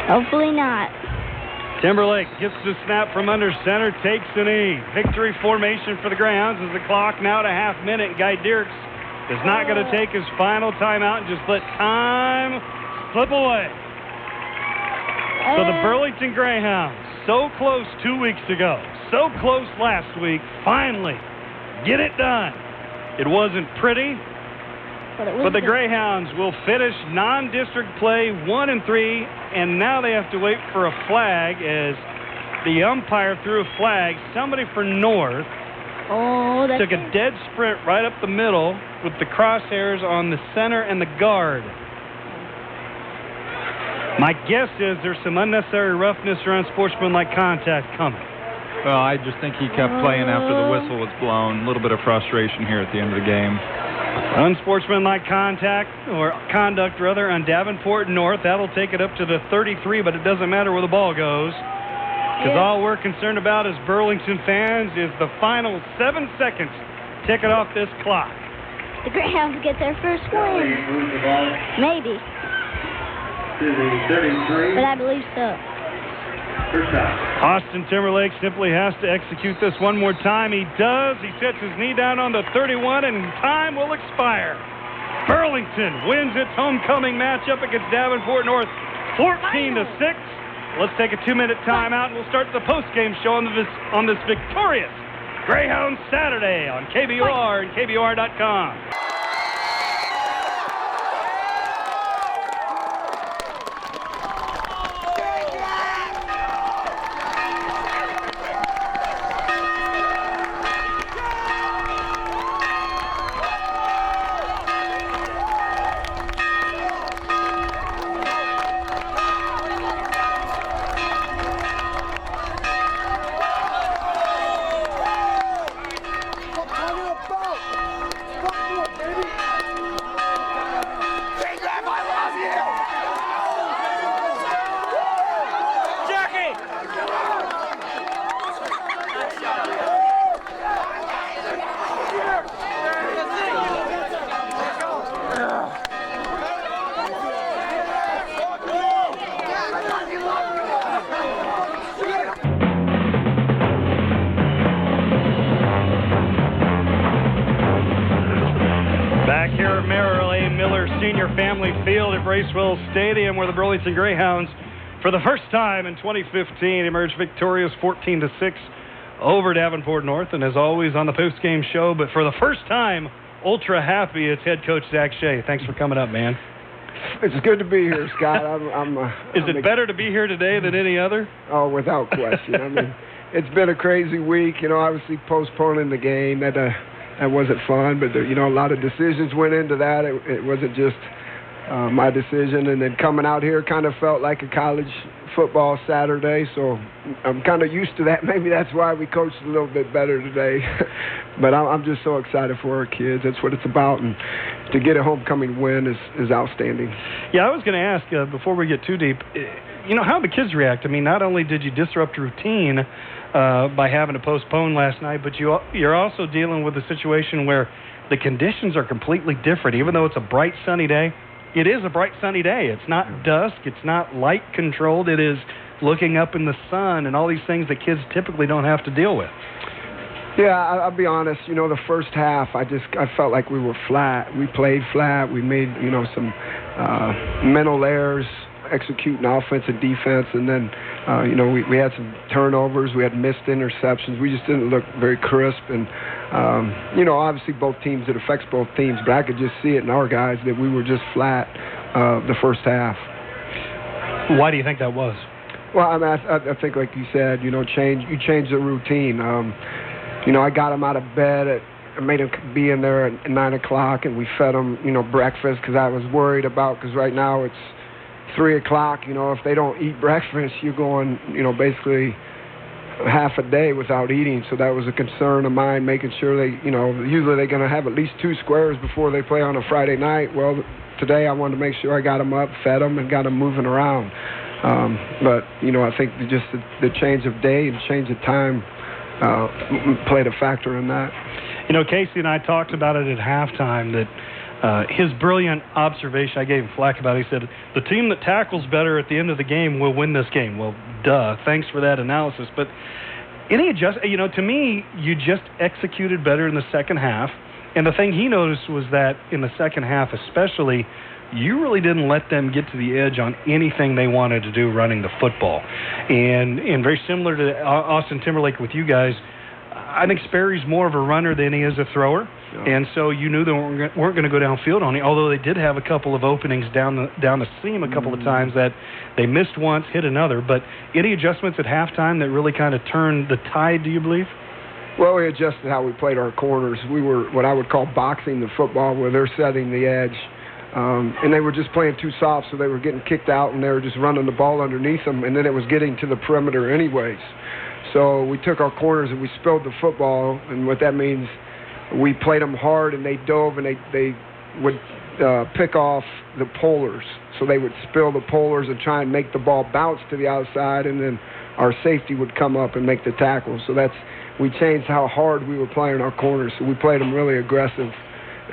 Hopefully not. Timberlake gets the snap from under center, takes a knee. Victory formation for the Greyhounds as the clock now at a half minute. Guy Dirks is not going to take his final timeout and just let time slip away. So the Burlington Greyhounds, so close 2 weeks ago, so close last week, finally get it done. It wasn't pretty, but the Greyhounds will finish non-district play 1-3, and now they have to wait for a flag as the umpire threw a flag. Somebody for North took a dead sprint right up the middle with the crosshairs on the center and the guard. My guess is there's some unnecessary roughness or unsportsmanlike contact coming. Well, I just think he kept playing after the whistle was blown. A little bit of frustration here at the end of the game. Unsportsmanlike contact, or conduct rather, on Davenport North. That'll take it up to the 33, but it doesn't matter where the ball goes. Because all we're concerned about as Burlington fans is the final 7 seconds ticking off this clock. The Greyhounds get their first win. Maybe. To the 33. But I believe so. First down. Austin Timberlake simply has to execute this one more time. He does. He sets his knee down on the 31, and time will expire. Burlington wins its homecoming matchup against Davenport North 14-6. Let's take a 2-minute timeout, and we'll start the post-game show on this victorious Greyhound Saturday on KBOR and KBOR.com. Stadium, where the Burlington Greyhounds, for the first time in 2015, emerged victorious 14-6 over Davenport North. And as always on the post-game show, but for the first time, ultra happy, it's head coach Zach Shea. Thanks for coming up, man. It's good to be here, Scott. Is it better to be here today than any other? Oh, without question. I mean, it's been a crazy week. You know, obviously postponing the game, that wasn't fun, but a lot of decisions went into that. It wasn't just my decision, and then coming out here kind of felt like a college football Saturday, so I'm kind of used to that. Maybe that's why we coached a little bit better today. But I'm just so excited for our kids. That's what it's about, and to get a homecoming win is outstanding. Yeah, I was going to ask, before we get too deep, how the kids react. I mean, not only did you disrupt routine by having to postpone last night, but you're also dealing with a situation where the conditions are completely different. Even though it's a bright, sunny day, it is a bright, sunny day. It's not dusk. It's not light controlled. It is looking up in the sun and all these things that kids typically don't have to deal with. Yeah, I'll be honest. The first half, I felt like we were flat. We played flat. We made, some mental errors, executing offense and defense, and then, we had some turnovers. We had missed interceptions. We just didn't look very crisp, and obviously both teams, it affects both teams, but I could just see it in our guys that we were just flat the first half. Why do you think that was? Well, I mean, I think, like you said, you change the routine. I got them out of bed. I made them be in there at 9 o'clock, and we fed them, breakfast, because I was worried about, because right now it's 3 o'clock. If they don't eat breakfast, you're going, basically half a day without eating. So that was a concern of mine, making sure they, usually they're going to have at least 2 squares before they play on a Friday night. Well, today I wanted to make sure I got them up, fed them, and got them moving around. But, I think just the change of day and change of time played a factor in that. Casey and I talked about it at halftime, that his brilliant observation, I gave him flack about it. He said, the team that tackles better at the end of the game will win this game. Well, duh. Thanks for that analysis. But to me, you just executed better in the second half. And the thing he noticed was that in the second half especially, you really didn't let them get to the edge on anything they wanted to do running the football. And very similar to Austin Timberlake with you guys, I think Sperry's more of a runner than he is a thrower. Yeah. And so you knew they weren't going to go downfield on him, although they did have a couple of openings down the seam a couple of times that they missed once, hit another. But any adjustments at halftime that really kind of turned the tide, do you believe? Well, we adjusted how we played our corners. We were what I would call boxing the football, where they're setting the edge. And they were just playing too soft, so they were getting kicked out, and they were just running the ball underneath them, and then it was getting to the perimeter anyways. So we took our corners and we spilled the football, and what that means, we played them hard, and they dove, and they would pick off the polars. So they would spill the polars and try and make the ball bounce to the outside, and then our safety would come up and make the tackle. So we changed how hard we were playing our corners. So we played them really aggressive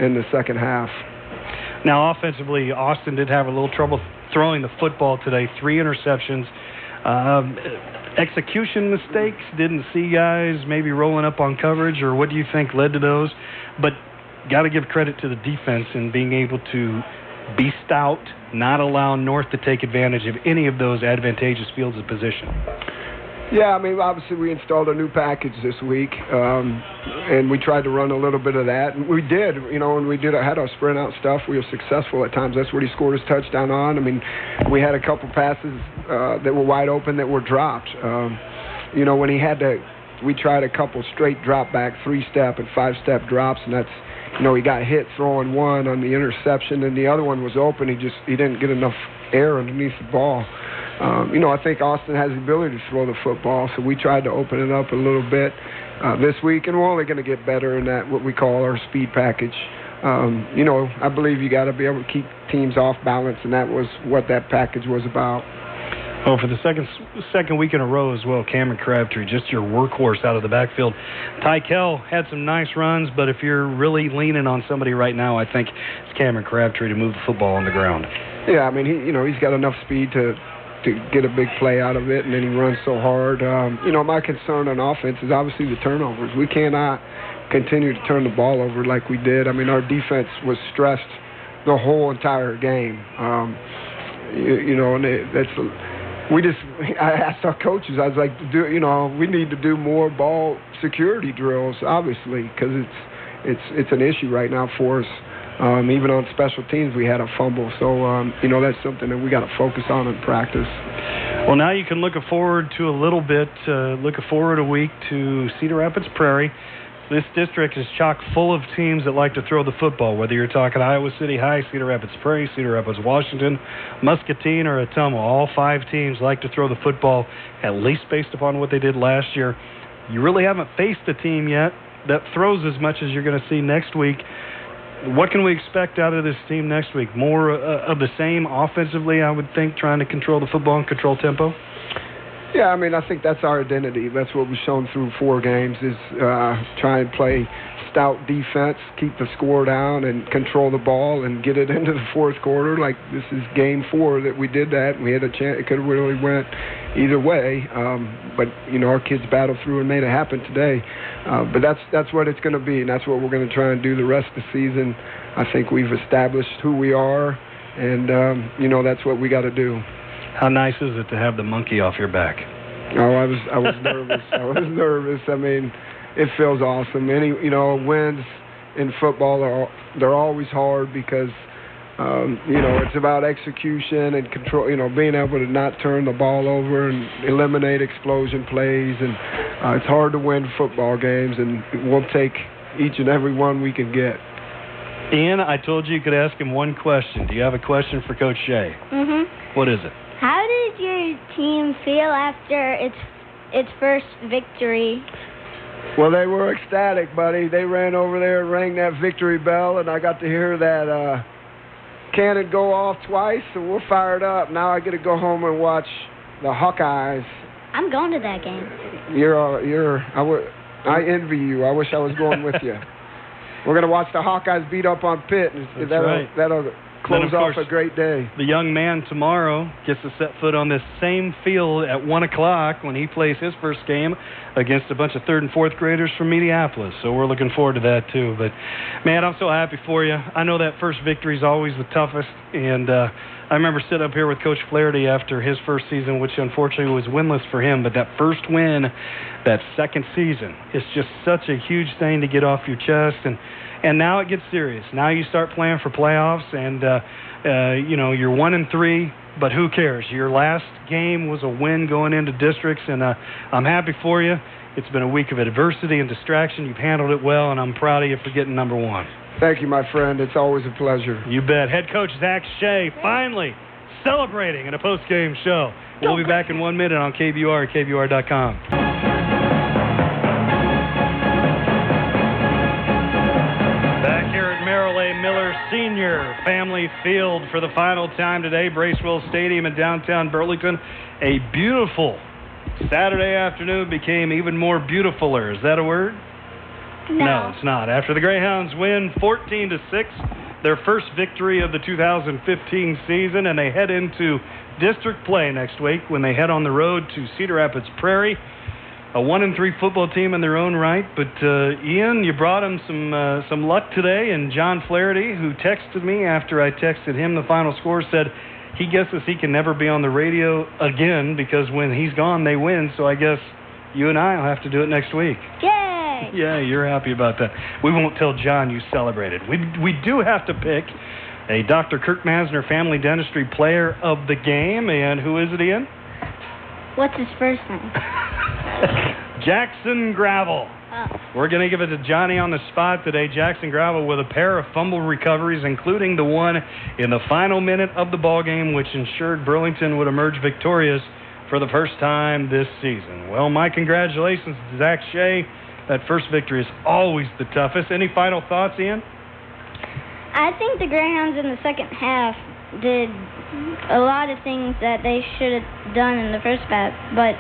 in the second half. Now, offensively, Austin did have a little trouble throwing the football today. 3 interceptions. execution mistakes? Didn't see guys maybe rolling up on coverage, or what do you think led to those? But got to give credit to the defense in being able to be stout, not allow North to take advantage of any of those advantageous fields of position. Yeah, I mean, obviously we installed a new package this week, and we tried to run a little bit of that. And we did, when we had our sprint out stuff, we were successful at times. That's what he scored his touchdown on. I mean, we had a couple passes that were wide open that were dropped. When he had to, we tried a couple straight drop back, 3-step and 5-step drops, and that's, he got hit throwing one on the interception, and the other one was open. He didn't get enough air underneath the ball. I think Austin has the ability to throw the football, so we tried to open it up a little bit this week, and we're only going to get better in that, what we call our speed package. I believe you got to be able to keep teams off balance, and that was what that package was about. Oh, for the second week in a row as well, Cameron Crabtree, just your workhorse out of the backfield. Tykel had some nice runs, but if you're really leaning on somebody right now, I think it's Cameron Crabtree to move the football on the ground. Yeah, I mean, he's got enough speed to get a big play out of it, and then he runs so hard. My concern on offense is obviously the turnovers. We cannot continue to turn the ball over like we did. I mean, our defense was stressed the whole entire game. I asked our coaches, I was like, we need to do more ball security drills, obviously, because it's an issue right now for us. Even on special teams, we had a fumble. So, that's something that we got to focus on in practice. Well, now you can look forward to a week to Cedar Rapids Prairie. This district is chock full of teams that like to throw the football, whether you're talking Iowa City High, Cedar Rapids Prairie, Cedar Rapids Washington, Muscatine, or Ottumwa. All 5 teams like to throw the football, at least based upon what they did last year. You really haven't faced a team yet that throws as much as you're going to see next week. What can we expect out of this team next week? More of the same offensively, I would think, trying to control the football and control tempo? Yeah, I mean, I think that's our identity. That's what we've shown through 4 games is try and play stout defense, keep the score down, and control the ball and get it into the 4th quarter. Like, this is game 4 that we did that, and we had a chance. It could have really went either way. But our kids battled through and made it happen today. But that's what it's going to be, and that's what we're going to try and do the rest of the season. I think we've established who we are, and, that's what we got to do. How nice is it to have the monkey off your back? Oh, I was nervous. I was nervous. I mean, it feels awesome. Wins in football they're always hard because it's about execution and control. Being able to not turn the ball over and eliminate explosion plays, and it's hard to win football games. And we'll take each and every one we can get. Ian, I told you could ask him one question. Do you have a question for Coach Shea? Mm-hmm. What is it? How did your team feel after its first victory? Well, they were ecstatic, buddy. They ran over there and rang that victory bell, and I got to hear that cannon go off twice, so we're fired up. Now I get to go home and watch the Hawkeyes. I'm going to that game. I envy you. I wish I was going with you. We're going to watch the Hawkeyes beat up on Pitt. That's right. That'll close off a great day. The young man tomorrow gets to set foot on this same field at 1 o'clock when he plays his first game against a bunch of 3rd and 4th graders from Minneapolis. So we're looking forward to that too. But, man, I'm so happy for you. I know that first victory is always the toughest. And I remember sitting up here with Coach Flaherty after his first season, which unfortunately was winless for him. But that first win, that second season, it's just such a huge thing to get off your chest. And now it gets serious. Now you start playing for playoffs, and you're 1-3, but who cares? Your last game was a win going into districts, and I'm happy for you. It's been a week of adversity and distraction. You've handled it well, and I'm proud of you for getting number 1. Thank you, my friend. It's always a pleasure. You bet. Head coach Zach Shea finally celebrating in a post-game show. We'll be back in 1 minute on KBUR at KBUR.com. Senior Family Field for the final time today, Bracewell Stadium in downtown Burlington. A beautiful Saturday afternoon became even more beautifuler. Is that a word? No, it's not. After the Greyhounds win 14-6, their first victory of the 2015 season, and they head into district play next week when they head on the road to Cedar Rapids Prairie. A 1-3 football team in their own right. But, Ian, you brought him some luck today, and John Flaherty, who texted me after I texted him the final score, said he guesses he can never be on the radio again because when he's gone, they win. So I guess you and I will have to do it next week. Yay! Yeah, you're happy about that. We won't tell John you celebrated. We do have to pick a Dr. Kirk Masner Family Dentistry Player of the Game. And who is it, Ian? What's his first name? Jackson Gravel. Oh. We're going to give it to Johnny on the spot today. Jackson Gravel with a pair of fumble recoveries, including the one in the final minute of the ball game, which ensured Burlington would emerge victorious for the first time this season. Well, my congratulations to Zach Shea. That first victory is always the toughest. Any final thoughts, Ian? I think the Greyhounds in the second half did a lot of things that they should have done in the first half, but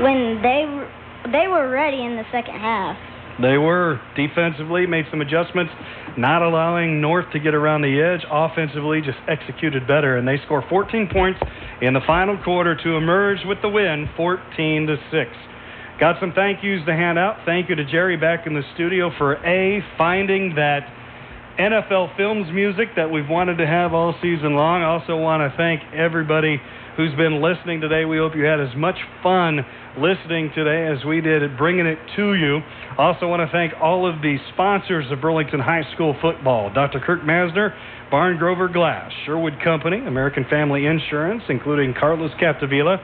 when they were ready in the second half. They were. Defensively, made some adjustments, not allowing North to get around the edge. Offensively, just executed better, and they score 14 points in the final quarter to emerge with the win, 14-6. Got some thank yous to hand out. Thank you to Jerry back in the studio for finding that NFL Films music that we've wanted to have all season long. I also want to thank everybody who's been listening today. We hope you had as much fun listening today as we did at bringing it to you. Also want to thank all of the sponsors of Burlington High School football. Dr. Kirk Masner, Barn Grover Glass, Sherwood Company, American Family Insurance, including Carlos Capdevila,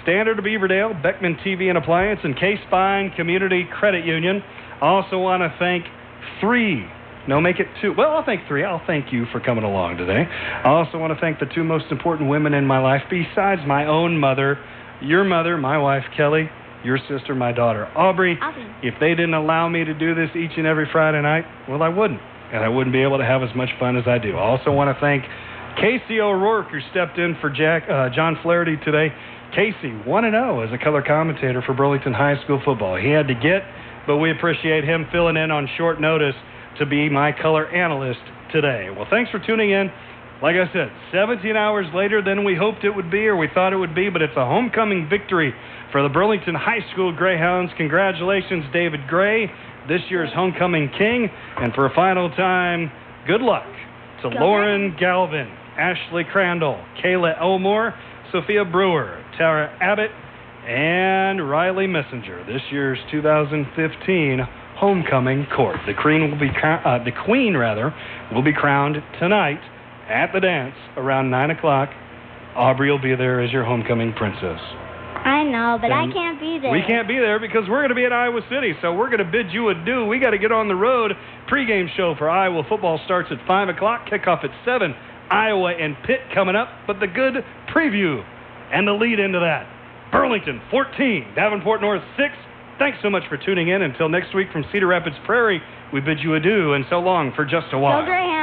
Standard of Beaverdale, Beckman TV and Appliance, and K-Spine Community Credit Union. Also want to thank make it two. Well, I'll thank three. I'll thank you for coming along today. I also want to thank the two most important women in my life besides my own mother, your mother, my wife, Kelly, your sister, my daughter, Aubrey. If they didn't allow me to do this each and every Friday night, well, I wouldn't. And I wouldn't be able to have as much fun as I do. I also want to thank Casey O'Rourke, who stepped in for John Flaherty today. Casey, 1-0 as a color commentator for Burlington High School football. He had to get, but we appreciate him filling in on short notice to be my color analyst today. Well, thanks for tuning in. Like I said, 17 hours later than we hoped it would be or we thought it would be, but it's a homecoming victory for the Burlington High School Greyhounds. Congratulations, David Gray, this year's homecoming king. And for a final time, good luck to Lauren Galvin, Ashley Crandall, Kayla Elmore, Sophia Brewer, Tara Abbott, and Riley Messenger, this year's 2015 homecoming court. The queen will be crowned tonight at the dance around 9 o'clock. Aubrey will be there as your homecoming princess. I know, but I can't be there. We can't be there because we're going to be in Iowa City, so we're going to bid you adieu. We got to get on the road. Pre-game show for Iowa football starts at 5 o'clock, kickoff at 7. Iowa and Pitt coming up, but the good preview and the lead into that. Burlington 14, Davenport North 6. Thanks so much for tuning in. Until next week from Cedar Rapids Prairie, we bid you adieu and so long for just a while. Go Greyhounds.